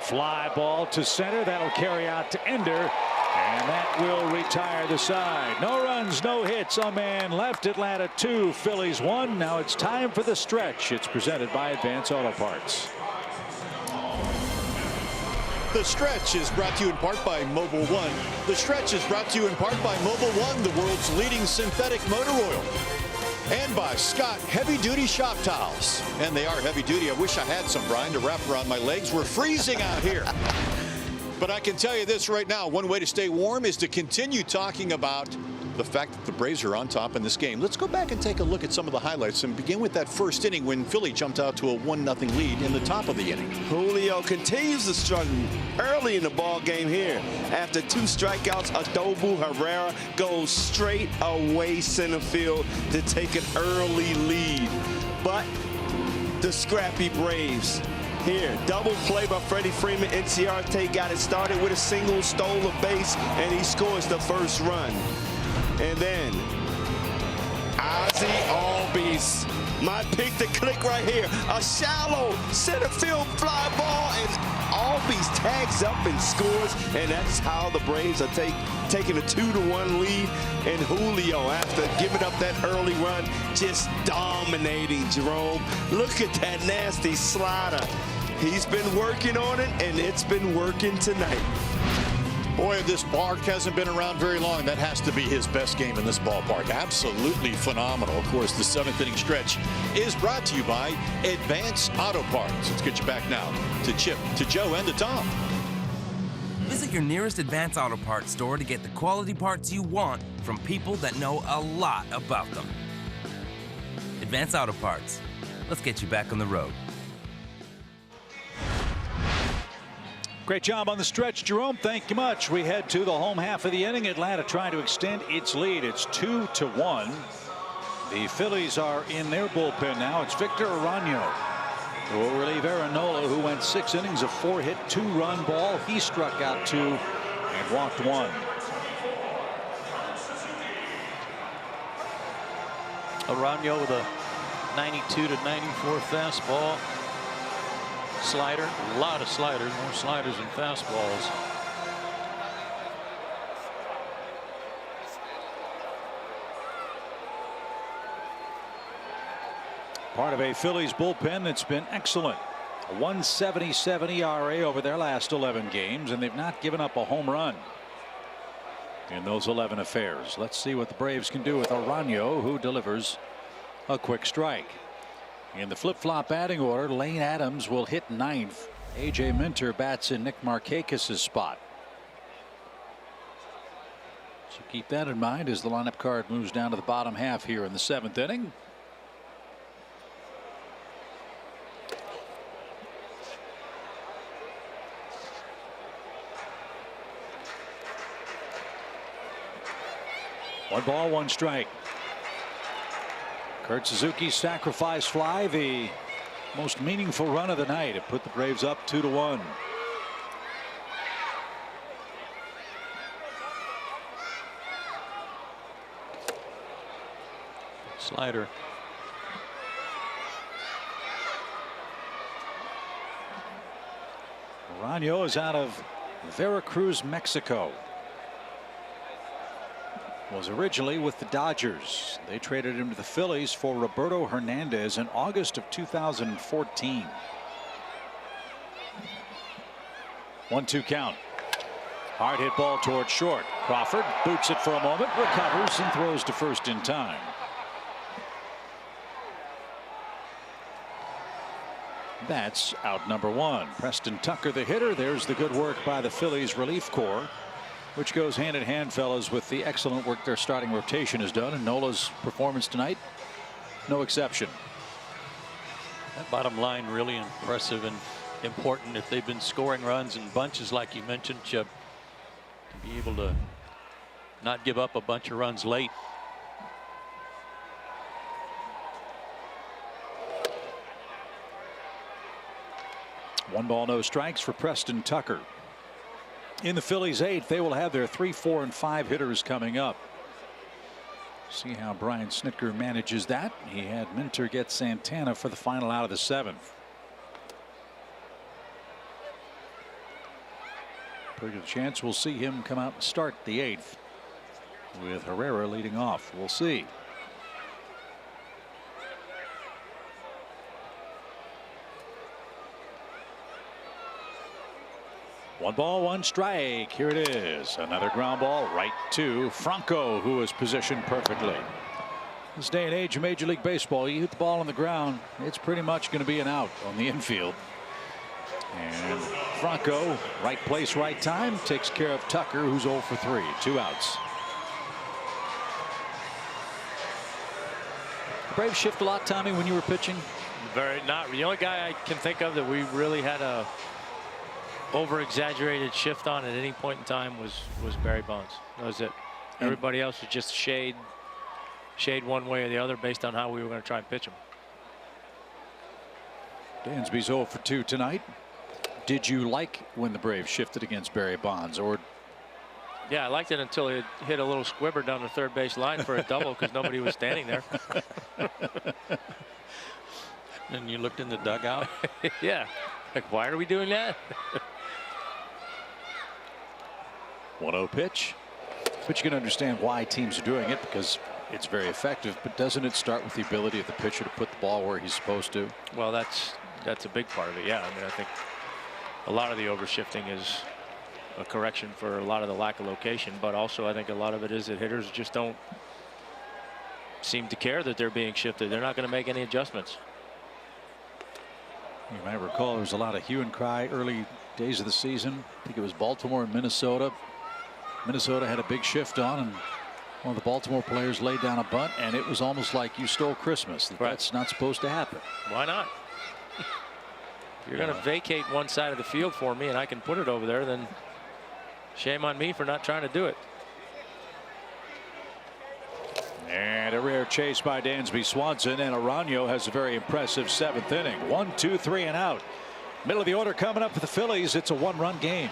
Fly ball to center. That'll carry out to Ender. And that will retire the side. No runs, no hits. A man left. Atlanta 2, Phillies 1. Now it's time for the stretch. It's presented by Advance Auto Parts. The stretch is brought to you in part by Mobil 1. The stretch is brought to you in part by Mobil 1, the world's leading synthetic motor oil. And by Scott Heavy Duty Shop Towels. And they are heavy duty. I wish I had some, Brian, to wrap around my legs. We're freezing out here. But I can tell you this right now. One way to stay warm is to continue talking about the fact that the Braves are on top in this game. Let's go back and take a look at some of the highlights and begin with that first inning when Philly jumped out to a 1-0 lead in the top of the inning. Julio continues to struggle early in the ball game here. After 2 strikeouts, Adobu Herrera goes straight away center field to take an early lead. But the scrappy Braves here, double play by Freddie Freeman. Inciarte got it started with a single, stole a base, and he scores the first run. And then Ozzie Albies, my pick to click right here. A shallow center field fly ball, and Albies tags up and scores, and that's how the Braves are taking a 2-1 lead. And Julio, after giving up that early run, just dominating Jerome. Look at that nasty slider. He's been working on it, and it's been working tonight. Boy, this park hasn't been around very long. That has to be his best game in this ballpark. Absolutely phenomenal. Of course, the 7th inning stretch is brought to you by Advance Auto Parts. Let's get you back now to Chip, to Joe, and to Tom. Visit your nearest Advance Auto Parts store to get the quality parts you want from people that know a lot about them. Advance Auto Parts. Let's get you back on the road. Great job on the stretch, Jerome. Thank you much. We head to the home half of the inning. Atlanta trying to extend its lead. It's 2-1. The Phillies are in their bullpen now. It's Victor Arano who will relieve Aaron Nola, who went 6 innings of 4-hit, 2-run ball. He struck out 2 and walked 1. Arano with a 92 to 94 fastball. Slider, a lot of sliders, more sliders than fastballs. Part of a Phillies bullpen that's been excellent. A 1.77 ERA over their last 11 games, and they've not given up a home run in those 11 affairs. Let's see what the Braves can do with Arano, who delivers a quick strike. In the flip-flop batting order, Lane Adams will hit 9th. A.J. Minter bats in Nick Markakis' spot. So keep that in mind as the lineup card moves down to the bottom half here in the 7th inning. One ball, one strike. Kurt Suzuki's sacrifice fly, the most meaningful run of the night. It put the Braves up 2-1. Slider. Arano is out of Veracruz, Mexico. Was originally with the Dodgers. They traded him to the Phillies for Roberto Hernandez in August of 2014. 1-2 count. Hard hit ball toward short. Crawford boots it for a moment, recovers, and throws to first in time. That's out number 1. Preston Tucker, the hitter. There's the good work by the Phillies relief corps, which goes hand in hand, fellas, with the excellent work their starting rotation has done. And Nola's performance tonight, no exception. That bottom line really impressive and important. If they've been scoring runs in bunches like you mentioned, Chip, to be able to not give up a bunch of runs late. One ball, no strikes for Preston Tucker. In the Phillies' 8th, they will have their 3, 4, and 5 hitters coming up. See how Brian Snitker manages that. He had Minter get Santana for the final out of the 7th. Pretty good chance we'll see him come out and start the 8th with Herrera leading off. We'll see. One ball, one strike. Here it is. Another ground ball right to Franco, who is positioned perfectly. This day and age of Major League Baseball, you hit the ball on the ground, it's pretty much going to be an out on the infield. And Franco, right place, right time, takes care of Tucker, who's 0 for 3. 2 outs. The Braves shift a lot, Tommy, when you were pitching? Not. The only guy I can think of that we really had a over-exaggerated shift on at any point in time was Barry Bonds. That was it. Everybody else was just shade one way or the other based on how we were going to try and pitch him. Dansby's 0 for 2 tonight. Did you like when the Braves shifted against Barry Bonds, or? Yeah, I liked it until he hit a little squibber down the third base line for a double because nobody was standing there. And you looked in the dugout. Yeah, like, why are we doing that? 1-0 pitch. But you can understand why teams are doing it, because it's very effective. But doesn't it start with the ability of the pitcher to put the ball where he's supposed to? Well, that's a big part of it. Yeah, I mean, I think a lot of the overshifting is a correction for a lot of the lack of location, but also I think a lot of it is that hitters just don't seem to care that they're being shifted. They're not going to make any adjustments. You might recall there was a lot of hue and cry early days of the season. I think it was Baltimore and Minnesota. Minnesota had a big shift on, and one of the Baltimore players laid down a bunt, and it was almost like you stole Christmas. Right. That's not supposed to happen. Why not? If you're going to vacate one side of the field for me and I can put it over there, then shame on me for not trying to do it. And a rare chase by Dansby Swanson, and Arano has a very impressive 7th inning. 1, 2, 3 and out. Middle of the order coming up for the Phillies. It's a 1-run game.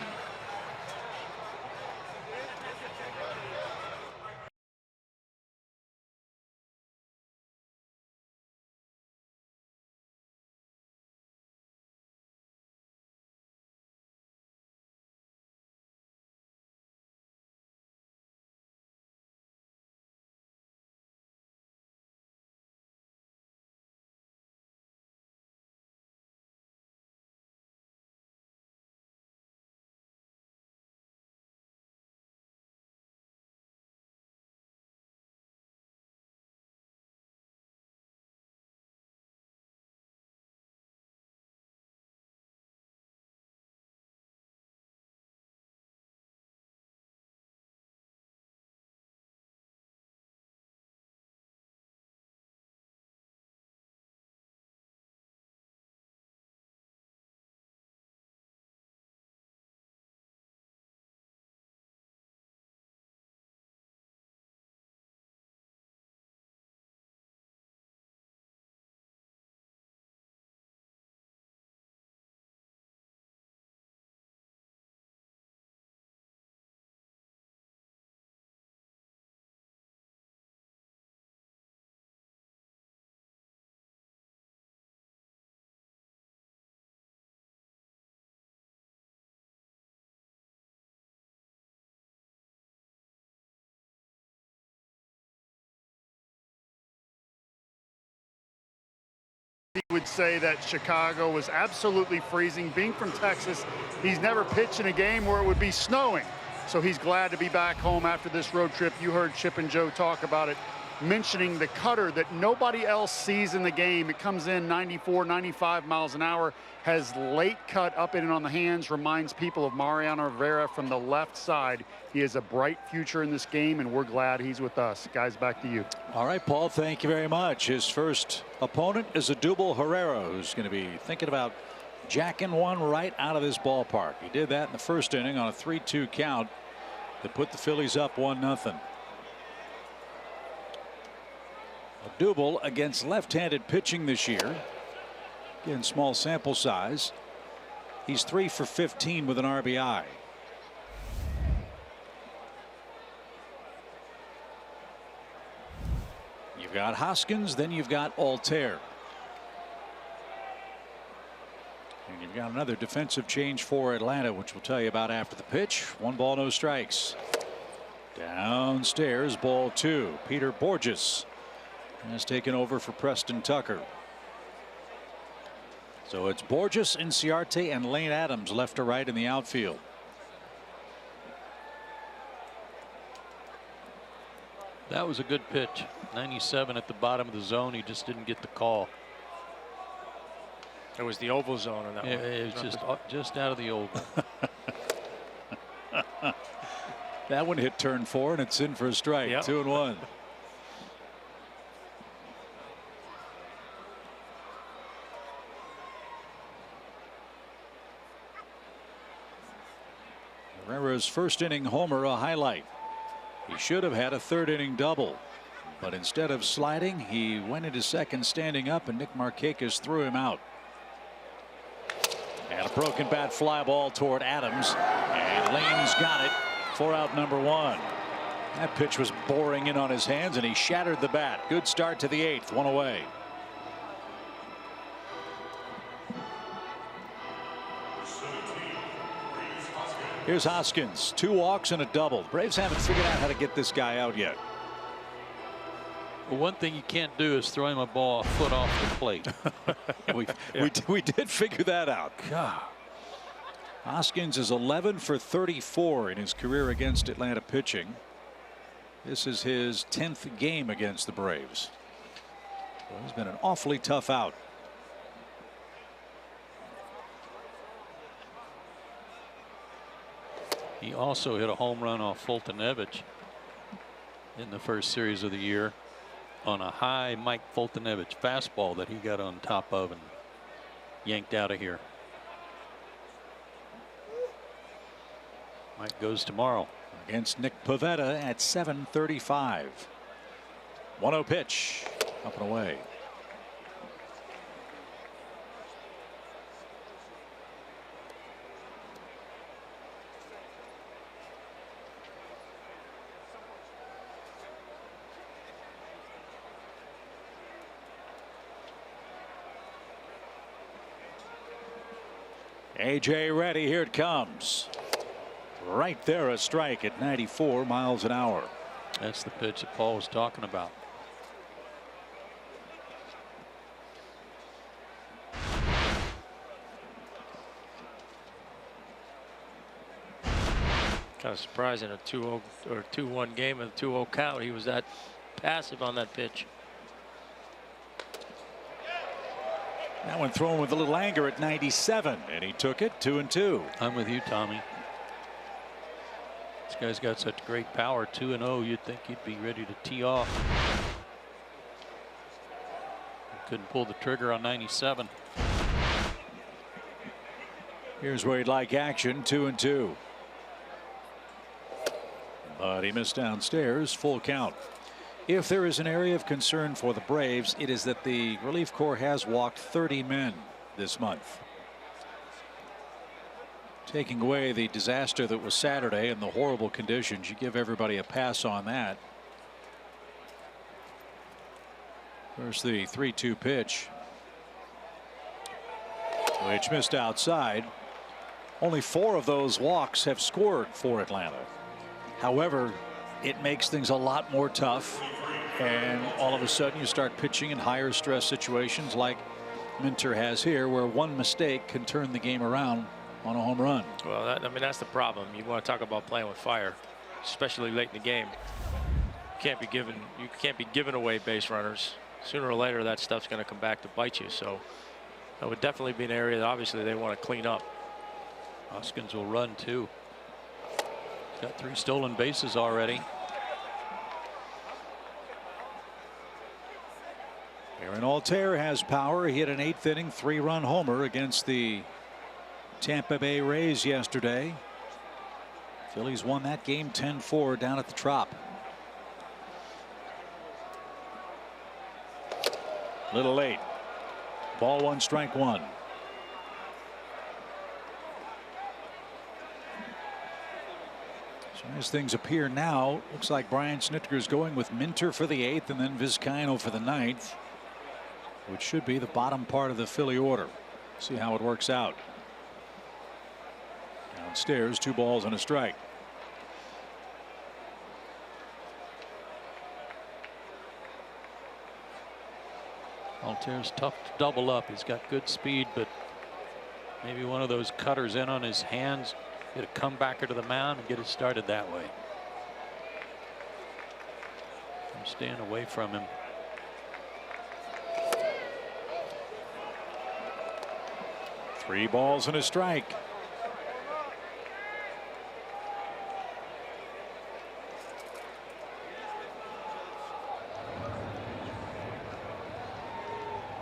He would say that Chicago was absolutely freezing. Being from Texas, he's never pitched in a game where it would be snowing. So he's glad to be back home after this road trip. You heard Chip and Joe talk about it. mentioning the cutter that nobody else sees in the game. It comes in 94, 95 miles an hour, has late cut up in and on the hands, reminds people of Mariano Rivera from the left side. He has a bright future in this game, and we're glad he's with us. Guys, back to you. All right, Paul, thank you very much. His first opponent is Adubel Herrera, who's going to be thinking about jacking one right out of this ballpark. He did that in the first inning on a 3-2 count that put the Phillies up 1-0. Adubel against left-handed pitching this year. Again, small sample size. He's 3 for 15 with an RBI. You've got Hoskins, then you've got Altair. And you've got another defensive change for Atlanta, which we'll tell you about after the pitch. 1 ball, no strikes. Downstairs, ball 2. Peter Borges has taken over for Preston Tucker. So it's Borges, Inciarte, and Lane Adams left to right in the outfield. That was a good pitch. 97 at the bottom of the zone. He just didn't get the call. It was the oval zone on that one. It was just out of the oval. That one hit turn 4, and it's in for a strike. Yep. 2-1. Herrera's first inning homer a highlight. He should have had a third inning double, but instead of sliding, he went into second standing up, and Nick Markakis threw him out. And a broken bat fly ball toward Adams, and Lane's got it for out number 1. That pitch was boring in on his hands, and he shattered the bat. Good start to the 8th, 1 away. Here's Hoskins, 2 walks and a double. The Braves haven't figured out how to get this guy out yet. Well, one thing you can't do is throw him a ball a foot off the plate. we did figure that out. God. Hoskins is 11 for 34 in his career against Atlanta pitching. This is his 10th game against the Braves. Well, he's been an awfully tough out. He also hit a home run off Fultonevich in the first series of the year on a high Mike Fultonevich fastball that he got on top of and yanked out of here. Mike goes tomorrow against Nick Pivetta at 7:35. 1-0 pitch, up and away. A.J. ready. Here it comes. Right there, a strike at 94 miles an hour. That's the pitch that Paul was talking about. Kind of surprising, a 2-0 or 2-1 game and a 2-0 count. He was that passive on that pitch. That one thrown with a little anger at 97, and he took it. 2-2. I'm with you, Tommy. This guy's got such great power. 2-0. You'd think he'd be ready to tee off. He couldn't pull the trigger on 97. Here's where he'd like action. 2-2. But he missed downstairs. Full count. If there is an area of concern for the Braves, it is that the relief corps has walked 30 men this month. Taking away the disaster that was Saturday and the horrible conditions, you give everybody a pass on that. There's the 3-2 pitch, which missed outside. Only 4 of those walks have scored for Atlanta. However, it makes things a lot more tough, and all of a sudden you start pitching in higher stress situations like Minter has here, where one mistake can turn the game around on a home run. Well, I mean, that's the problem. You want to talk about playing with fire, especially late in the game. can't be giving away base runners. Sooner or later, that stuff's going to come back to bite you. So that would definitely be an area that obviously they want to clean up. Hoskins will run too. He's got 3 stolen bases already. Aaron Altair has power. He hit an 8th inning 3-run homer against the Tampa Bay Rays yesterday. Phillies won that game 10-4 down at the Trop. Little late. Ball 1, strike 1. So as things appear now, looks like Brian Snitker is going with Minter for the 8th and then Vizcaino for the 9th, which should be the bottom part of the Philly order. See how it works out. Downstairs, 2 balls and a strike. Altair's tough to double up. He's got good speed, but maybe one of those cutters in on his hands, get a comebacker to the mound and get it started that way. I'm staying away from him. Three balls and a strike.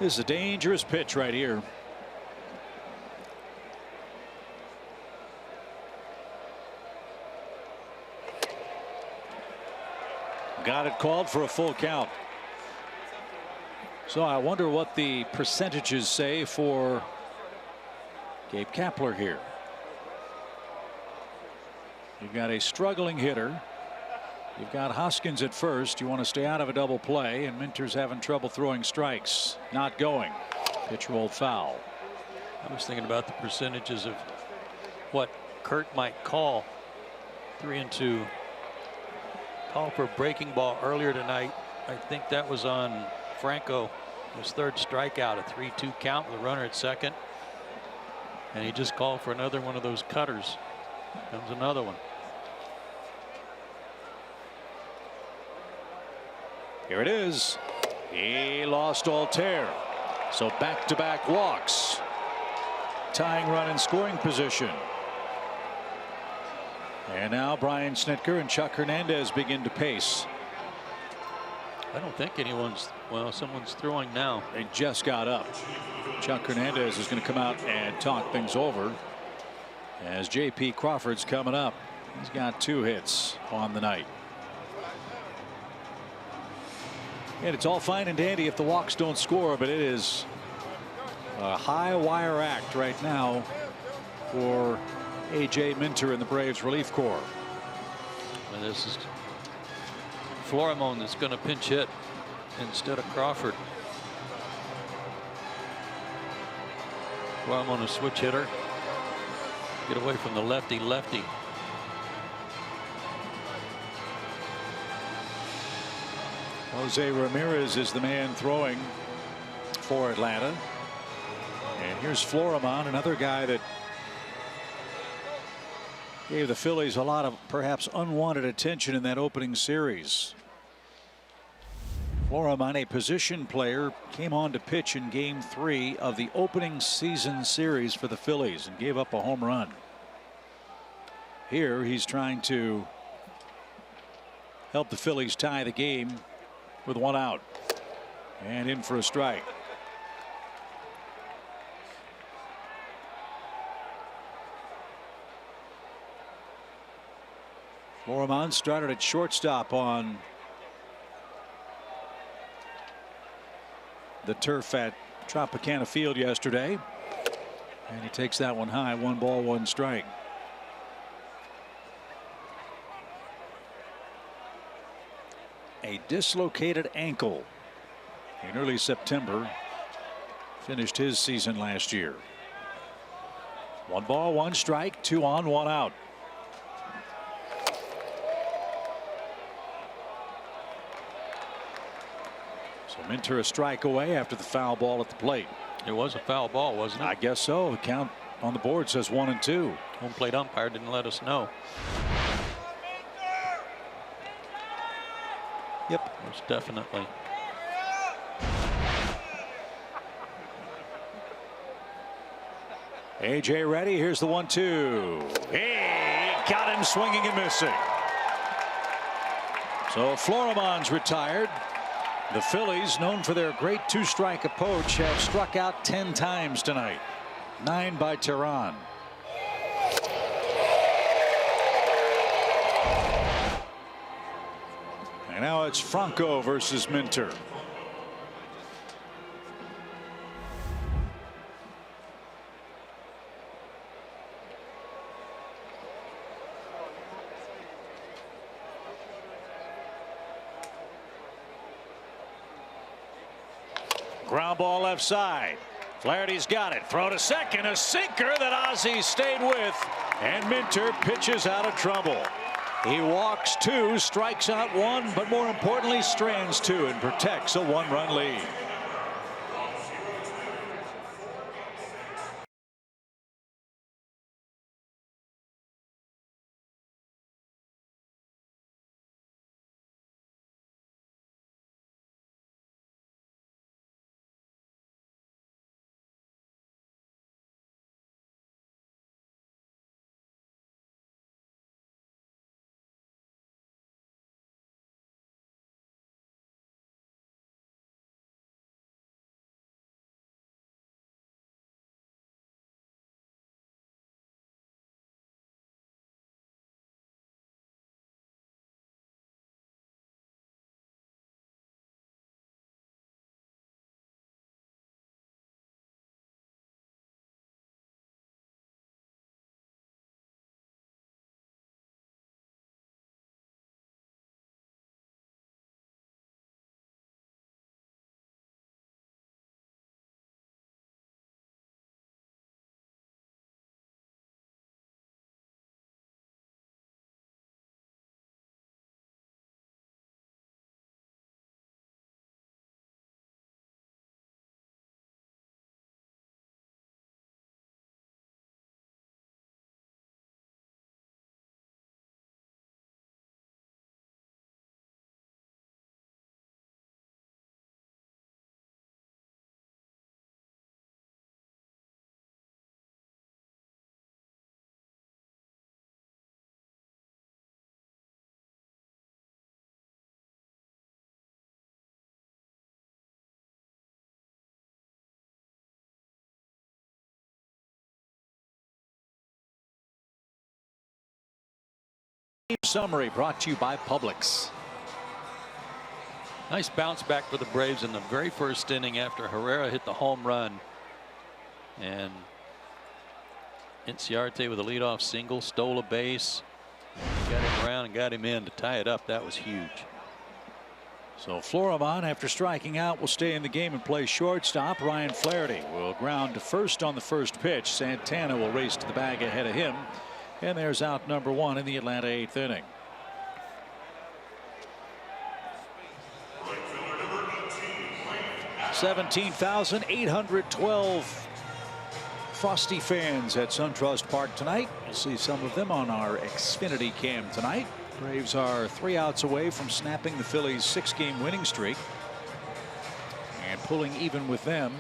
This is a dangerous pitch right here. Got it called for a full count. So I wonder what the percentages say for Gabe Kapler here. You've got a struggling hitter. You've got Hoskins at first. You want to stay out of a double play, and Minter's having trouble throwing strikes. Not going. Pitch rolled foul. I was thinking about the percentages of what Kurt might call. 3-2. Call for a breaking ball earlier tonight. I think that was on Franco. His 3rd strikeout, a 3-2 count with a runner at second. And he just called for another one of those cutters. Comes another one. Here it is. He lost Altair. So back-to-back walks. Tying run in scoring position. And now Brian Snitker and Chuck Hernandez begin to pace. I don't think anyone's, well, someone's throwing now. They just got up. Chuck Hernandez is going to come out and talk things over as J.P. Crawford's coming up. He's got 2 hits on the night. And it's all fine and dandy if the walks don't score, but it is a high wire act right now for A.J. Minter and the Braves relief corps. And this is Florimon that's going to pinch hit instead of Crawford. Florimon, a switch hitter. Get away from the lefty. Jose Ramirez is the man throwing for Atlanta. And here's Florimon, another guy that gave the Phillies a lot of perhaps unwanted attention in that opening series. Florimon, a position player, came on to pitch in Game 3 of the opening season series for the Phillies and gave up a home run. Here he's trying to help the Phillies tie the game with 1 out and in for a strike. Florimon started at shortstop on the turf at Tropicana Field yesterday, and he takes that one high. 1 ball, 1 strike. A dislocated ankle in early September. Finished his season last year. 1 ball, 1 strike, 2 on, 1 out. So Minter a strike away after the foul ball at the plate. It was a foul ball, wasn't it? I guess so. The count on the board says 1 and 2. Home plate umpire didn't let us know. Yep, most definitely. AJ ready. Here's the 1-2. Hey, got him swinging and missing. So Florimond's retired. The Phillies, known for their great two-strike approach, have struck out 10 times tonight. 9 by Tehran. And now it's Franco versus Minter. Ground ball left side. Flaherty's got it. Throw to second. A sinker that Ozzie stayed with. And Minter pitches out of trouble. He walks 2, strikes out 1, but more importantly strands 2 and protects a 1-run lead. Summary brought to you by Publix. Nice bounce back for the Braves in the very first inning after Herrera hit the home run. And Inciarte with a leadoff single, stole a base, got him around and got him in to tie it up. That was huge. So Florimond, after striking out, will stay in the game and play shortstop. Ryan Flaherty will ground to first on the first pitch. Santana will race to the bag ahead of him. And there's out number 1 in the Atlanta 8th inning. $17,812 Frosty fans at SunTrust Park tonight. You'll see some of them on our Xfinity cam tonight. Braves are 3 outs away from snapping the Phillies' 6-game winning streak and pulling even with them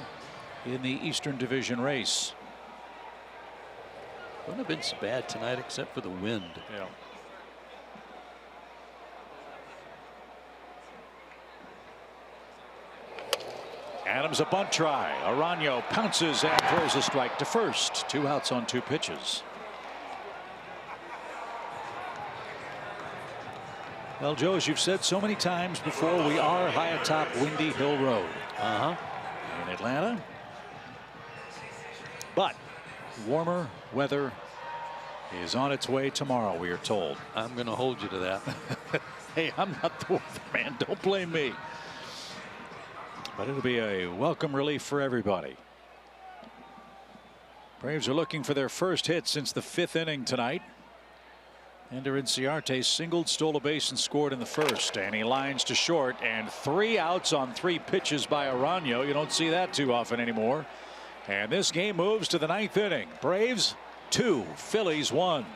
in the Eastern Division race. Wouldn't have been so bad tonight except for the wind. Yeah. Adams a bunt try. Arano pounces and throws a strike to first. 2 outs on 2 pitches. Well, Joe, as you've said so many times before, we are high atop Windy Hill Road. In Atlanta. But warmer weather is on its way tomorrow, we are told. I'm going to hold you to that. Hey, I'm not the weatherman. Don't blame me. But it'll be a welcome relief for everybody. Braves are looking for their first hit since the 5th inning tonight. Ender Inciarte singled, stole a base, and scored in the first. And he lines to short, and 3 outs on 3 pitches by Arano. You don't see that too often anymore. And this game moves to the 9th inning. Braves 2, Phillies 1.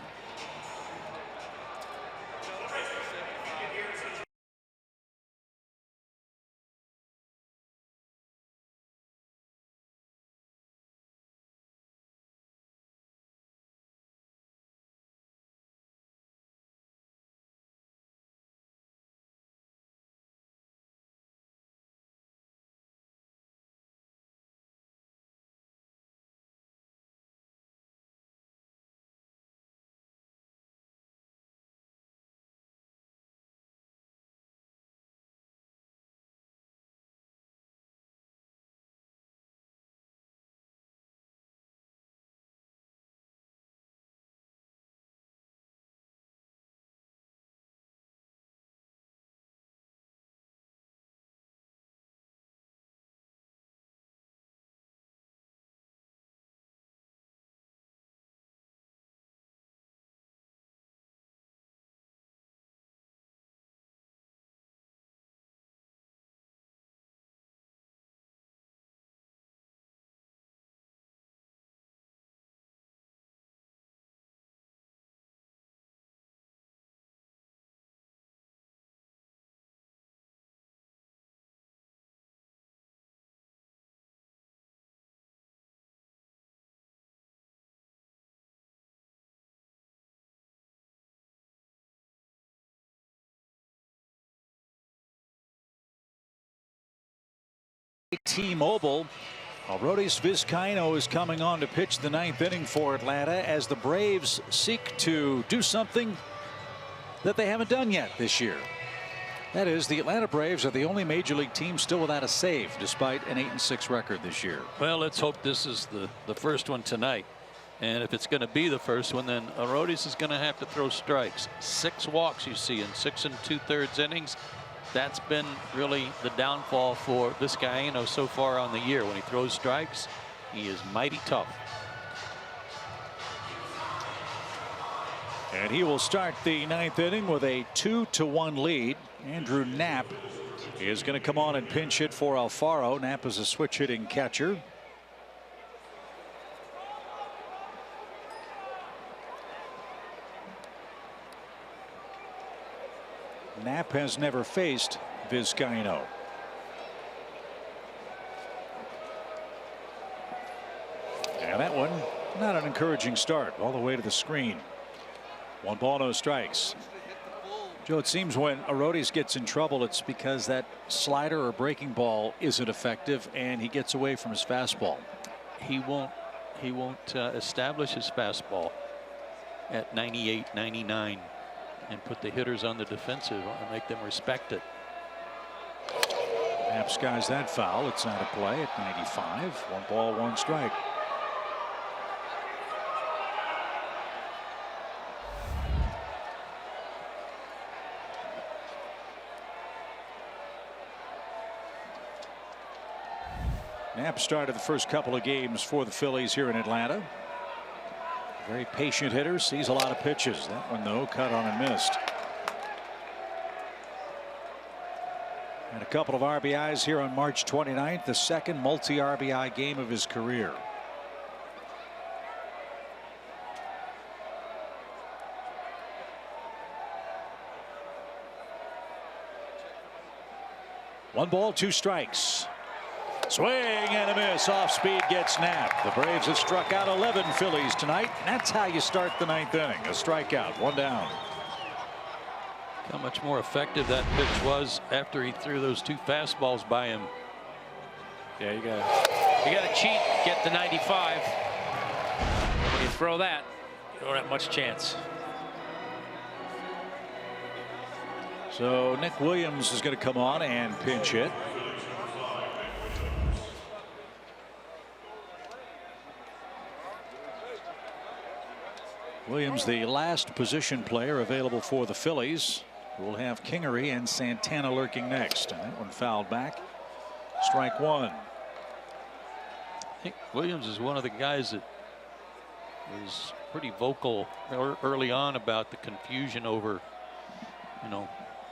T-Mobile. Arodys Vizcaino is coming on to pitch the 9th inning for Atlanta as the Braves seek to do something that they haven't done yet this year. That is, the Atlanta Braves are the only major league team still without a save despite an 8-6 record this year. Well, let's hope this is the first one tonight. And if it's going to be the first one, then Arodys is going to have to throw strikes. 6 walks you see in 6 2/3 innings. That's been really the downfall for Vizcaino so far on the year. When he throws strikes, he is mighty tough. And he will start the 9th inning with a 2-1 lead. Andrew Knapp is going to come on and pinch hit for Alfaro. Knapp is a switch hitting catcher. Knapp has never faced Vizcaino. And that one, not an encouraging start, all the way to the screen. 1 ball, no strikes. Joe, it seems when Arodys gets in trouble, it's because that slider or breaking ball isn't effective and he gets away from his fastball. He won't establish his fastball at 98, 99. And put the hitters on the defensive and make them respect it. Knapp skies that foul. It's out of play at 95. 1 ball, 1 strike. Knapp started the first couple of games for the Phillies here in Atlanta. Very patient hitter, sees a lot of pitches. That one, though, cut on and missed. And a couple of RBIs here on March 29th, the second multi-RBI game of his career. One ball, 2 strikes. Swing and a miss. Off speed gets Knapp. The Braves have struck out 11 Phillies tonight. That's how you start the 9th inning. A strikeout, 1 down. How much more effective that pitch was after he threw those 2 fastballs by him. Yeah, you got to cheat, get the 95. When you throw that, you don't have much chance. So Nick Williams is going to come on and pinch hit. Williams, the last position player available for the Phillies. We'll have Kingery and Santana lurking next. And that one fouled back. Strike 1. I think Williams is one of the guys that was pretty vocal early on about the confusion over,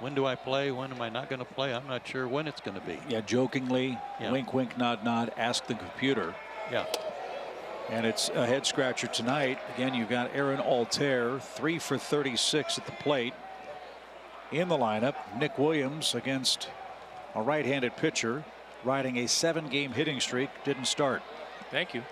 when do I play? When am I not going to play? I'm not sure when it's going to be. Yeah, jokingly, wink, wink, nod, nod, ask the computer. Yeah. And it's a head scratcher tonight. Again, you've got Aaron Altair, 3 for 36 at the plate. In the lineup, Nick Williams against a right-handed pitcher riding a 7-game hitting streak. Didn't start. Thank you.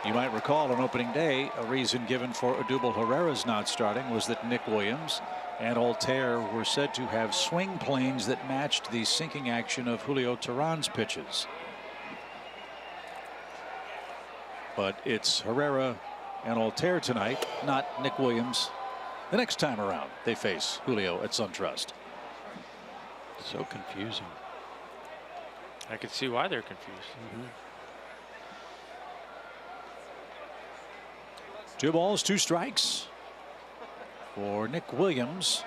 You might recall on opening day, a reason given for Odubel Herrera's not starting was that Nick Williams and Altair were said to have swing planes that matched the sinking action of Julio Teheran's pitches. But it's Herrera and Altair tonight, not Nick Williams the next time around they face Julio at SunTrust. So confusing. I can see why they're confused. 2 balls, 2 strikes for Nick Williams.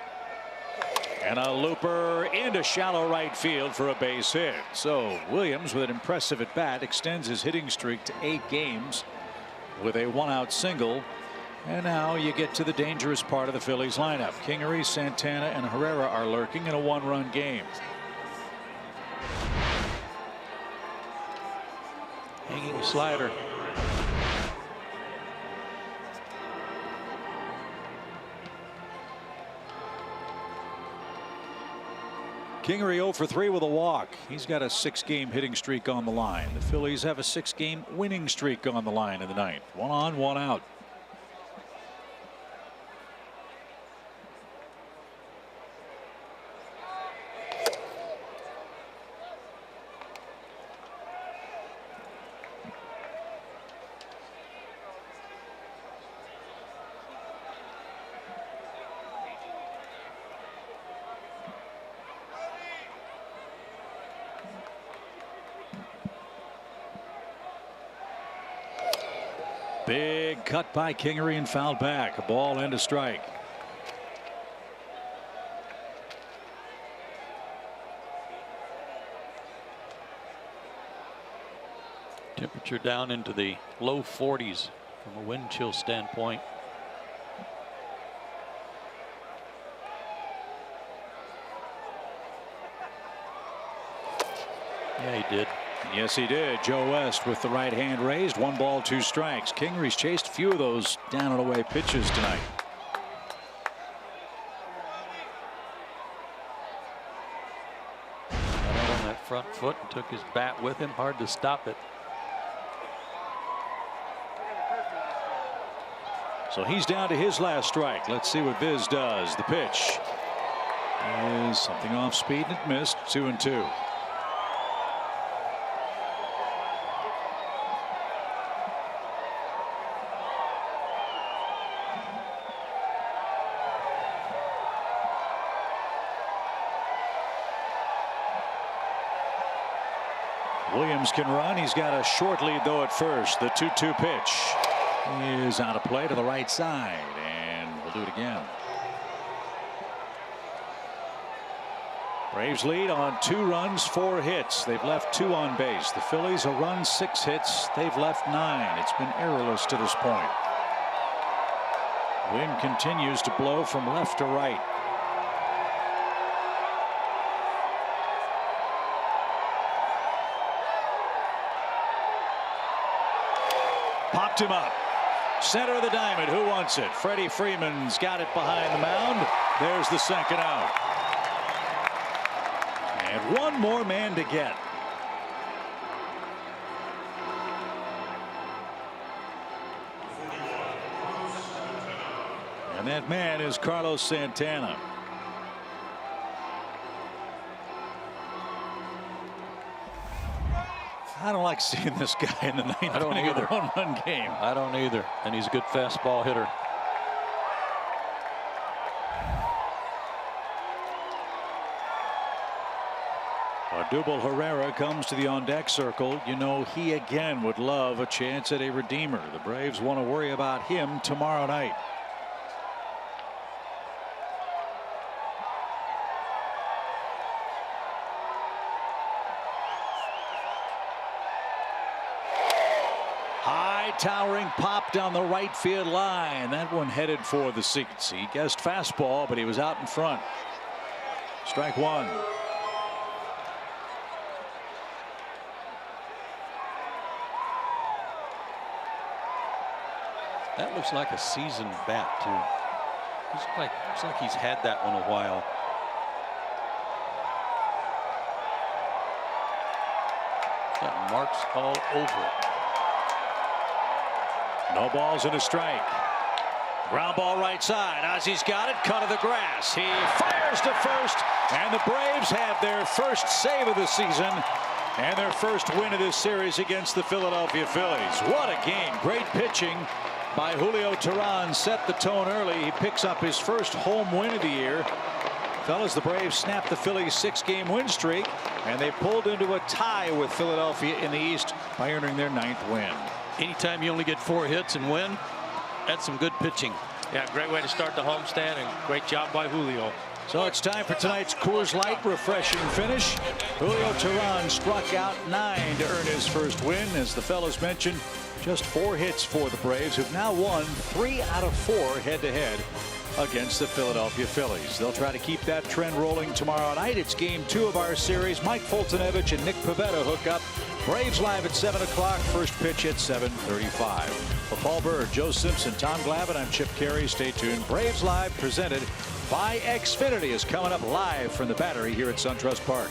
And a looper into shallow right field for a base hit. So Williams, with an impressive at bat, extends his hitting streak to 8 games with a 1-out single. And now you get to the dangerous part of the Phillies lineup. Kingery, Santana, and Herrera are lurking in a 1-run game. Hanging slider. Kingery 0 for 3 with a walk. He's got a 6-game hitting streak on the line. The Phillies have a 6-game winning streak on the line in the 9th. 1 on, 1 out. Big cut by Kingery and fouled back. A ball and a strike. Temperature down into the low 40s from a wind chill standpoint. Yeah, he did. Yes, he did. Joe West with the right hand raised. 1 ball, 2 strikes. Kingery's chased a few of those down and away pitches tonight. Got out on that front foot and took his bat with him. Hard to stop it. So he's down to his last strike. Let's see what Viz does. The pitch is something off speed and it missed. 2-2. Williams can run. He's got a short lead though at first. The 2-2 pitch is out of play to the right side, and we'll do it again. Braves lead on 2 runs, 4 hits. They've left 2 on base. The Phillies a run, 6 hits. They've left 9. It's been errorless to this point. Wind continues to blow from left to right. Popped him up. Center of the diamond. Who wants it? Freddie Freeman's got it behind the mound. There's the second out. And 1 more man to get. And that man is Carlos Santana. I don't like seeing this guy in the 9th inning of a 1-run game. I don't either. And he's a good fastball hitter. Odubel Herrera comes to the on-deck circle. You know, he again would love a chance at a redeemer. The Braves want to worry about him tomorrow night. Towering pop down the right field line. That one headed for the seats. He guessed fastball, but he was out in front. Strike 1. That looks like a seasoned bat too. Looks like he's had that one a while. Got marks all over it. No balls and a strike. Ground ball right side. Ozzy's got it. Cut of the grass. He fires to first, and the Braves have their first save of the season and their first win of this series against the Philadelphia Phillies. What a game. Great pitching by Julio Teheran set the tone early. He picks up his first home win of the year. Fellas, the Braves snapped the Phillies' 6-game win streak, and they pulled into a tie with Philadelphia in the East by earning their 9th win. Anytime you only get 4 hits and win, that's some good pitching. Yeah, great way to start the homestand, and great job by Julio. So it's time for tonight's Coors Light refreshing finish. Julio Teheran struck out 9 to earn his first win. As the fellows mentioned, just 4 hits for the Braves, who've now won 3 out of 4 head-to-head against the Philadelphia Phillies. They'll try to keep that trend rolling tomorrow night. It's game 2 of our series. Mike Fultonevich and Nick Pivetta hook up. Braves live at 7 o'clock. First pitch at 7:35. For Paul Bird, Joe Simpson, Tom Glavine, I'm Chip Carey. Stay tuned. Braves Live presented by Xfinity is coming up live from the Battery here at SunTrust Park.